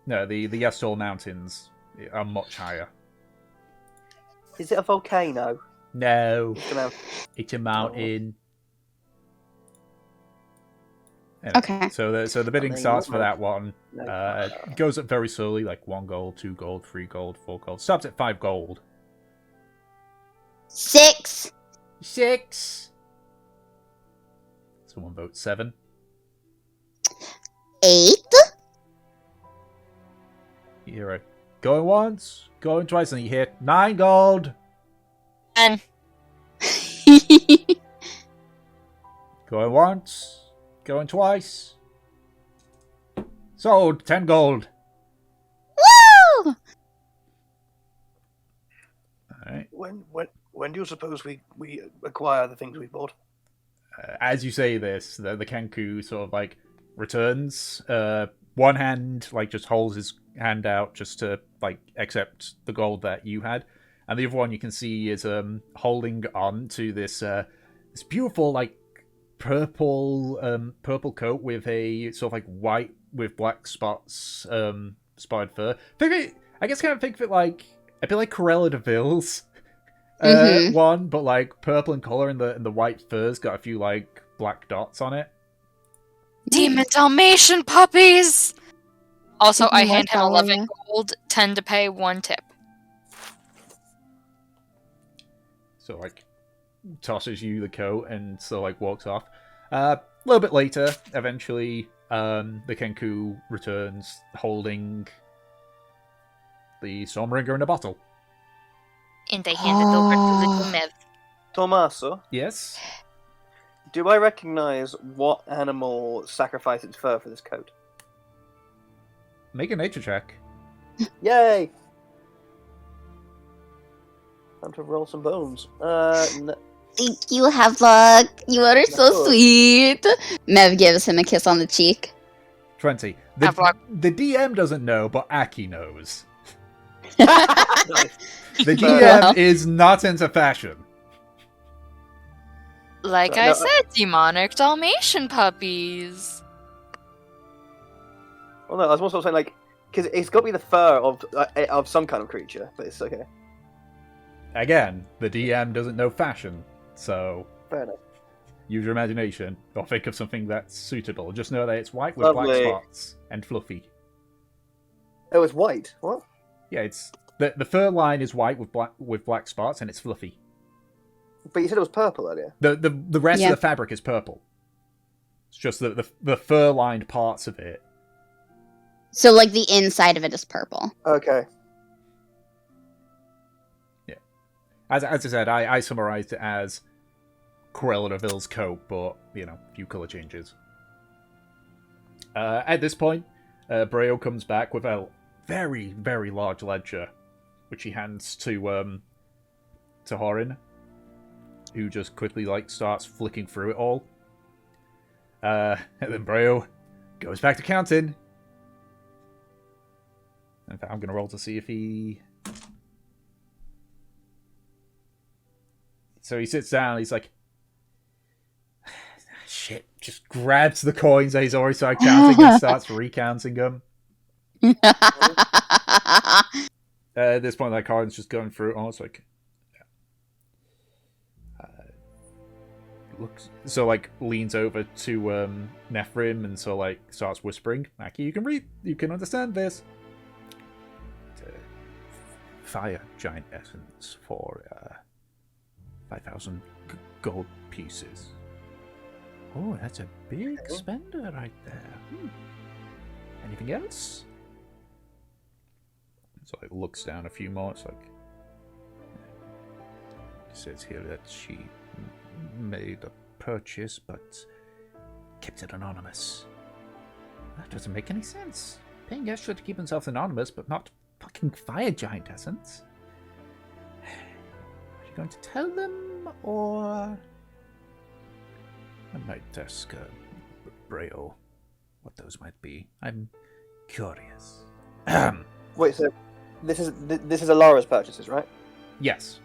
No, the Yestol Mountains are much higher. Is it a volcano? No, It's a mountain. it's a mountain. Anyway, Okay. So the bidding mean, starts what for that one. No. Goes up very slowly, like 1 gold, 2 gold, 3 gold, 4 gold. Stops at 5 gold. 6. 6. Someone votes 7. 8. You hear it. Going once, going twice, and you hear 9 gold. 10. Going once, going twice. Sold 10 gold. Woo! Alright. When do you suppose we acquire the things we bought? As you say this, the Kenku sort of like returns. One hand like just holds his hand out just to like accept the gold that you had, and the other one you can see is holding on to this this beautiful like purple coat with a sort of like white with black spots, spotted fur. I guess kind of think of it like a bit like Cruella de Vil's one, but like purple in color, and the white fur's got a few like black dots on it. Demon Dalmatian puppies! Also, I Even hand him more 11 gold, 10 to pay, 1 tip. So like tosses you the coat and so like walks off. A little bit later, eventually, the Kenku returns holding the Stormbringer in a bottle. And I hand it over to little Mev. Tommaso, Yes. do I recognise what animal sacrificed its fur for this coat? Make a nature check. Yay! Time to roll some bones. Thank you, Havelock. You are so Cool. sweet. Mev gives him a kiss on the cheek. 20. Havelock. The DM doesn't know, but Aki knows. Nice. The Well. DM is not into fashion. Like No, I no, said, demonic Dalmatian puppies. Well, no, I was more sort of saying like, because it's got to be the fur of some kind of creature, but it's okay. Again, the DM doesn't know fashion, so Fair enough. use your imagination or think of something that's suitable. Just know that it's white with black Lovely. spots and fluffy. Oh, it's white. What? Yeah, it's the fur line is white with black spots and it's fluffy. But you said it was purple earlier. The rest Yeah. of the fabric is purple. It's just the fur-lined parts of it. So, like, the inside of it is purple. Okay. As I said, I summarized it as Cruella de Vil's coat, but, a few color changes. At this point, Breo comes back with a very, very large ledger, which he hands to Horin, who just quickly, starts flicking through it all. And then Breo goes back to counting. In fact, I'm going to roll to see if he... So he sits down, he's like, shit, just grabs the coins that he's already started counting and starts recounting them. At this point, Corin's just going through, almost leans over to Nephrim and starts whispering, Mackie, you can read, you can understand this. Fire giant essence for 5,000 gold pieces. Oh, that's a big spender right there. Anything else? So it looks down a few more. It's it says here that she made a purchase but kept it anonymous. That doesn't make any sense. Paying extra to keep himself anonymous, but not fucking fire giant essence. Going to tell them, or I might ask Breo what those might be. I'm curious. Wait, so this is Alara's purchases, right? Yes.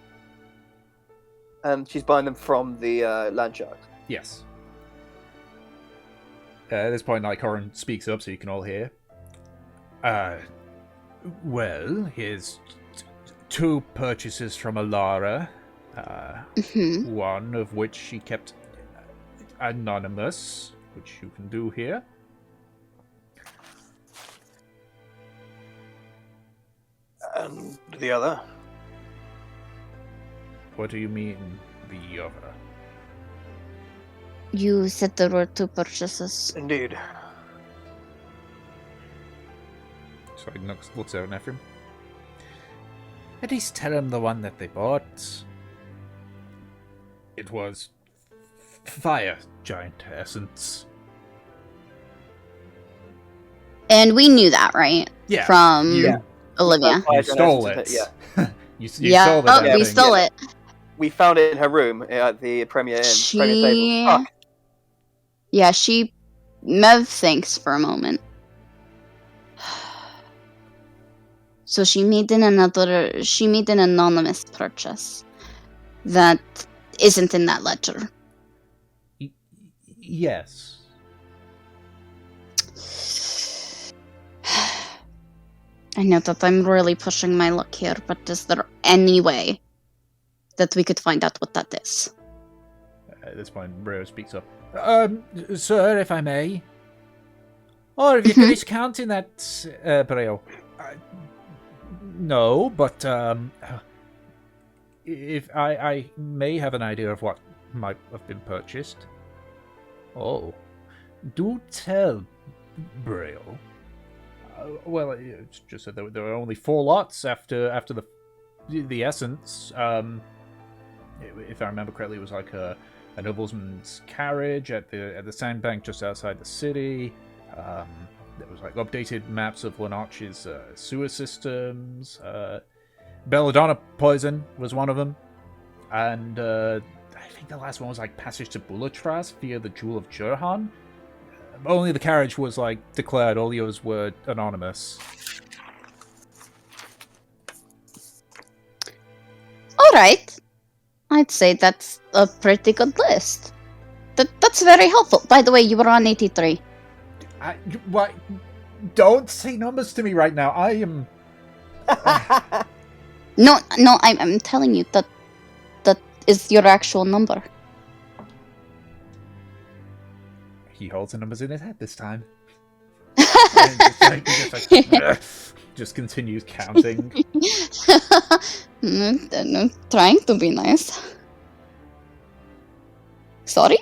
And she's buying them from the land sharks. Yes. At this point, Corin speaks up so you can all hear. Well, here's two purchases from Alara. One of which she kept anonymous, which you can do here. And the other? What do you mean, the other? You said there were two purchases. Indeed. So he looks out at Ephraim. At least tell him the one that they bought. It was fire giant essence. And we knew that, right? Yeah. From Olivia. You stole it. Yeah. You stole the damn we thing. stole it. We found it in her room at the Premier Inn. She... Premier table. Fuck. Yeah, Mev thinks for a moment. So she made an anonymous purchase that isn't in that ledger. Yes. I know that I'm really pushing my luck here, but is there any way that we could find out what that is? At this point, Reo speaks up. Sir, if I may. Or have you finished counting that, Breo? No, but, if I may have an idea of what might have been purchased. Oh. Do tell, Breo. Well, it's just that there were only 4 lots after the essence. If I remember correctly, it was like a nobleman's carriage at the sandbank just outside the city. There was updated maps of Lenarch's sewer systems. Belladonna poison was one of them, and I think the last one was passage to Bulatras via the Jewel of Jurohan. Only the carriage was declared. All the others were anonymous. All right, I'd say that's a pretty good list. That's very helpful. By the way, you were on 83. What? Don't say numbers to me right now. I am. No, I'm telling you that is your actual number. He holds the numbers in his head this time. Just continues counting. Trying to be nice. Sorry?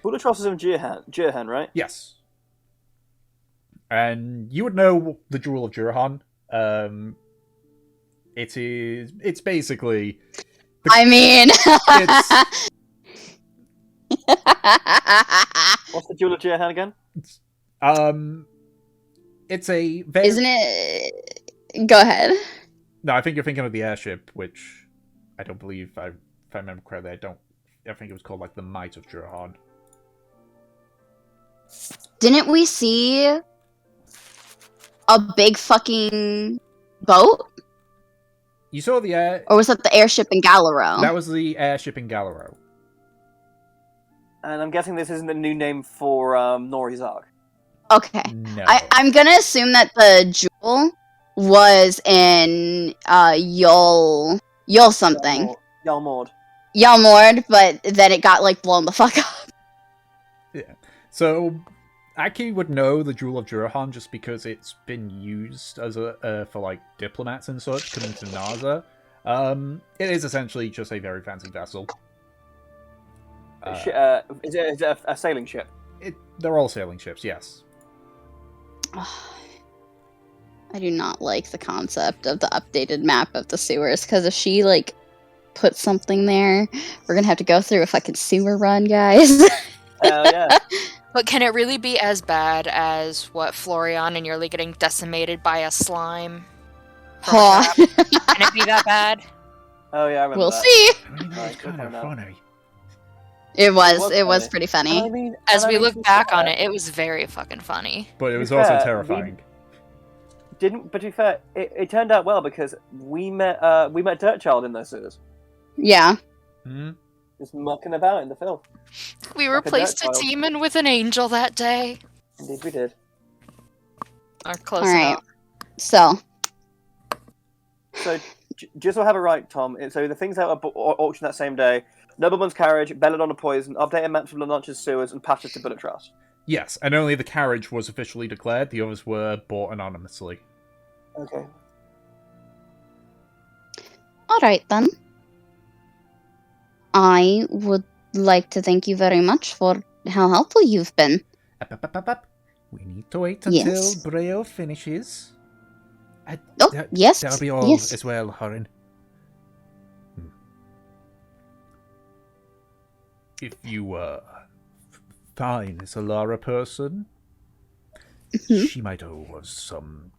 Bulletros is in Jurohan, right? Yes. And you would know the Jewel of Jurohan. It's basically... I mean... It's... What's the Jewel of Jurohan again? It's a very... Isn't it... Go ahead. No, I think you're thinking of the airship, which I don't believe, if I remember correctly, I think it was called, like, the Might of Jurohan. Didn't we see a big fucking boat? You saw the air... Or was that the airship in Galaro? That was the airship in Galaro. And I'm guessing this isn't a new name for Nori's arc. Okay. No. I'm gonna assume that the jewel was in Yul something. Yalmord. Yalmord, but then it got like blown the fuck up. Yeah. So, Aki would know the Jewel of Jurohan just because it's been used as a for like diplomats and such coming to NASA. It is essentially just a very fancy vessel. Is it a sailing ship? They're all sailing ships, yes. I do not like the concept of the updated map of the sewers, because if she like put something there, we're gonna have to go through a fucking sewer run, guys. Hell yeah. But can it really be as bad as what Florian and nearly getting decimated by a slime? Huh. Can it be that bad? Oh yeah, I remember We'll that. see. I mean, Right, that's good kind of point out. funny. It was funny. pretty funny. I mean, As and we I mean, look to be back fair, on it, it was very fucking funny. But it was be also fair, terrifying. But to be fair, it turned out well because we met Dirtchild in those sewers, Yeah. Hmm? just mucking about in the filth. We Like a replaced a Dirtchild. demon with an angel that day. Indeed, we did. Or close All right. enough. So, So, just so I have it right, Tom. So the things that were auctioned that same day: Nobleman's carriage, Belladonna poison, updated maps of Lananch's sewers, and passage to Bullet Trust. Yes, and only the carriage was officially declared. The others were bought anonymously. Okay. all right then. I would like to thank you very much for how helpful you've been. Up. We need to wait until Yes. Breo finishes. Oh, yes. That'll be all Yes. as well, Horin. If you find this Alara person, Mhm. she might owe us some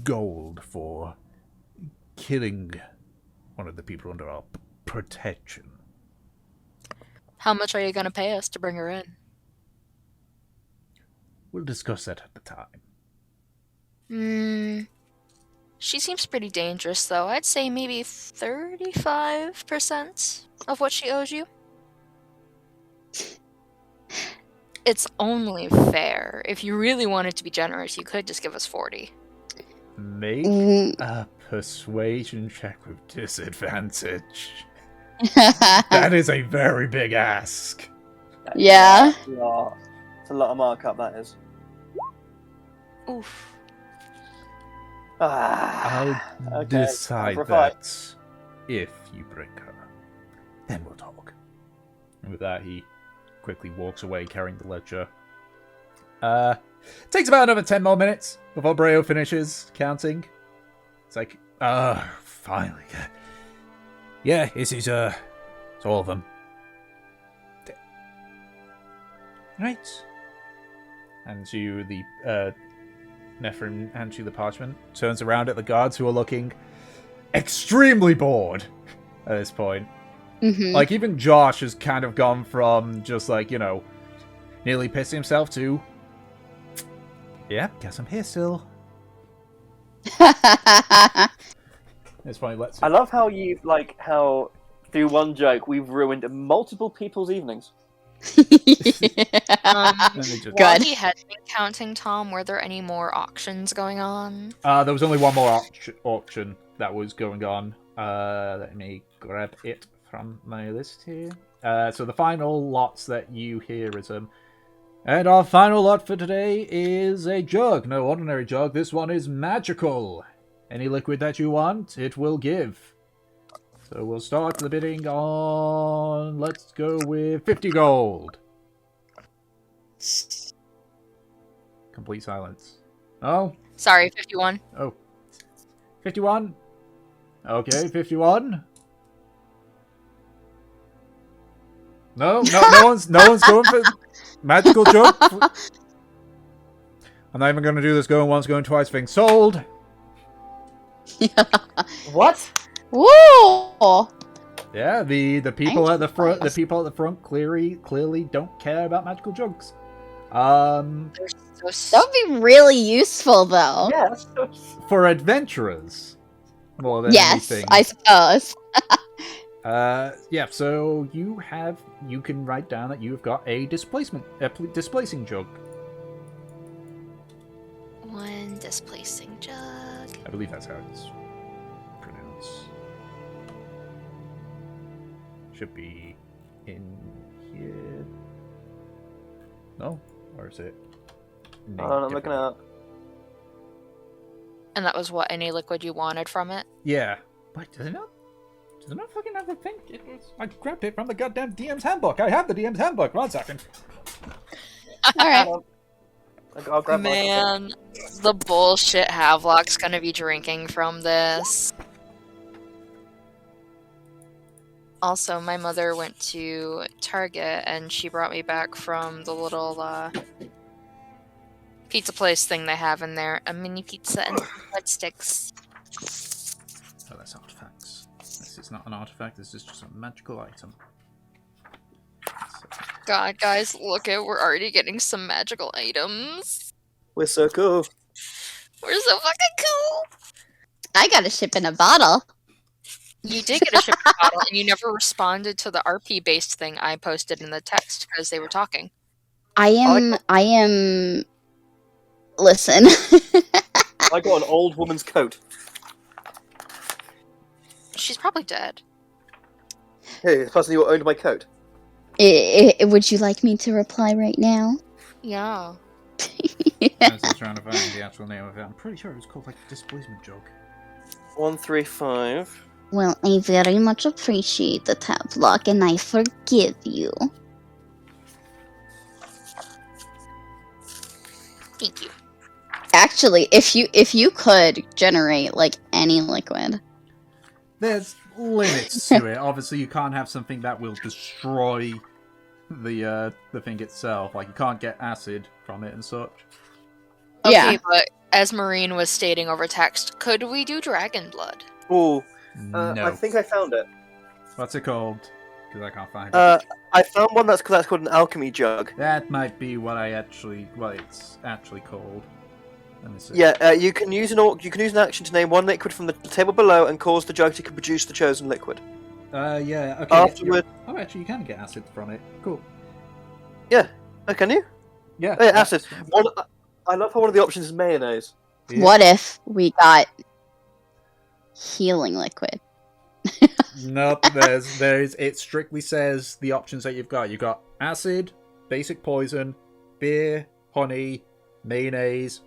gold for killing one of the people under our protection. How much are you going to pay us to bring her in? We'll discuss that at the time. She seems pretty dangerous, though. I'd say maybe 35% of what she owes you. It's only fair. If you really wanted to be generous, you could just give us 40. Make Mm. a persuasion check with disadvantage. That is a very big ask. Yeah. It's a lot of markup, that is. Oof. I'll Okay, decide for a fight. that if you bring her. Then we'll talk. And with that, he quickly walks away carrying the ledger. Takes about another 10 more minutes before Breo finishes counting. It's like, finally. Yeah, it's all of them. Right. Hands you the, Nephrim hands you the parchment, turns around at the guards who are looking extremely bored at this point. Mhm. Like, even Josh has kind of gone from just, like, you know, nearly pissing himself to, yeah, guess I'm here still. At this point, let's... I love how you've, how through one joke we've ruined multiple people's evenings. Let me just... While Good. he had been counting, Tom, were there any more auctions going on? There was only one more auction that was going on. Let me grab it from my list here. So the final lots that you hear is and our final lot for today is a jug. No ordinary jug. This one is magical. Any liquid that you want, it will give. So we'll start the bidding on, let's go with 50 gold. Complete silence. Oh, Sorry, 51. oh. 51? Okay, 51. No one's going for magical jug. I'm not even going to do this going once, going twice thing. Sold. What? Woo! Yeah, the people at the front, Nice. clearly don't care about magical jugs. They're so That would be really useful, though. Yeah, that's so... For adventurers, more than Yes, anything. I suppose. Yeah. So you can write down that you've got a displacing jug. One displacing jug. I believe that's how it's pronounced. Should be in here. No, or is it? I'm looking up. And that was what, any liquid you wanted from it? Yeah. Wait, does it not? Does it not fucking have the thing? I grabbed it from the goddamn DM's handbook. I have the DM's handbook. 1 second. Alright. I'll grab mine. Man, the bullshit Havelock's gonna be drinking from this. Also, my mother went to Target and she brought me back from the little pizza place thing they have in there a mini pizza and some breadsticks. Oh, that's artifacts. This is not an artifact. This is just a magical item. God, guys, look at we're already getting some magical items. We're so cool. We're so fucking cool. I got a ship in a bottle. You did get a shipping bottle, and you never responded to the RP-based thing I posted in the text because they were talking. I am. Listen. I got an old woman's coat. She's probably dead. Hey, the person who owned my coat. Would you like me to reply right now? Yeah. I'm still trying to find the actual name of it. I'm pretty sure it was called like displacement jug. 135. Well, I very much appreciate the Havelock, and I forgive you. Thank you. Actually, if you could generate like any liquid, There's limits to it. Obviously, you can't have something that will destroy the thing itself. Like you can't get acid from it and such. Okay, Yeah. but as Marine was stating over text, could we do dragon blood? Ooh, No. I think I found it. What's it called? Because I can't find it. I found one that's called an alchemy jug. That might be what it's actually called. Let me see. Yeah, you can use an action to name one liquid from the table below and cause the jug to produce the chosen liquid. Yeah. Okay. Afterward, Oh, actually, you can get acid from it. Cool. can you? Yeah. Oh, yeah, acid. I love how one of the options is mayonnaise. Yeah. what if we got healing liquid? Nope. There's. It strictly says the options that you've got. You've got acid, basic poison, beer, honey, mayonnaise,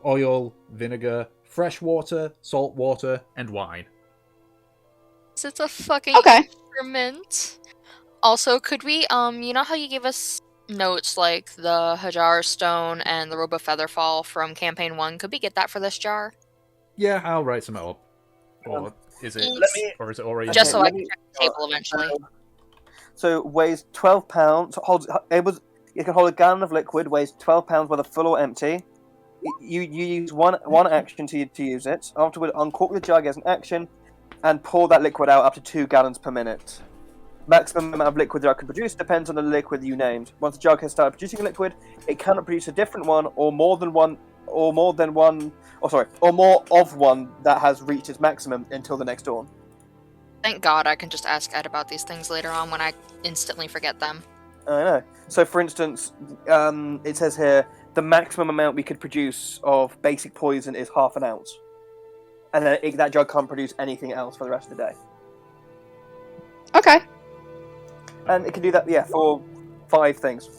oil, vinegar, fresh water, salt water, and wine. It's a fucking Okay. experiment. Also, could we, you know how you gave us notes like the Hajar Stone and the Robe of Featherfall from Campaign 1? Could we get that for this jar? Yeah, I'll write some up. Or is it? Let me- Or is it already? Just so I let can me- check the table eventually. So weighs 12 pounds. You can hold a gallon of liquid. Weighs 12 pounds, whether full or empty. You use one action to use it. Afterward, uncork the jug as an action, and pour that liquid out up to 2 gallons per minute. Maximum amount of liquid the jug can produce depends on the liquid you named. Once the jug has started producing a liquid, it cannot produce a different one or more of one that has reached its maximum until the next dawn. Thank God I can just ask Ed about these things later on when I instantly forget them. I know. So, for instance, it says here the maximum amount we could produce of basic poison is 1/2 ounce, and then that jug can't produce anything else for the rest of the day. Okay. And it can do that, for 5 things.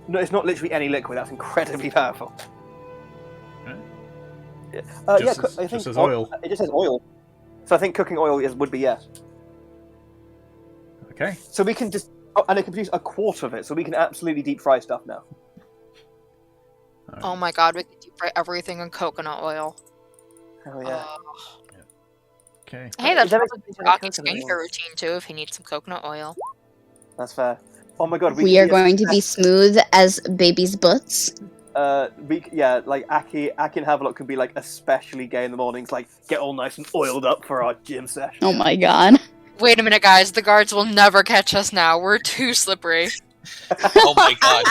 No, it's not literally any liquid. That's incredibly powerful. Right. Yeah. Just I think says oil. It just says oil. So I think cooking oil would be yes. Okay. So we can just Oh, and it can produce a quarter of it, so we can absolutely deep fry stuff now. Alright. Oh my god, we can deep fry everything in coconut oil. Hell yeah. Okay. Hey, that's Is there probably anything like Aki's coconut skincare oil? routine too, if he needs some coconut oil. That's fair. Oh my god, We are going to be smooth as babies' butts. Like Aki and Havelock can be like especially gay in the mornings, like get all nice and oiled up for our gym session. Oh my god. Wait a minute, guys. The guards will never catch us now. We're too slippery. Oh my god.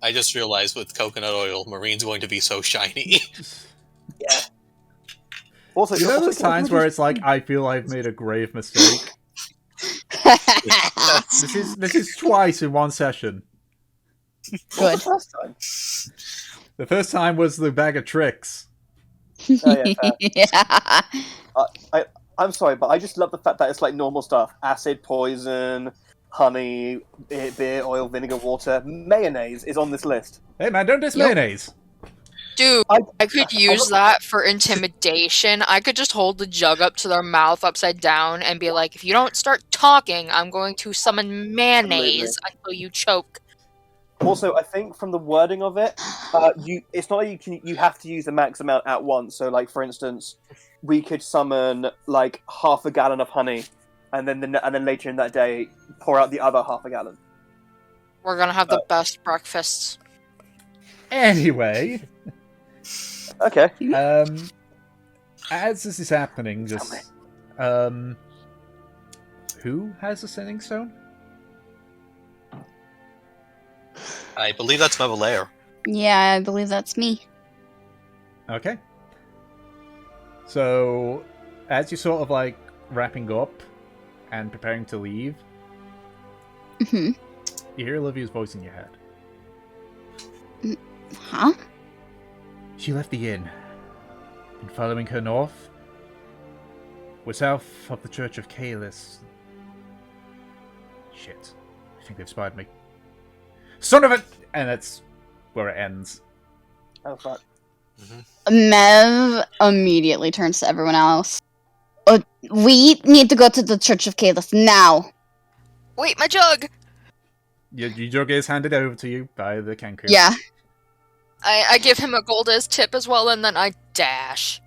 I just realized with coconut oil, Marine's going to be so shiny. Yeah. Also, You know also, those can I times just- where it's like, I feel I've made a grave mistake? This is twice in one session. What Good. was the first time? The first time was the bag of tricks. Oh, yeah, fair. Yeah. I'm sorry, but I just love the fact that it's like normal stuff: acid, poison, honey, beer, oil, vinegar, water. Mayonnaise is on this list. Hey man, don't diss Yep. mayonnaise. Dude, I- I could use that for intimidation. I could just hold the jug up to their mouth upside down and be like, if you don't start talking, I'm going to summon mayonnaise until you choke. Also, I think from the wording of it, it's not like you have to use the max amount at once. So, like for instance, we could summon like half a gallon of honey, and then later in that day pour out the other half a gallon. We're gonna have the best breakfasts. Anyway, Okay. as this is happening, just who has a sending stone? I believe that's Mevalair. Yeah, I believe that's me. Okay. So, as you're sort of like wrapping up and preparing to leave, Hmm. you hear Olivia's voice in your head. Huh? She left the inn, and following her north, we're south of the Church of Kalis. Shit. I think they've spied me. Son of a... And that's where it ends. Oh fuck. Mev immediately turns to everyone else. We need to go to the Church of Kalis now. Wait, my jug! Your jug is handed over to you by the Kanku. Yeah. I give him a gold as tip as well, and then I dash.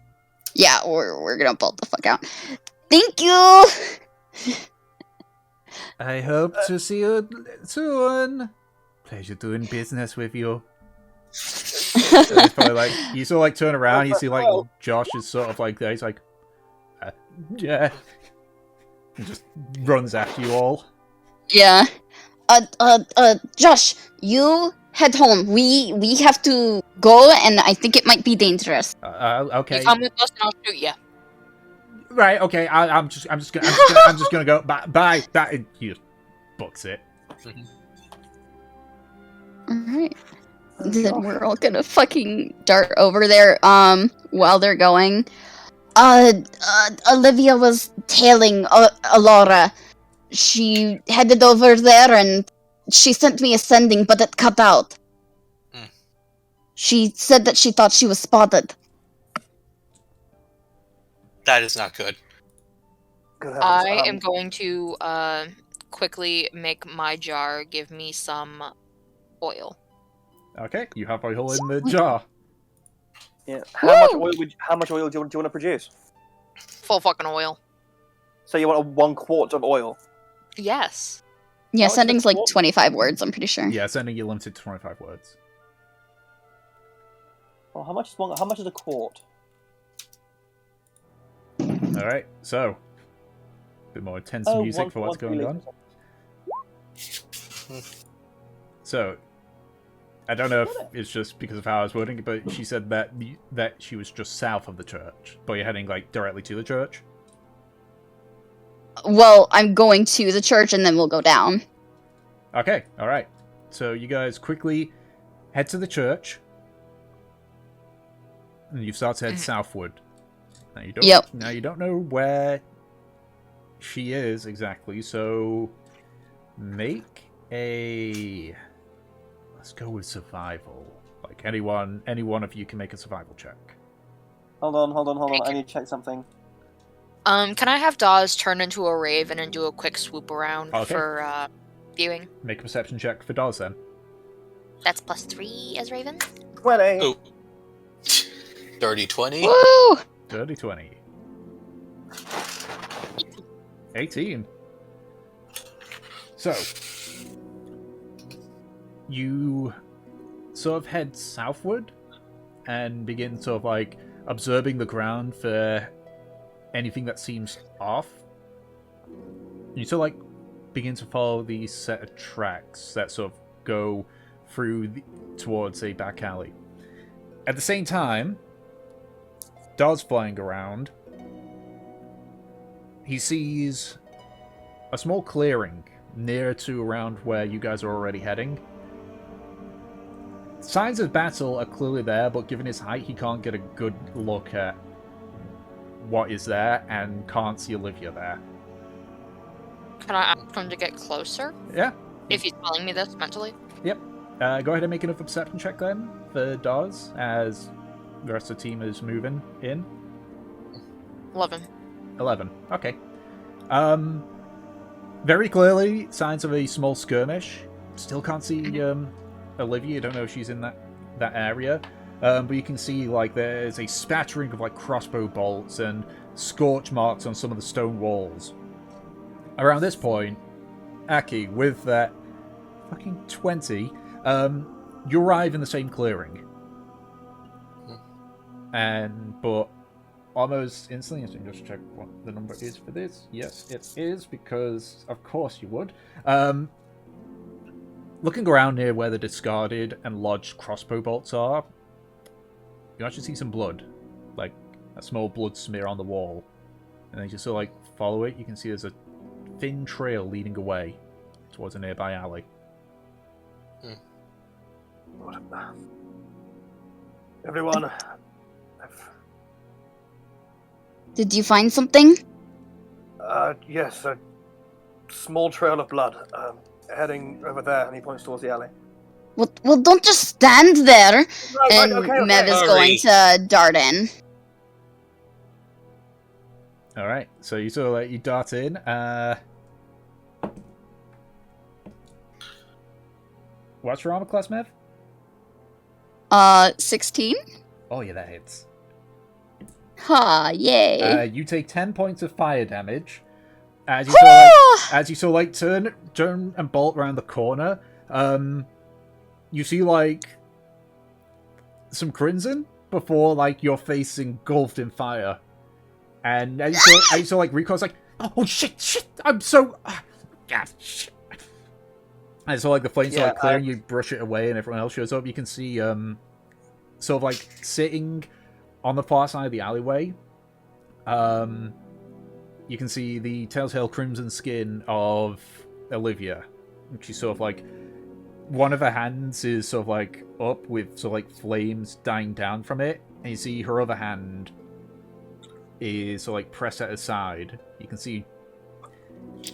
Yeah, we're gonna bolt the fuck out. Thank you! I hope to see you soon. Pleasure doing business with you. So it's probably like, you sort of like turn around, you see like Josh is sort of like there, he's like, yeah. And just runs after you all. Yeah. Josh, you head home. We have to go, and I think it might be dangerous. Okay. You come with us and I'll shoot you. Right, okay, I'm just gonna go. Bye. That he just books it. Alright. Then we're all gonna fucking dart over there, while they're going. Olivia was tailing Alora. She headed over there and she sent me a sending, but it cut out. She said that she thought she was spotted. That is not good. Good heavens. I am going to quickly make my jar give me some oil. Okay, you have oil in the jar. Yeah. How much oil do you want to produce? Full fucking oil. So you want 1 quart of oil? Yes. Yeah, How much is sending's a like quart? 25 words, I'm pretty sure. Yeah, sending you limited to 25 words. Well, how much is a quart? Alright, so. A bit more intense music for what's going on. So, I don't know if it's just because of how I was wording it, but she said that she was just south of the church, but you're heading like directly to the church. Well, I'm going to the church and then we'll go down. Okay, alright. So you guys quickly head to the church. And you start to head southward. Now you don't know where she is exactly, so make a... Let's go with survival. Like any one of you can make a survival check. Hold on. I need to check something. Can I have Dawes turn into a raven and do a quick swoop around Okay. for viewing? Make a perception check for Dawes then. That's +3 as raven. 20. Oh. Dirty 20. Woo! Dirty 20. 18. So, you sort of head southward and begin sort of like observing the ground for anything that seems off. You sort of like begin to follow these set of tracks that sort of go through towards a back alley. At the same time, Dawes flying around, he sees a small clearing near to around where you guys are already heading. Signs of battle are clearly there, but given his height, he can't get a good look at what is there and can't see Olivia there. Can I ask him to get closer? Yeah. If he's telling me this mentally? Yep. Go ahead and make another perception check then for Dawes as the rest of the team is moving in. 11. 11. Okay. Very clearly, signs of a small skirmish. Still can't see Olivia. You don't know if she's in that area. But you can see like there's a spattering of like crossbow bolts and scorch marks on some of the stone walls. Around this point, Aki, with that fucking 20, you arrive in the same clearing. But almost instantly, so just check what the number is for this. Yes, it is, because of course you would. Looking around near where the discarded and lodged crossbow bolts are, you actually see some blood. Like a small blood smear on the wall. And then you just sort of like follow it, you can see there's a thin trail leading away towards a nearby alley. Everyone, Did you find something? yes, a small trail of blood heading over there, and he points towards the alley. Well, don't just stand there. Right, And okay. Mev is Hurry. going to dart in. Alright, so you sort of like, you dart in. What's your armor class, Mev? 16? Oh yeah, that hits. Ha, yay. You take 10 points of fire damage. As you sort of like turn and bolt around the corner, you see like some crimson before like your face engulfed in fire. And as you sort of like recoil, it's like, oh shit, I'm so shit. And so like the flames are like clearing, you brush it away and everyone else shows up. You can see sort of like sitting on the far side of the alleyway, you can see the telltale crimson skin of Olivia. She's sort of like, one of her hands is sort of like up with sort of like flames dying down from it, and you see her other hand is sort of like pressed at her side. You can see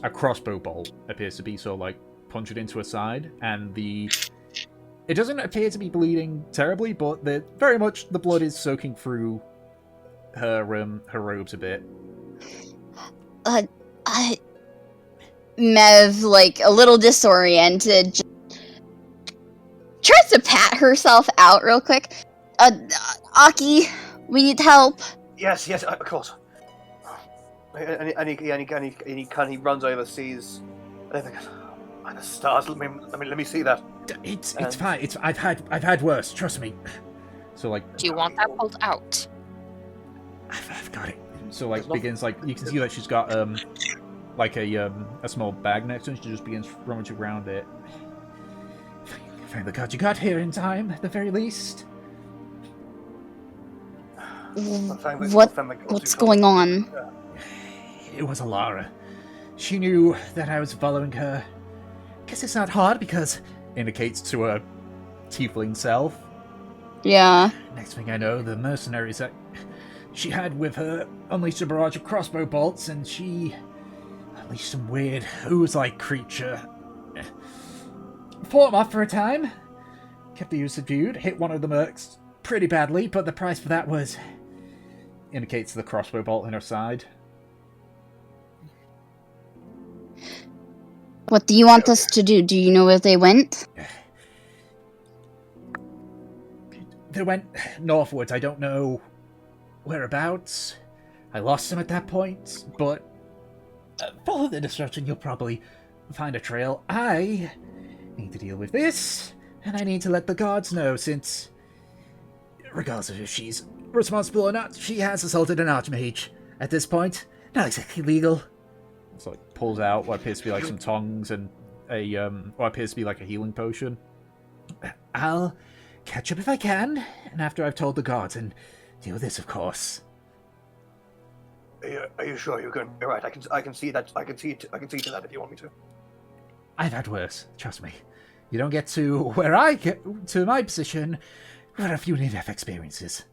a crossbow bolt appears to be sort of like punctured into her side, and it doesn't appear to be bleeding terribly, but very much the blood is soaking through her robes a bit. Mev, like, a little disoriented, just tries to pat herself out real quick. Aki, we need help. Yes, of course. And he runs over, sees everything. And the stars. Let me see that. It's fine. I've had worse. Trust me. So like, Do you want that pulled out? I've got it. So like begins like, you can see that she's got like a small bag next to her. She just begins rummaging around it. Thank the God you got here in time, at the very least. What's going on? It was Alara. She knew that I was following her. Guess it's not hard because indicates to her tiefling self. Yeah. Next thing I know, the mercenaries that she had with her unleashed a barrage of crossbow bolts, and she unleashed some weird ooze-like creature. Fought him off for a time. Kept the ooze subdued. Hit one of the mercs pretty badly, but the price for that was... Indicates the crossbow bolt in her side. What do you want us to do? Do you know where they went? They went northwards. I don't know whereabouts. I lost them at that point, but follow the instruction. You'll probably find a trail. I need to deal with this, and I need to let the guards know, since, regardless of if she's responsible or not, she has assaulted an archmage. At this point, not exactly legal. So it pulls out what appears to be like some tongs and what appears to be like a healing potion. I'll catch up if I can, and after I've told the guards, and deal with this, of course. Are you sure you're going to be right? I can see that. I can see to that if you want me to. I've had worse, trust me. You don't get to where I get to my position without a few near-death experiences.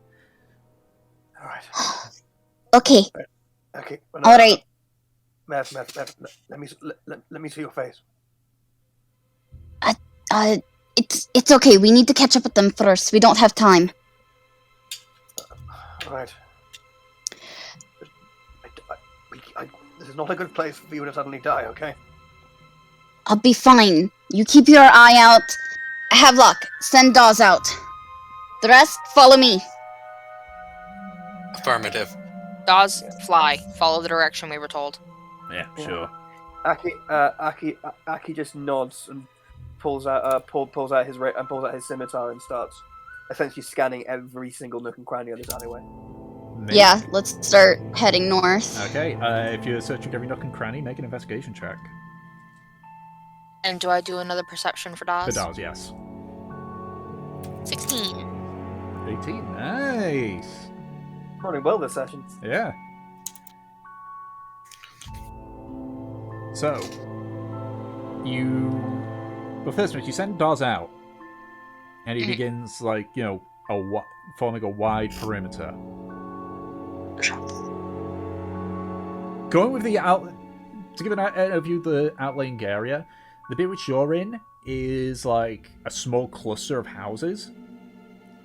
All right. Okay. Okay. All right. Matt, let me see your face. It's okay. We need to catch up with them first. We don't have time. All right. This is not a good place for you to suddenly die, okay? I'll be fine. You keep your eye out. Have luck. Send Dawes out. The rest, follow me. Affirmative. Dawes, fly. Follow the direction we were told. Yeah, sure. Aki just nods and pulls out his scimitar and starts essentially scanning every single nook and cranny of this alleyway. Maybe. Yeah, let's start heading north. Okay, if you're searching every nook and cranny, make an investigation check. And do I do another perception for Dawes? For Dawes, yes. 16. 18, nice! Running well this session. Yeah. So, well, first of all, you send Dawes out, and he begins, like, you know, forming a wide perimeter. Going with the to give an overview of the outlying area, the bit which you're in is like a small cluster of houses,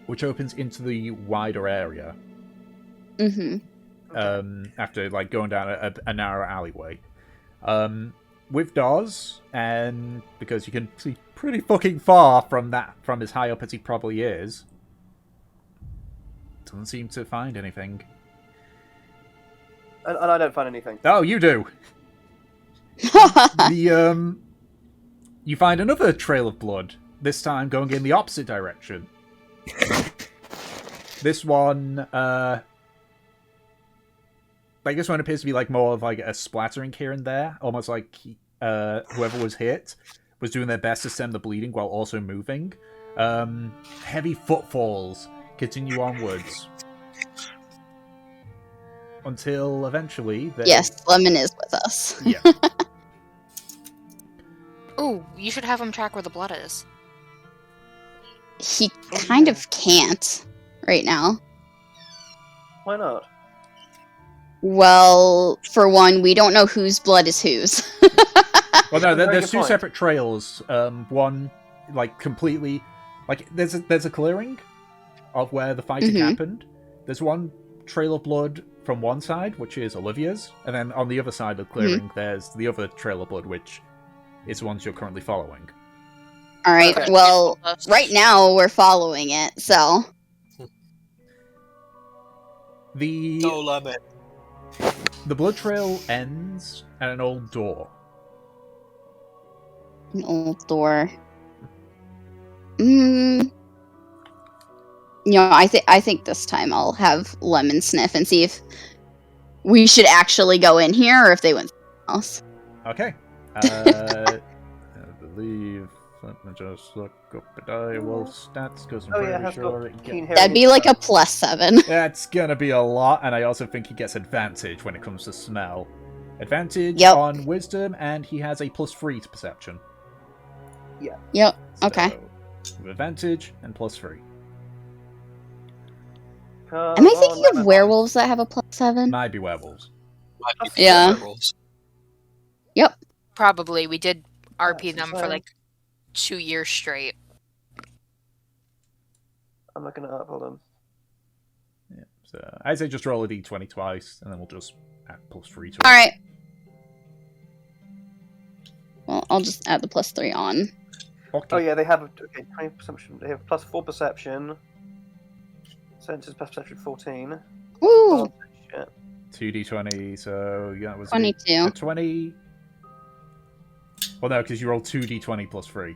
which opens into the wider area. After like going down a narrow alleyway. With Dawes, and because you can see pretty fucking far from as high up as he probably is, doesn't seem to find anything. And I don't find anything. Oh, you do. You find another trail of blood. This time going in the opposite direction. This one, this one appears to be like more of like a splattering here and there, almost like whoever was hit was doing their best to stem the bleeding while also moving. Heavy footfalls continue onwards. Until eventually... Yes, Lemon is with us. Yeah. Ooh, you should have him track where the blood is. He kind of can't right now. Why not? Well, for one, we don't know whose blood is whose. Well, no, Very there's good two point. separate trails. One, like, completely... Like, there's a clearing of where the fighting happened. There's one trail of blood from one side, which is Olivia's, and then on the other side of the clearing, there's the other trail of blood, which is the ones you're currently following. All right, Okay. well, right now we're following it, so... No limit. The blood trail ends at an old door. An old door. I think this time I'll have Lemon sniff and see if we should actually go in here or if they went somewhere else. Okay. I believe... Let me just look up a direwolf stats, because I'm pretty has sure got it keen gets... hair. That'd be like a +7. That's gonna be a lot, and I also think he gets advantage when it comes to smell. Advantage Yep. on wisdom, and he has a +3 to perception. Yep, okay. So, with advantage and +3. Am I thinking of werewolves that have a +7? Might be werewolves. Might be Yeah. werewolves. Probably. We did RP That's them for fine. like 2 years straight. I'm looking it up. Hold on. Yeah. So I'd say just roll a d20 twice, and then we'll just add +3 to it. Alright. Well, I'll just add the +3 on. Okay. Oh yeah, they have 20 perception. They have +4 perception. Senses perception 14. Woo! Shit. 2d20, so yeah, it was 22. 20. Well, no, because you rolled 2d20 plus 3.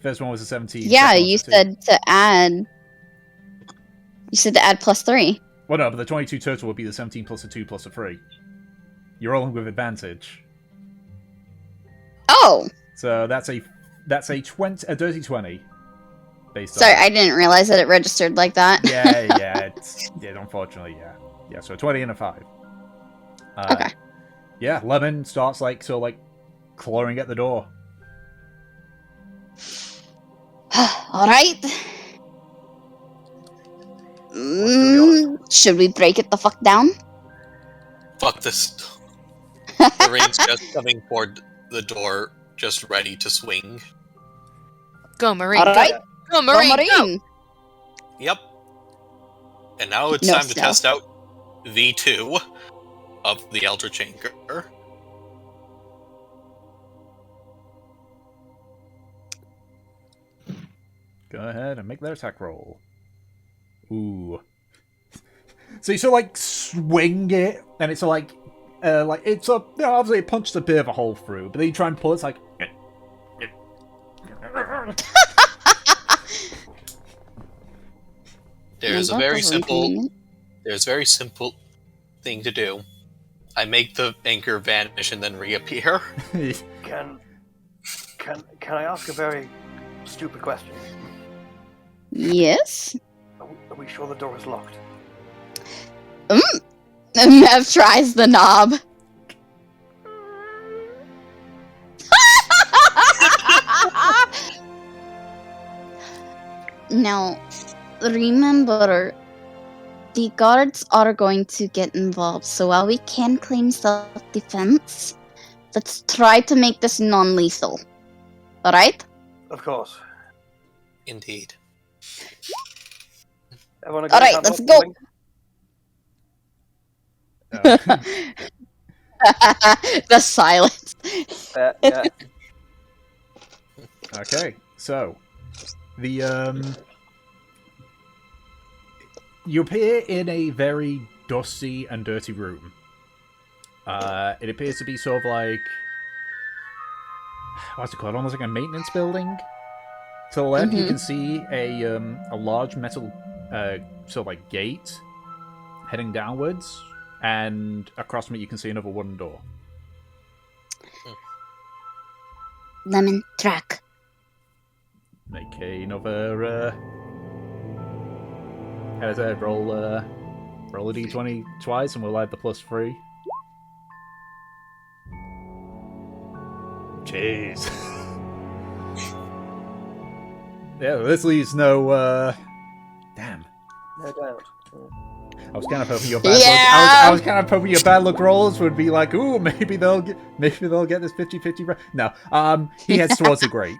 First one was a 17. Yeah, second one's you a 2. said to add. You said to add +3. Well, no, but the 22 total would be the 17 plus a 2 plus a 3. You're rolling with advantage. Oh! So that's a dirty 20. Based Sorry, on I didn't realize that it registered like that. yeah, unfortunately, yeah. Yeah, so a 20 and a 5. Okay. Yeah, Lemon starts clawing at the door. Alright. Should we break it the fuck down? Fuck this. Marine's just coming toward the door, just ready to swing. Go, Marine. Alright. Go, Marine. Go. Marine. Yep. And now it's No time to stealth. test out V2 of the Eldritch Anchor. Go ahead and make their attack roll. Ooh. So you sort of swing it, and it's it's obviously it punched a bit of a hole through, but then you try and pull it, it's like. There's a very simple thing to do. I make the anchor vanish and then reappear. Can I ask a very stupid question? Yes. Are we sure the door is locked? Mev tries the knob. Now, remember, the guards are going to get involved, so while we can claim self-defense, let's try to make this non-lethal. Alright? Of course. Indeed. Everyone agree Alright, on let's that go! feeling? The silence. Yeah. Okay, so you appear in a very dusty and dirty room. It appears to be sort of what's it called? Almost like a maintenance building. To the left, you can see a large metal gate heading downwards, and across from it you can see another wooden door. Lemon track. Make another as I said, roll a d20 twice, and we'll add the +3. Jeez. Yeah, this leaves no. Damn. No doubt. I was kind of hoping your bad luck. I was kind of hoping your bad luck rolls would be like, ooh, maybe they'll get this 50-50. No. He heads towards the grate,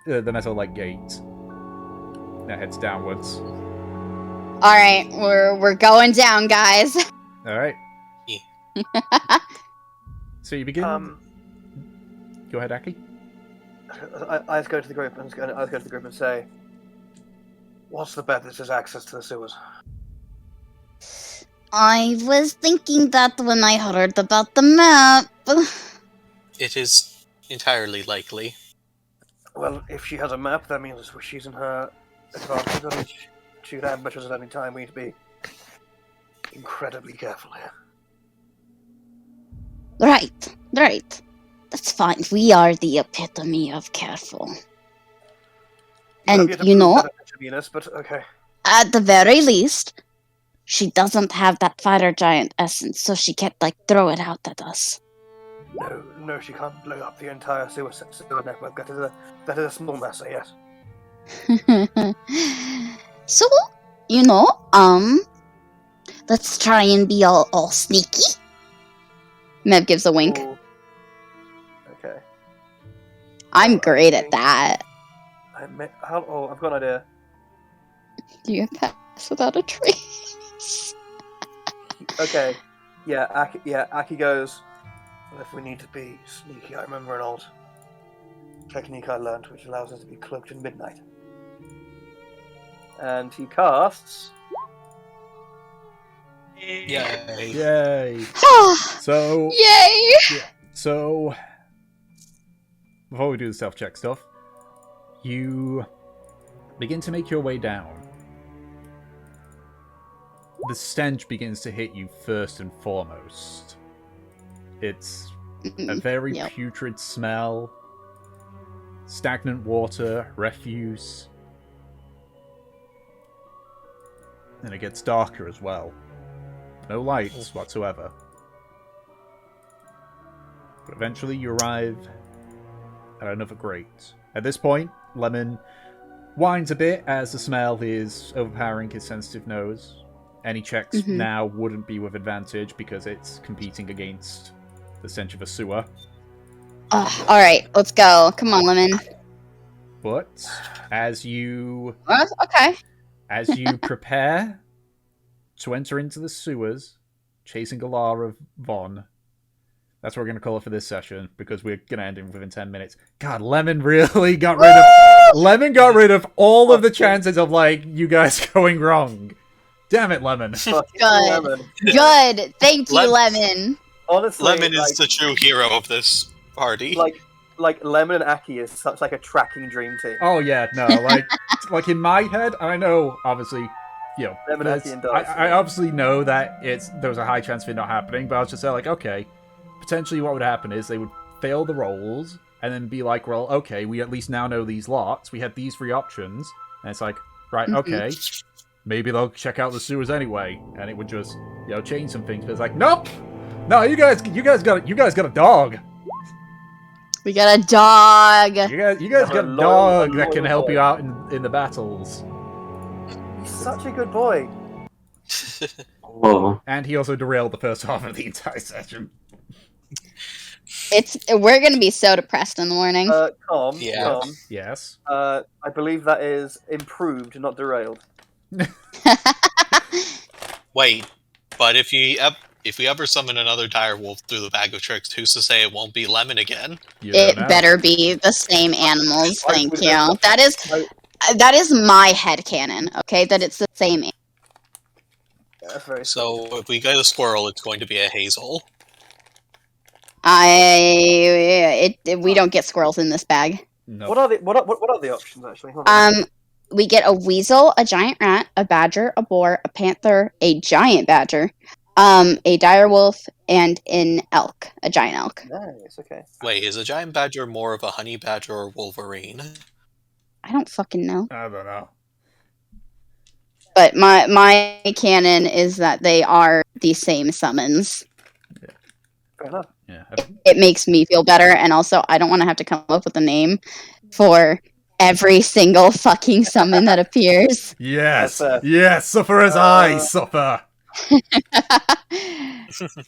the metal gate. That heads downwards. All right, we're going down, guys. All right. Yeah. So you begin. Go ahead, Aki. I just go to the group and say, "What's the bet this is access to the sewers?" I was thinking that when I heard about the map. It is entirely likely. Well, if she has a map, that means she's in her advantage. She could ambush us at any time. We need to be incredibly careful here. Right. That's fine. We are the epitome of careful. And but okay. At the very least, she doesn't have that fighter giant essence, so she can't throw it out at us. No, she can't blow up the entire sewer network. That is a small mess, yes. So, let's try and be all sneaky. Mev gives a wink. Ooh. Okay. I'm great at that. I've got an idea. Do you pass without a trace? Okay. Yeah, Aki goes, Well, if we need to be sneaky, I remember an old technique I learned which allows us to be cloaked in midnight. And he casts... Yay. Yay! So, Yay! so before we do the self-check stuff, you begin to make your way down. The stench begins to hit you first and foremost. It's a very Yep. putrid smell, stagnant water, refuse, and it gets darker as well. No lights whatsoever. But eventually you arrive at another grate. At this point, Lemon whines a bit as the smell is overpowering his sensitive nose. Any checks now wouldn't be with advantage because it's competing against the stench of a sewer. Alright, let's go. Come on, Lemon. But as you Okay. prepare to enter into the sewers, chasing Alara Von, that's what we're going to call it for this session, because we're going to end it within 10 minutes. God, Lemon really got rid of... Lemon got rid of all of the chances of, like, you guys going wrong. Damn it, Lemon. Good. Lemon. Good. Thank you, Lemon. Lemon. Honestly, Lemon is like, the true hero of this party. like Lemon and Aki is such like a tracking dream team. Oh, yeah, no, like in my head, I know, obviously, you know, Lemon, Aki, and Dice. I obviously know that there was a high chance of it not happening, but I was just like, okay, potentially what would happen is they would fail the rolls, and then be like, well, okay, we at least now know these lots, we had these 3 options, and it's like, right, okay, maybe they'll check out the sewers anyway, and it would just, you know, change some things, but it's like, nope! No, you guys got a dog! We got a dog. You guys got a dog that can help you out in the battles. He's such a good boy. Whoa. And he also derailed the first half of the entire session. We're gonna be so depressed in the morning. Tom. Yeah. Tom. Yes. I believe that is improved, not derailed. Wait, but if we ever summon another dire wolf through the bag of tricks, who's to say it won't be Lemon again? You don't It know. better be the same animals. I Thank would you. have- That is my headcanon. Okay, that it's the same. Yeah, that's very. So if we get a squirrel, it's going to be a hazel. We don't get squirrels in this bag. No. What are the options actually? Hold on. We get a weasel, a giant rat, a badger, a boar, a panther, a giant badger, a dire wolf, and an elk, a giant elk. Nice. Okay. Wait, is a giant badger more of a honey badger or Wolverine? I don't fucking know. I don't know. But my canon is that they are the same summons. Fair enough. Yeah. It makes me feel better, and also I don't want to have to come up with a name for every single fucking summon that appears. Yes. That's, Yes. Suffer as I suffer.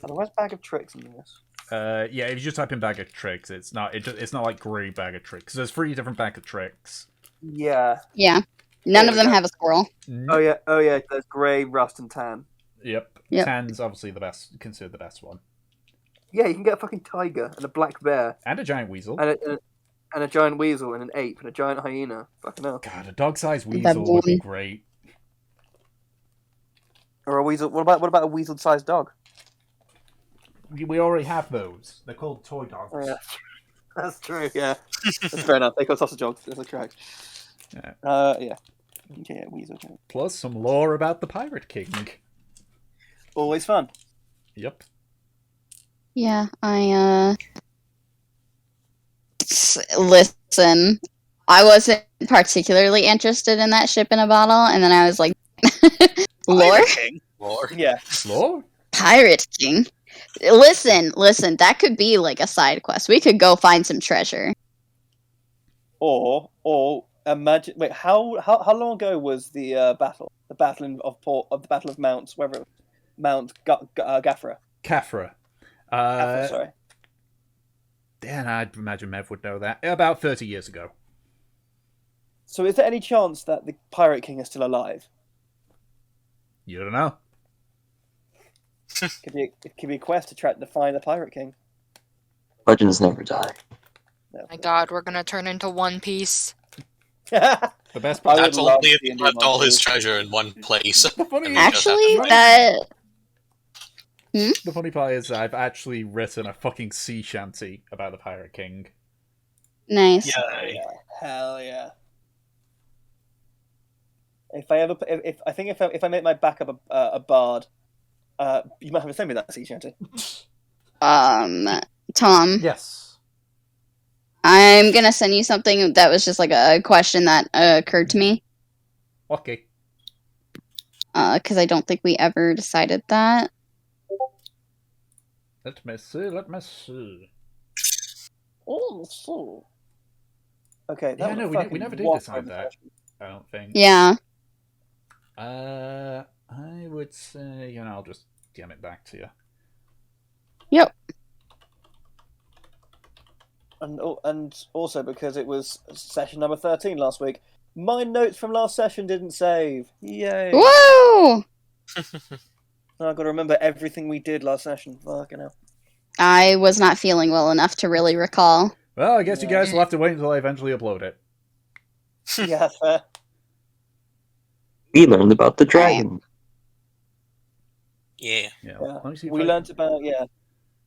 Where's bag of tricks in this? Yeah. If you just type in bag of tricks, it's not like grey bag of tricks. There's 3 different bag of tricks. Yeah. Yeah. None of them have a squirrel. Oh yeah. There's grey, rust, and tan. Yep. Yep. Tan's obviously the best, considered the best one. Yeah, you can get a fucking tiger and a black bear And a giant weasel. and a giant weasel and an ape and a giant hyena. Fucking hell. God, a dog-sized weasel would be great. Or a weasel. What about a weasel-sized dog? We already have those. They're called toy dogs. Oh, yeah. That's true. Yeah, that's fair enough. They call sausage dogs. That's correct. Yeah. Yeah. Okay, weasel. Okay. Plus some lore about the Pirate King. Always fun. Yep. Yeah, listen, I wasn't particularly interested in that ship in a bottle, and then I was like, lore? Lore. Yeah. Lore? Pirate King? Listen, that could be like a side quest. We could go find some treasure. Or imagine. Wait, how long ago was the battle? The battle of the Battle of Mounts, wherever Mount Gafra. Kafra. Gafra, sorry. Dan, I'd imagine Mev would know that. About 30 years ago. So, is there any chance that the Pirate King is still alive? You don't know. It could be a quest to try to find the Pirate King. Legends never die. My God, we're gonna turn into One Piece. The best I part. would That's love only if D&D he left all his Monkeys. treasure in one place. The funny, And we just have to Actually, find it. that the funny part is I've actually written a fucking sea shanty about the Pirate King. nice. Yay. Hell yeah. If I ever, if I make my backup a bard, you might have to send me that sea shanty. Tom, Yes. I'm gonna send you something that was just like a question that occurred to me. Okay. Because I don't think we ever decided that. Let me see. Oh, so. Okay. Yeah, no, we fucking never did walk decide over that. session. I don't think. Yeah. I would say, I'll just DM it back to you. Yep. And also because it was session number 13 last week, my notes from last session didn't save. Yay! Woo! I've got to remember everything we did last session. Fucking hell. I was not feeling well enough to really recall. Well, I guess you Yeah. guys will have to wait until I eventually upload it. Yeah, fair. We learned about the dragon. Yeah. Yeah. Yeah. Let me see if We I- learned about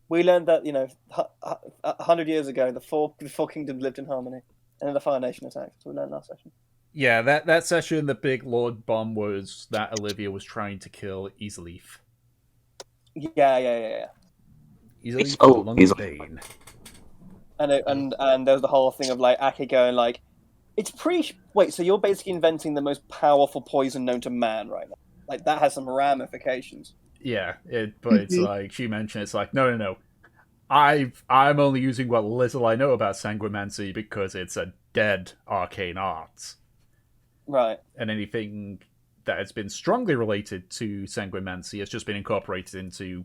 we learned that 100 years ago the four kingdoms lived in harmony, and then the Fire Nation attacked. So we learned last session. Yeah, that session, the big Lord bomb was that Olivia was trying to kill Easleaf. Yeah. Easleaf, Oh, the Lung Easleaf. Bane. And there was the whole thing of like Aki going like, it's pretty. Wait, so you're basically inventing the most powerful poison known to man right now? Like that has some ramifications. Yeah, but it's like she mentioned. It's like no. I'm only using what little I know about sanguimancy because it's a dead arcane art, Right. and anything that has been strongly related to sanguimancy has just been incorporated into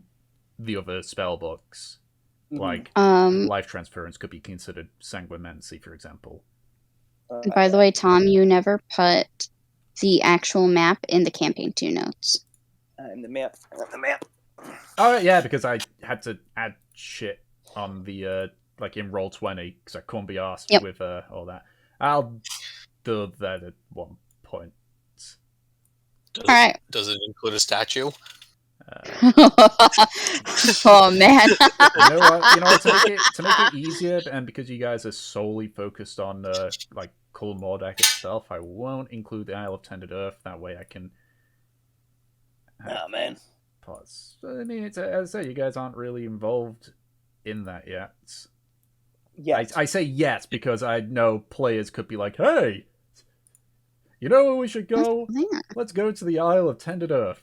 the other spell books. Mhm. Like Um, life transference could be considered sanguimancy, for example. by the way, Tom, you never put the actual map in the campaign 2 notes. And the map. The map. Oh yeah, because I had to add shit on the like in Roll20 because I couldn't be asked Yep. with all that. I'll do that at one point. Alright. Does it include a statue? Oh man. You know what? To make it easier, and because you guys are solely focused on like Karmora itself, I won't include the Isle of Tended Earth. That way, I can. Oh man. Pause. I mean, as I say, you guys aren't really involved in that yet. Yeah. I say yet because I know players could be like, "Hey, you know where we should go? Let's go to the Isle of Tended Earth."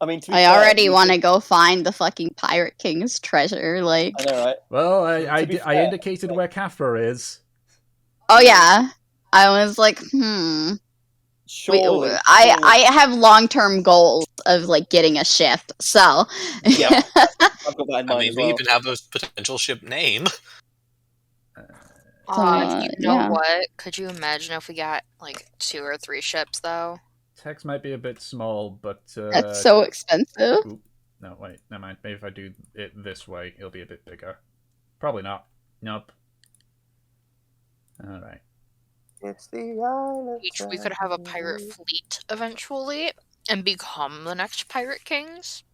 I mean, to be I fair, already you want to could- go find the fucking Pirate King's treasure. Like, I know, right? Well, To be I fair, indicated where Kafra is. oh yeah. I was like, Surely. I have long-term goals of like getting a ship. So Yeah. I've got that in mind I mean, as we well. even have a potential ship name. You know yeah. what? Could you imagine if we got like 2 or 3 ships though? Text might be a bit small, but That's so expensive. Oop. No, wait, never mind. Maybe if I do it this way, it'll be a bit bigger. Probably not. Nope. All right. It's the island. We could have a pirate fleet eventually and become the next Pirate Kings.